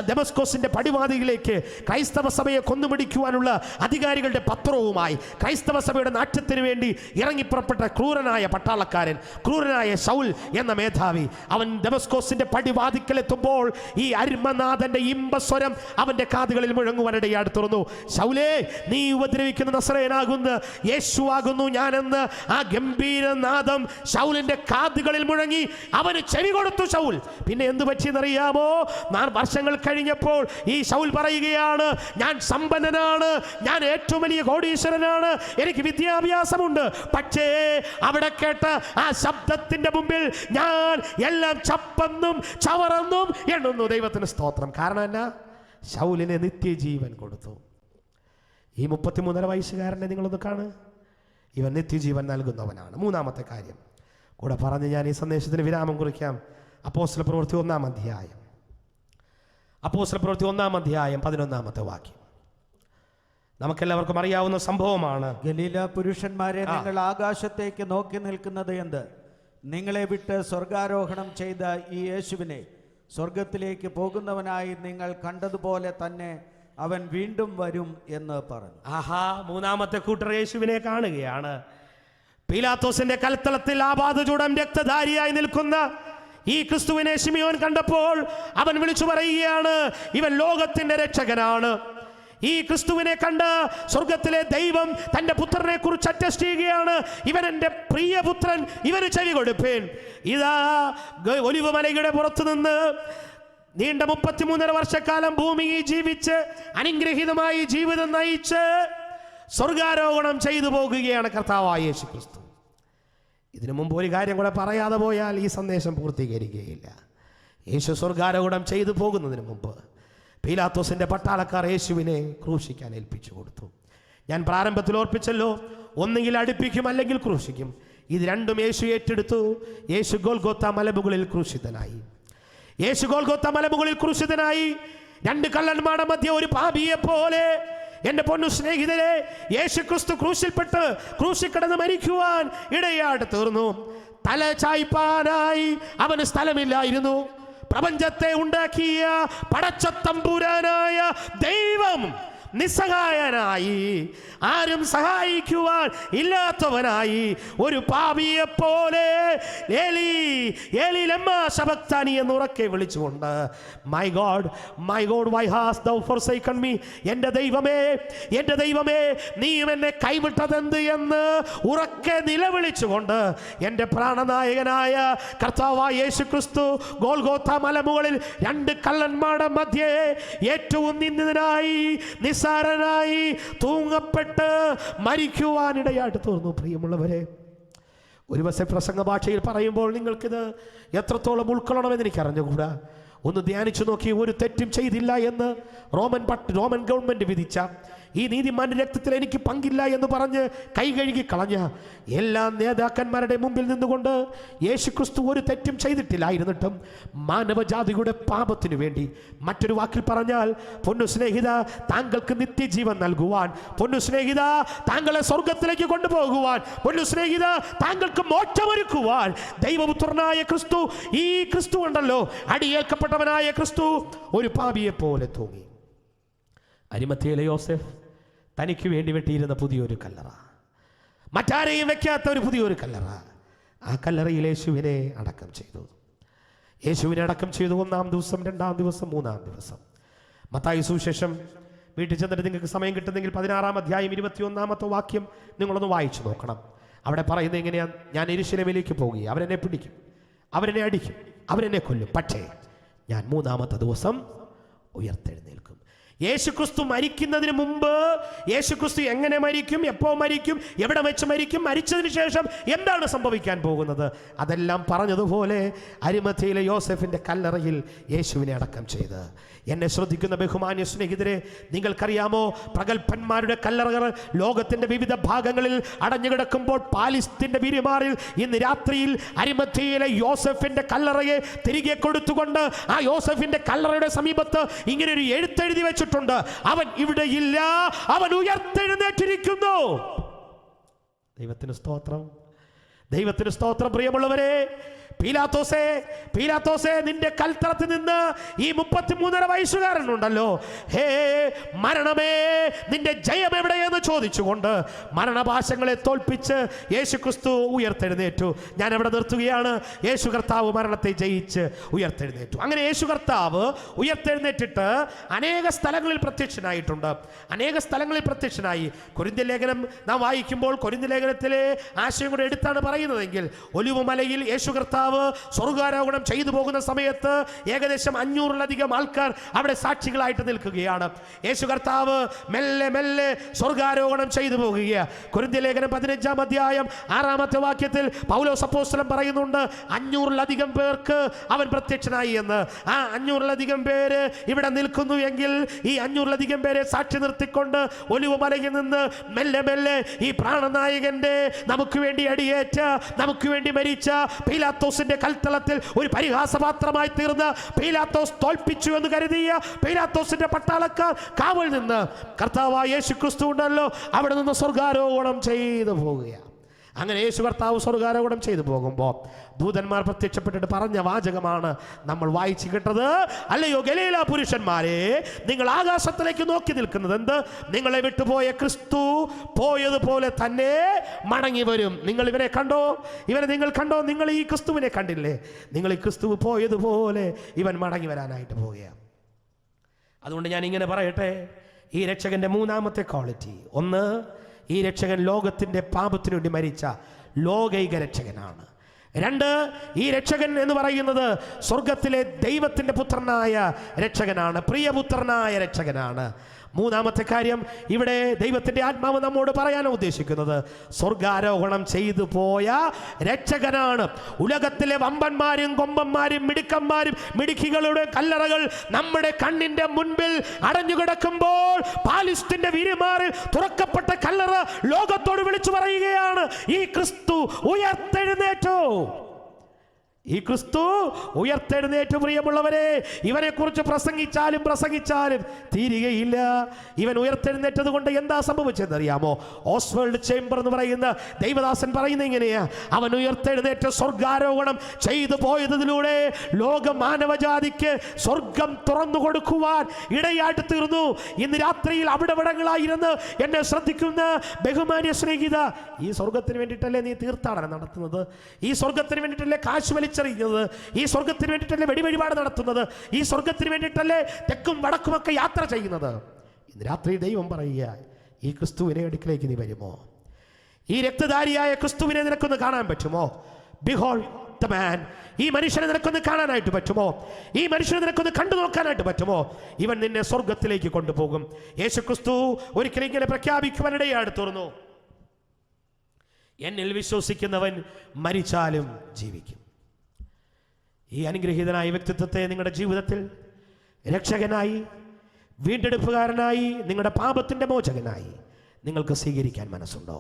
ദമസ്കോസിന്റെ പടിവാതിലേക്ക് ക്രൈസ്തവ സഭയെ കൊന്നുമുടിക്കുവാനുള്ള അധികാരികളുടെ പത്രവുമായി ക്രൈസ്തവ സഭയുടെ നാട്യത്തിന് വേണ്ടി ഇറങ്ങിപ്പുറപ്പെട്ട ക്രൂരനായ പട്ടാളക്കാരൻ, ക്രൂരനായ ശൗൽ എന്ന മേധാവി, അവൻ ദമസ്കോസിന്റെ പടിവാതിക്കലെത്തുമ്പോൾ ഈ അരുമനാഥന്റെ ഇമ്പസ്വരം അവന്റെ കാതുകളിൽ മുഴങ്ങുവാനിടയായി തുറന്നു. ശൗലേ, നീ ഉപദ്രവിക്കുന്ന നസറേയനാകുന്ന യേശുവാകുന്നു ഞാനെന്ന് ആ ഗംഭീരനാദം ശൗലിന്റെ കാതുകളിൽ മുഴങ്ങി. അവന് ചെവി കൊടുത്തു ശൗൽ. പിന്നെ എന്തു പറ്റിയെന്നറിയാമോ? 4 വർഷങ്ങൾ കഴിഞ്ഞപ്പോൾ ഈ ശൗൽ പറയുകയാണ്, ഞാൻ സമ്പന്നനാണ്, ഞാൻ ഏറ്റവും വലിയ കോടീശ്വരനാണ്, എനിക്ക് വിദ്യാഭ്യാസമുണ്ട്. പക്ഷേ അവിടെ കേട്ട ആ ശബ്ദത്തിന്റെ മുമ്പിൽ ഞാൻ എല്ലാം ചപ്പന്നും ചവറന്നും എണ്ണുന്നു. ദൈവത്തിന് സ്തോത്രം. കാരണം എന്നാ? ശൗലിനെ നിത്യജീവൻ കൊടുത്തു. ഈ 33 വയസ്സുകാരനെ നിങ്ങളൊന്ന് കാണ്, ഇവൻ നിത്യജീവൻ നൽകുന്നവനാണ്. 3-ാമത്തെ കാര്യം കൂടെ പറഞ്ഞ് ഞാൻ ഈ സന്ദേശത്തിന് വിരാമം കുറിക്കാം. അപ്പോസ്തലപ്രവൃത്തി 1-ാം അധ്യായം 11-ാമത്തെ വാക്യം. നമുക്കെല്ലാവർക്കും അറിയാവുന്ന സംഭവമാണ്. ഗലീല പുരുഷന്മാരെ, നിങ്ങൾ ആകാശത്തേക്ക് നോക്കി നിൽക്കുന്നത് എന്ത്? നിങ്ങളെ വിട്ട് സ്വർഗാരോഹണം ചെയ്ത ഈ യേശുവിനെ സ്വർഗത്തിലേക്ക് പോകുന്നവനായി നിങ്ങൾ കണ്ടതുപോലെ തന്നെ അവൻ വീണ്ടും വരും എന്ന് പറഞ്ഞു. ആഹാ, 3-ാമത്തെ കൂട്ടർ യേശുവിനെ കാണുകയാണ്. പീലാത്തോസിന്റെ കൽത്തളത്തിൽ ആപാദചൂടം രക്തധാരിയായി നിൽക്കുന്ന ഈ ക്രിസ്തുവിനെ ശിമിയോൻ കണ്ടപ്പോൾ അവൻ വിളിച്ചു പറയുകയാണ്, ഇവൻ ലോകത്തിന്റെ രക്ഷകനാണ്, ഈ ക്രിസ്തുവിനെ കണ്ട് സ്വർഗത്തിലെ ദൈവം തന്റെ പുത്രനെ കുറിച്ച് അറ്റസ്റ്റ് ചെയ്യുകയാണ്. ഇവൻ എൻ്റെ പ്രിയപുത്രൻ, ഇവന് ചെവി കൊടുപ്പേൻ. ഇതാ ഒലിവ് മലയുടെ പുറത്തു നിന്ന് നീണ്ട 33.5 വർഷക്കാലം ഭൂമിയിൽ ജീവിച്ച് അനുഗ്രഹീതമായി ജീവിതം നയിച്ച് സ്വർഗാരോഹണം ചെയ്തു പോകുകയാണ് കർത്താവായ യേശു ക്രിസ്തു. ഇതിനു മുമ്പ് ഒരു കാര്യം കൂടെ പറയാതെ പോയാൽ ഈ സന്ദേശം പൂർത്തീകരിക്കുകയില്ല. യേശു സ്വർഗാരോഹണം ചെയ്തു പോകുന്നതിന് മുമ്പ് പീലാത്തോസിന്റെ പട്ടാളക്കാർ യേശുവിനെ ക്രൂശിക്കാൻ ഏൽപ്പിച്ചു കൊടുത്തു. ഞാൻ പ്രാരംഭത്തിൽ ഓർപ്പിച്ചല്ലോ, ഒന്നുകിൽ അടുപ്പിക്കും അല്ലെങ്കിൽ ക്രൂശിക്കും. ഇത് രണ്ടും യേശു ഏറ്റെടുത്തു. യേശു ഗോൽഗോത്ത മലമുകളിൽ ക്രൂശിതനായി. യേശു ഗോൽഗോത്ത മലമുകളിൽ ക്രൂശിതനായി. രണ്ട് കള്ളന്മാരുടെ മധ്യ ഒരു പാപിയെ പോലെ എന്റെ പൊന്നു സ്നേഹിതരെ, യേശു ക്രിസ്തു ക്രൂശിൽപ്പെട്ട് ക്രൂശിക്കിടന്ന് മരിക്കുവാൻ ഇടയായിട്ട് തീർന്നു. തല ചായ്പാനായി അവന് സ്ഥലമില്ലായിരുന്നു. പ്രപഞ്ചത്തെ ഉണ്ടാക്കിയ പടച്ച തമ്പുരാനായ ദൈവം നിസ്സഹായനായി, ആരും സഹായിക്കുവാൻ ഇല്ലാത്തവനായി ഒരു പാപിയെ പോലെ ഏലി ഏലി ലമ്മാ ശബക്താനി എന്ന് ഉറക്കെ വിളിച്ചുകൊണ്ട് my God why has thou forsaken me, എൻ്റെ ദൈവമേ നീയും എന്നെ കൈവിട്ടതെന്ത് എന്ന് ഉറക്കെ നിലവിളിച്ചുകൊണ്ട് എൻ്റെ പ്രാണനായകനായ കർത്താവായ യേശു ക്രിസ്തു ഗോൽഗോഥ മലമുകളിൽ രണ്ട് കള്ളന്മാരുടെ മധ്യേ ഏറ്റവും നിന്ദിതനായി നിസ്സാരനായി തൂങ്ങപ്പെട്ട് മരിക്കുവാനിടയായിട്ട് തീർന്നു. പ്രിയമുള്ളവരെ, ഒരു വശം പ്രസംഗ ഭാഷയിൽ പറയുമ്പോൾ നിങ്ങൾക്കിത് എത്രത്തോളം ഉൾക്കൊള്ളണമെന്ന് എനിക്ക് അറിഞ്ഞുകൂടാ. ഒന്ന് ധ്യാനിച്ചു നോക്കി. ഒരു തെറ്റും ചെയ്തില്ല എന്ന് റോമൻ ഗവൺമെന്റ് വിധിച്ച ഈ നീതിമാന്റെ രക്തത്തിൽ എനിക്ക് പങ്കില്ല എന്ന് പറഞ്ഞ് കൈ കഴുകി കളഞ്ഞ എല്ലാ നേതാക്കന്മാരുടെ മുമ്പിൽ നിന്നുകൊണ്ട് യേശു ക്രിസ്തു ഒരു തെറ്റും ചെയ്തിട്ടില്ലായിരുന്നിട്ടും മാനവജാതിയുടെ പാപത്തിനു വേണ്ടി, മറ്റൊരു വാക്കിൽ പറഞ്ഞാൽ പൊന്നു സ്നേഹിത താങ്കൾക്ക് നിത്യജീവൻ നൽകുവാൻ, പൊന്നു സ്നേഹിത താങ്കളെ സ്വർഗത്തിലേക്ക് കൊണ്ടുപോകുവാൻ, പൊന്നു സ്നേഹിത താങ്കൾക്ക് മോക്ഷമൊരുക്കുവാൻ ദൈവപുത്രനായ ക്രിസ്തു, ഈ ക്രിസ്തു ഉണ്ടല്ലോ, അടിയേൽക്കപ്പെട്ടവനായ ക്രിസ്തു ഒരു പാപിയെ പോലെ തൂങ്ങി. അരിമത്തിയിലെ യോസേഫ് തനിക്ക് വേണ്ടി വെട്ടിയിരുന്ന പുതിയൊരു കല്ലറ, മറ്റാരെയും വെക്കാത്ത ഒരു പുതിയൊരു കല്ലറ, ആ കല്ലറയിൽ യേശുവിനെ അടക്കം ചെയ്തു. യേശുവിനെ അടക്കം ചെയ്തു. 1-ാം ദിവസം, 2-ാം ദിവസം, 3-ാം ദിവസം. മത്തായി സുവിശേഷം വീട്ടിൽ ചെന്നിട്ട് നിങ്ങൾക്ക് സമയം കിട്ടുന്നെങ്കിൽ 16-ാം അധ്യായം 21-ാമത്തെ വാക്യം നിങ്ങളൊന്ന് വായിച്ചു നോക്കണം. അവിടെ പറയുന്നത് എങ്ങനെയാണ്? ഞാൻ യെരൂശലേമിലേക്ക് പോകുകയും അവരെന്നെ പിടിക്കും, അവരെന്നെ അടിക്കും, അവരെന്നെ കൊല്ലും, പക്ഷേ ഞാൻ 3-ാമത്തെ ദിവസം ഉയർത്തെഴുന്നേൽക്കും. യേശുക്രിസ്തു മരിക്കുന്നതിന് മുമ്പ് യേശുക്രിസ്തു എങ്ങനെ മരിക്കും, എപ്പോൾ മരിക്കും, എവിടെ വെച്ച് മരിക്കും, മരിച്ചതിന് ശേഷം എന്താണ് സംഭവിക്കാൻ പോകുന്നത്, അതെല്ലാം പറഞ്ഞതുപോലെ അരിമത്തിയിലെ യോസെഫിന്റെ കല്ലറയിൽ യേശുവിനെ അടക്കം ചെയ്ത്. എന്നെ ശ്രദ്ധിക്കുന്ന ബഹുമാന്യ സ്നേഹിതരെ, നിങ്ങൾക്കറിയാമോ, പ്രഗത്ഭന്മാരുടെ കല്ലറകൾ ലോകത്തിന്റെ വിവിധ ഭാഗങ്ങളിൽ അടഞ്ഞുകിടക്കുമ്പോൾ പാലിസ്തീന്റെ വിരിമാറിൽ ഇന്ന് രാത്രിയിൽ അരിമത്തിയിലെ യോസെഫിന്റെ കല്ലറയെ തിരികെ കൊടുത്തുകൊണ്ട് ആ യോസെഫിന്റെ കല്ലറയുടെ സമീപത്ത് ഇങ്ങനെ ഒരു എഴുത്തെഴുതി വെച്ചിട്ടുണ്ട്: അവൻ ഇവിടെ ഇല്ല, അവൻ ഉയർത്തെഴുന്നേറ്റിരിക്കുന്നു. ദൈവത്തിന് സ്തോത്രം, ദൈവത്തിന് സ്തോത്രം. പ്രിയമുള്ളവരെ, പീലാത്തോസേ നിന്റെ കൽത്തറത്തിൽ നിന്ന് ഈ 33.5 വയസ്സുകാരനുണ്ടല്ലോ, ഹേ മരണമേ നിന്റെ ജയം എവിടെയെന്ന് ചോദിച്ചുകൊണ്ട് മരണപാശങ്ങളെ തോൽപ്പിച്ച് യേശു ക്രിസ്തു ഉയർത്തെഴുന്നേറ്റു. ഞാൻ എവിടെ നിർത്തുകയാണ്? യേശു കർത്താവ് മരണത്തെ ജയിച്ച് ഉയർത്തെഴുന്നേറ്റു. അങ്ങനെ യേശു കർത്താവ് ഉയർത്തെഴുന്നേറ്റിട്ട് അനേക സ്ഥലങ്ങളിൽ പ്രത്യക്ഷനായിട്ടുണ്ട്. അനേക സ്ഥലങ്ങളിൽ പ്രത്യക്ഷനായി. കൊരിന്ത്യർ ലേഖനം നാം വായിക്കുമ്പോൾ കൊരിന്ത്യർ ലേഖനത്തിലെ ആശയം കൂടെ എടുത്താണ് പറയുന്നതെങ്കിൽ, ഒലിവുമലയിൽ യേശു കർത്താവ് സ്വർഗാരോഹണം ചെയ്തു പോകുന്ന സമയത്ത് ഏകദേശം 500-ലധികം ആൾക്കാർ അവിടെ സാക്ഷികളായിട്ട് നിൽക്കുകയാണ്. യേശു കർത്താവ് മെല്ലെ മെല്ലെ സ്വർഗാരോഹണം ചെയ്തു പോകുകയാണ്. കൊരിന്ത്യർ ലേഖനം 15-ാം അധ്യായം 6-ാമത്തെ വാക്യത്തിൽ പൗലോസ് അപ്പോസ്തലൻ പറയുന്നുണ്ട് 500-ലധികം പേർക്ക് അവൻ പ്രത്യക്ഷനായി എന്ന്. ആ 500-ലധികം പേര് ഇവിടെ നിൽക്കുന്നു എങ്കിൽ ഈ 500-ലധികം പേരെ സാക്ഷി നിർത്തിക്കൊണ്ട് ഒലിവുമലയിൽ നിന്ന് മെല്ലെ മെല്ലെ ഈ പ്രാണനായകന്റെ നമുക്ക് വേണ്ടി അടിയേറ്റ, നമുക്ക് വേണ്ടി മരിച്ച പീലാത്തോസിന്റെ കൽത്തളത്തിൽ ഒരു പരിഹാസപാത്രമായി തീർന്ന, പീലാത്തോസ് തോൽപ്പിച്ചു എന്ന് കരുതിയ പീലാത്തോസിന്റെ പട്ടാളക്കാർ കാവൽ നിന്ന് കർത്താവായ യേശു ക്രിസ്തു ഉണ്ടല്ലോ അവിടെ നിന്ന് സ്വർഗാരോഹണം ചെയ്തു പോവുകയാണ്. അങ്ങനെ യേശു കർത്താവ് സ്വർഗാരോഹണം ചെയ്തു പോകുമ്പോൾ ദൂതന്മാർ പ്രത്യക്ഷപ്പെട്ടിട്ട് പറഞ്ഞ വാചകമാണ് നമ്മൾ വായിച്ചു കേട്ടത്: അല്ലയോ ഗലീല പുരുഷന്മാരെ, നിങ്ങൾ ആകാശത്തിലേക്ക് നോക്കി നിൽക്കുന്നത് എന്ത്? നിങ്ങളെ വിട്ടുപോയ ക്രിസ്തു പോയതുപോലെ തന്നെ മടങ്ങി വരും. നിങ്ങൾ ഇവനെ കണ്ടോ? ഇവനെ നിങ്ങൾ കണ്ടോ? നിങ്ങൾ ഈ ക്രിസ്തുവിനെ കണ്ടില്ലേ? നിങ്ങൾ ഈ ക്രിസ്തു പോയതുപോലെ ഇവൻ മടങ്ങി വരാനായിട്ട് പോവുകയാണ്. അതുകൊണ്ട് ഞാൻ ഇങ്ങനെ പറയട്ടെ, ഈ രക്ഷകന്റെ മൂന്നാമത്തെ ക്വാളിറ്റി, ഒന്ന്, ഈ രക്ഷകൻ ലോകത്തിൻ്റെ പാപത്തിനു വേണ്ടി മരിച്ച ലോകൈക രക്ഷകനാണ്. രണ്ട്, ഈ രക്ഷകൻ എന്ന് പറയുന്നത് സ്വർഗത്തിലെ ദൈവത്തിൻ്റെ പുത്രനായ രക്ഷകനാണ്, പ്രിയപുത്രനായ രക്ഷകനാണ്. മൂന്നാമത്തെ കാര്യം, ഇവിടെ ദൈവത്തിൻ്റെ ആത്മാവ് നമ്മോട് പറയാൻ ഉദ്ദേശിക്കുന്നത് സ്വർഗാരോഹണം ചെയ്തു പോയ രക്ഷകനാണ്. ഉലകത്തിലെ വമ്പന്മാരും കൊമ്പന്മാരും മിടുക്കന്മാരും മിടുക്കികളുടെ കല്ലറകൾ നമ്മുടെ കണ്ണിൻ്റെ മുൻപിൽ അടഞ്ഞുകിടക്കുമ്പോൾ പാലിസ്റ്റിന്റെ വിരിമാറിൽ തുറക്കപ്പെട്ട കല്ലറ ലോകത്തോട് വിളിച്ചു പറയുകയാണ്, ഈ ക്രിസ്തു ഉയർത്തെഴുന്നേറ്റു, ഈ ക്രിസ്തു ഉയർത്തെഴുന്നേറ്റു. പ്രിയമുള്ളവരെ, ഇവനെ കുറിച്ച് പ്രസംഗിച്ചാലും തീരുകയില്ല. ഇവൻ ഉയർത്തെഴുന്നേറ്റത് കൊണ്ട് എന്താ സംഭവിച്ചതെന്നറിയാമോ? ഓസ്വേൾഡ് ചേംബർ എന്ന് പറയുന്ന ദൈവദാസൻ പറയുന്ന ഇങ്ങനെയാ, അവൻ ഉയർത്തെഴുന്നേറ്റ് സ്വർഗാരോഹണം ചെയ്തു പോയതിലൂടെ ലോക മാനവജാതിക്ക് സ്വർഗം തുറന്നു കൊടുക്കുവാൻ ഇടയായിട്ട് തീർന്നു. ഇന്ന് രാത്രിയിൽ അവിടവിടങ്ങളായിരുന്ന് എന്നെ ശ്രദ്ധിക്കുന്ന ബഹുമാന്യ സ്നേഹിത, ഈ സ്വർഗത്തിന് വേണ്ടിയിട്ടല്ലേ നീ തീർത്ഥാടനം നടത്തുന്നത്? ഈ സ്വർഗത്തിന് വേണ്ടിയിട്ടല്ലേ കാശ് വലിച്ചെറിയുന്നത്? ഈ സ്വർഗത്തിന് വേണ്ടിയിട്ടല്ലേ വെടിവഴിപാട് നടത്തുന്നത്? ഈ സ്വർഗത്തിന് വേണ്ടിയിട്ടല്ലേ തെക്കും വടക്കുമൊക്കെ യാത്ര ചെയ്യുന്നത്? ഇന്ന് രാത്രി ദൈവം പറയുക, ഈ ക്രിസ്തുവിനെ അടുക്കിലേക്ക് നീ വരുമോ? ഈ രക്തധാരിയായ ക്രിസ്തുവിനെ നിനക്കൊന്ന് കാണാൻ പറ്റുമോ? Behold the man. ഈ മനുഷ്യനെ നിനക്കൊന്ന് കാണാനായിട്ട് പറ്റുമോ? ഈ മനുഷ്യനെ നിനക്കൊന്ന് കണ്ടു നോക്കാനായിട്ട് പറ്റുമോ? ഇവൻ നിന്നെ സ്വർഗത്തിലേക്ക് കൊണ്ടുപോകും. യേശു ക്രിസ്തു ഒരിക്കലും ഇങ്ങനെ പ്രഖ്യാപിക്കുവാനിടയായിട്ട് തീർന്നു, എന്നിൽ വിശ്വസിക്കുന്നവൻ മരിച്ചാലും ജീവിക്കും. ഈ അനുഗ്രഹീതനായ വ്യക്തിത്വത്തെ നിങ്ങളുടെ ജീവിതത്തിൽ രക്ഷകനായി, വീണ്ടെടുപ്പുകാരനായി, നിങ്ങളുടെ പാപത്തിൻ്റെ മോചകനായി നിങ്ങൾക്ക് സ്വീകരിക്കാൻ മനസ്സുണ്ടോ?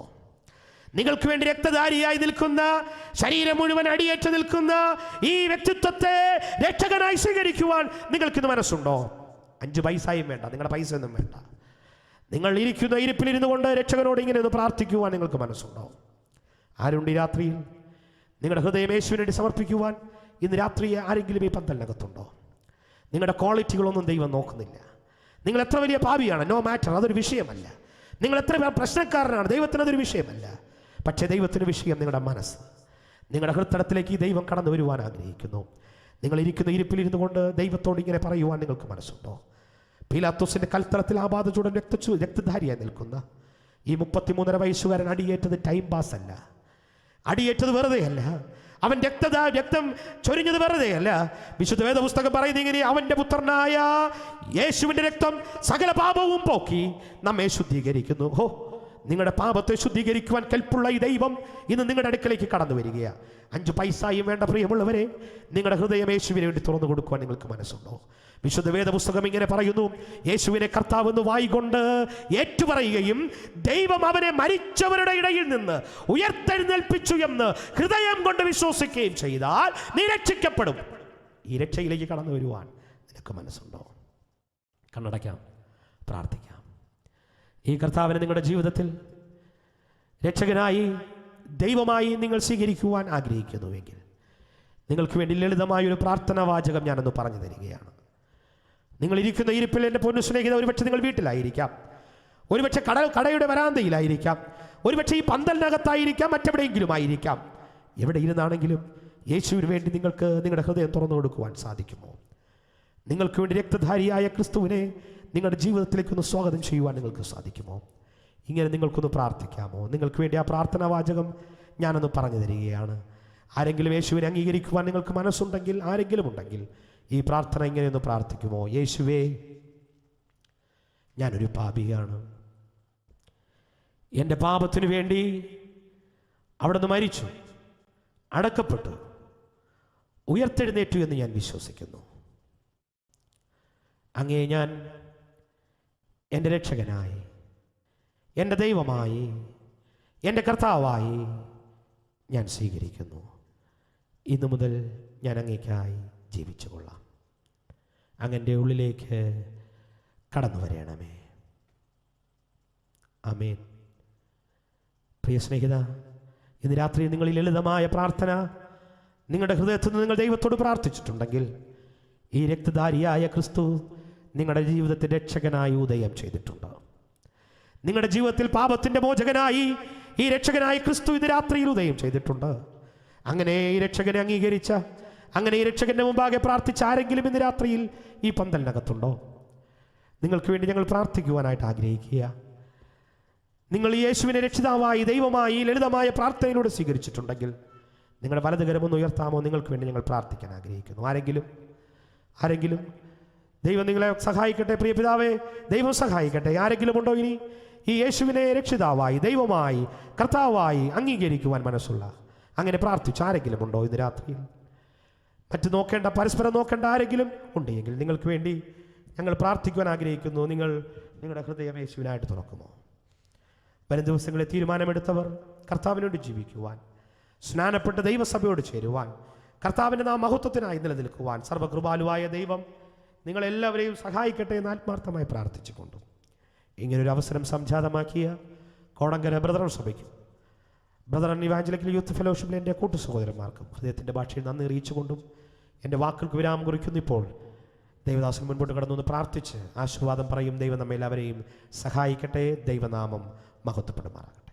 നിങ്ങൾക്ക് വേണ്ടി രക്തധാരിയായി നിൽക്കുന്ന, ശരീരം മുഴുവൻ അടിയേറ്റ് നിൽക്കുന്ന ഈ വ്യക്തിത്വത്തെ രക്ഷകനായി സ്വീകരിക്കുവാൻ നിങ്ങൾക്കിന്ന് മനസ്സുണ്ടോ? 5 പൈസയും വേണ്ട, നിങ്ങളുടെ പൈസ ഒന്നും വേണ്ട. നിങ്ങൾ ഇരിക്കുന്ന ഇരിപ്പിലിരുന്നു കൊണ്ട് രക്ഷകനോട് ഇങ്ങനെ ഒന്ന് പ്രാർത്ഥിക്കുവാൻ നിങ്ങൾക്ക് മനസ്സുണ്ടോ? ആരുണ്ട് ഈ രാത്രിയിൽ നിങ്ങളുടെ ഹൃദയം യേശുവിന് വേണ്ടി സമർപ്പിക്കുവാൻ? ഇന്ന് രാത്രി ആരെങ്കിലും ഈ പന്തലിനകത്തുണ്ടോ? നിങ്ങളുടെ ക്വാളിറ്റികളൊന്നും ദൈവം നോക്കുന്നില്ല. നിങ്ങൾ എത്ര വലിയ പാപിയാണ്, നോ മാറ്റർ, അതൊരു വിഷയമല്ല. നിങ്ങൾ എത്ര പ്രശ്നക്കാരനാണ്, ദൈവത്തിന് അതൊരു വിഷയമല്ല. പക്ഷേ ദൈവത്തിന് വിഷയം നിങ്ങളുടെ മനസ്സ്. നിങ്ങളുടെ ഹൃദയത്തിലേക്ക് ഈ ദൈവം കടന്നു വരുവാൻ ആഗ്രഹിക്കുന്നു. നിങ്ങൾ ഇരിക്കുന്ന ഇരിപ്പിലിരുന്നു കൊണ്ട് ദൈവത്തോട് ഇങ്ങനെ പറയുവാൻ നിങ്ങൾക്ക് മനസ്സുണ്ടോ? പീലാത്തോസിന്റെ കൽത്തളത്തിൽ ആപാദചൂടൻ രക്തധാരിയായി നിൽക്കുന്ന ഈ 33.5 വയസ്സുകാരൻ അടിയേറ്റത് ടൈം പാസ് അല്ല, അടിയേറ്റത് വെറുതെ അല്ല, അവൻ രക്തം ചൊരിഞ്ഞത് വെറുതെയല്ല. വിശുദ്ധ വേദപുസ്തകം പറയുന്നത് ഇങ്ങനെ, അവന്റെ പുത്രനായ യേശുവിന്റെ രക്തം സകല പാപവും പോക്കി നമ്മെ ശുദ്ധീകരിക്കുന്നു. ഹോ, നിങ്ങളുടെ പാപത്തെ ശുദ്ധീകരിക്കുവാൻ കൽപ്പുള്ള ഈ ദൈവം ഇന്ന് നിങ്ങളുടെ അടുക്കലേക്ക് കടന്നു വരികയാണ്. 5 പൈസയും വേണ്ട പ്രിയമുള്ളവരെ, നിങ്ങളുടെ ഹൃദയം യേശുവിന് വേണ്ടി തുറന്നു കൊടുക്കുവാൻ നിങ്ങൾക്ക് മനസ്സുണ്ടോ? വിശുദ്ധ വേദപുസ്തകം ഇങ്ങനെ പറയുന്നു, യേശുവിനെ കർത്താവെന്ന് വായിക്കൊണ്ട് ഏറ്റുപറയുകയും ദൈവം അവനെ മരിച്ചവരുടെ ഇടയിൽ നിന്ന് ഉയർത്തെഴുന്നേൽപ്പിച്ചു എന്ന് ഹൃദയം കൊണ്ട് വിശ്വസിക്കുകയും ചെയ്താൽ നീ രക്ഷിക്കപ്പെടും. ഈ രക്ഷയിലേക്ക് കടന്നു വരുവാൻ നിനക്ക് മനസ്സുണ്ടോ? കണ്ണടയ്ക്കാം, പ്രാർത്ഥിക്കാം. ഈ കർത്താവിനെ നിങ്ങളുടെ ജീവിതത്തിൽ രക്ഷകനായി, ദൈവമായി നിങ്ങൾ സ്വീകരിക്കുവാൻ ആഗ്രഹിക്കുന്നുവെങ്കിൽ നിങ്ങൾക്ക് വേണ്ടി ലളിതമായൊരു പ്രാർത്ഥനാ വാചകം ഞാനൊന്ന് പറഞ്ഞു തരികയാണ്. നിങ്ങൾ ഇരിക്കുന്ന ഇരിപ്പിൽ എൻ്റെ പൊന്നു സ്നേഹിത, ഒരുപക്ഷെ നിങ്ങൾ വീട്ടിലായിരിക്കാം, ഒരുപക്ഷെ കടയുടെ വരാന്തയിലായിരിക്കാം, ഒരുപക്ഷെ ഈ പന്തലിനകത്തായിരിക്കാം, മറ്റെവിടെയെങ്കിലും ആയിരിക്കാം. എവിടെ ഇരുന്നാണെങ്കിലും യേശുവിന് വേണ്ടി നിങ്ങൾക്ക് നിങ്ങളുടെ ഹൃദയം തുറന്നു കൊടുക്കുവാൻ സാധിക്കുമോ? നിങ്ങൾക്ക് വേണ്ടി രക്തധാരിയായ ക്രിസ്തുവിനെ നിങ്ങളുടെ ജീവിതത്തിലേക്കൊന്ന് സ്വാഗതം ചെയ്യുവാൻ നിങ്ങൾക്ക് സാധിക്കുമോ? ഇങ്ങനെ നിങ്ങൾക്കൊന്ന് പ്രാർത്ഥിക്കാമോ? നിങ്ങൾക്ക് വേണ്ടി ആ പ്രാർത്ഥനാ വാചകം ഞാനൊന്ന് പറഞ്ഞു തരികയാണ്. ആരെങ്കിലും യേശുവിനെ അംഗീകരിക്കുവാൻ നിങ്ങൾക്ക് മനസ്സുണ്ടെങ്കിൽ, ആരെങ്കിലും ഉണ്ടെങ്കിൽ ഈ പ്രാർത്ഥന ഇങ്ങനെയൊന്ന് പ്രാർത്ഥിക്കുമോ? യേശുവേ, ഞാനൊരു പാപിയാണ്, എൻ്റെ പാപത്തിനു വേണ്ടി അവിടുന്ന് മരിച്ചു, അടക്കപ്പെട്ടു, ഉയർത്തെഴുന്നേറ്റു എന്ന് ഞാൻ വിശ്വസിക്കുന്നു. അങ്ങേ ഞാൻ എൻ്റെ രക്ഷകനായി, എൻ്റെ ദൈവമായി, എൻ്റെ കർത്താവായി ഞാൻ സ്വീകരിക്കുന്നു. ഇന്നു മുതൽ ഞാൻ അങ്ങേക്കായി ജീവിച്ചു കൊള്ളാം. അങ്ങൻ്റെ ഉള്ളിലേക്ക് കടന്നു വരണമേ. ആമേൻ. പ്രിയ സ്നേഹിത, ഇന്ന് രാത്രി നിങ്ങൾ ഈ ലളിതമായ പ്രാർത്ഥന നിങ്ങളുടെ ഹൃദയത്തിൽ നിന്ന് നിങ്ങൾ ദൈവത്തോട് പ്രാർത്ഥിച്ചിട്ടുണ്ടെങ്കിൽ, ഈ രക്തധാരിയായ ക്രിസ്തു നിങ്ങളുടെ ജീവിതത്തിൽ രക്ഷകനായി ഉദയം ചെയ്തിട്ടുണ്ട്. നിങ്ങളുടെ ജീവിതത്തിൽ പാപത്തിൻ്റെ മോചകനായി ഈ രക്ഷകനായ ക്രിസ്തു ഇന്ന് രാത്രിയിൽ ഉദയം ചെയ്തിട്ടുണ്ട്. അങ്ങനെ ഈ രക്ഷകനെ അംഗീകരിച്ച, അങ്ങനെ ഈ രക്ഷകന്റെ മുമ്പാകെ പ്രാർത്ഥിച്ച ആരെങ്കിലും ഇന്ന് രാത്രിയിൽ ഈ പന്തലിനകത്തുണ്ടോ? നിങ്ങൾക്ക് വേണ്ടി ഞങ്ങൾ പ്രാർത്ഥിക്കുവാനായിട്ട് ആഗ്രഹിക്കുക. നിങ്ങൾ ഈ യേശുവിനെ രക്ഷിതാവായി ദൈവമായി ലളിതമായ പ്രാർത്ഥനയിലൂടെ സ്വീകരിച്ചിട്ടുണ്ടെങ്കിൽ നിങ്ങളുടെ വലതുകരമൊന്ന് ഉയർത്താമോ? നിങ്ങൾക്ക് വേണ്ടി ഞങ്ങൾ പ്രാർത്ഥിക്കാൻ ആഗ്രഹിക്കുന്നു. ആരെങ്കിലും ദൈവം നിങ്ങളെ സഹായിക്കട്ടെ. പ്രിയ പിതാവേ, ദൈവം സഹായിക്കട്ടെ. ആരെങ്കിലും ഉണ്ടോ ഇനി ഈ യേശുവിനെ രക്ഷിതാവായി ദൈവമായി കർത്താവായി അംഗീകരിക്കുവാൻ മനസ്സുള്ള? അങ്ങനെ പ്രാർത്ഥിച്ച ആരെങ്കിലും ഉണ്ടോ ഇന്ന് രാത്രിയിൽ? പരസ്പരം നോക്കേണ്ട ആരെങ്കിലും ഉണ്ടെങ്കിൽ നിങ്ങൾക്ക് വേണ്ടി ഞങ്ങൾ പ്രാർത്ഥിക്കുവാൻ ആഗ്രഹിക്കുന്നു. നിങ്ങളുടെ ഹൃദയം യേശുവിനായിട്ട് തുറക്കുമോ? വരും ദിവസങ്ങളിൽ തീരുമാനമെടുത്തവർ കർത്താവിനോട് ജീവിക്കുവാൻ, സ്നാനപ്പെട്ട് ദൈവസഭയോട് ചേരുവാൻ, കർത്താവിൻ്റെ നാം മഹത്വത്തിനായി നിലനിൽക്കുവാൻ സർവ്വകൃപാലുവായ ദൈവം നിങ്ങളെല്ലാവരെയും സഹായിക്കട്ടെ എന്ന് ആത്മാർത്ഥമായി പ്രാർത്ഥിച്ചുകൊണ്ടും ഇങ്ങനൊരു അവസരം സംജാതമാക്കിയ കോടങ്കര ബ്രദറൻ സഭയ്ക്കും ബ്രദറൻ ഇവാഞ്ചലിക്കൽ യൂത്ത് ഫെലോഷിപ്പിലെ എൻ്റെ കൂട്ടു സഹോദരന്മാർക്കും ഹൃദയത്തിൻ്റെ ഭാഷയിൽ നന്ദി അറിയിച്ചുകൊണ്ടും എൻ്റെ വാക്കുകൾക്ക് വിരാമം കുറിക്കുന്നു. ഇപ്പോൾ ദൈവദാസൻ മുൻപോട്ട് കടന്നു പ്രാർത്ഥിച്ച് ആശീർവാദം പറയും. ദൈവം നമ്മെ എല്ലാവരെയും സഹായിക്കട്ടെ. ദൈവനാമം മഹത്വപ്പെടുമാറാകട്ടെ.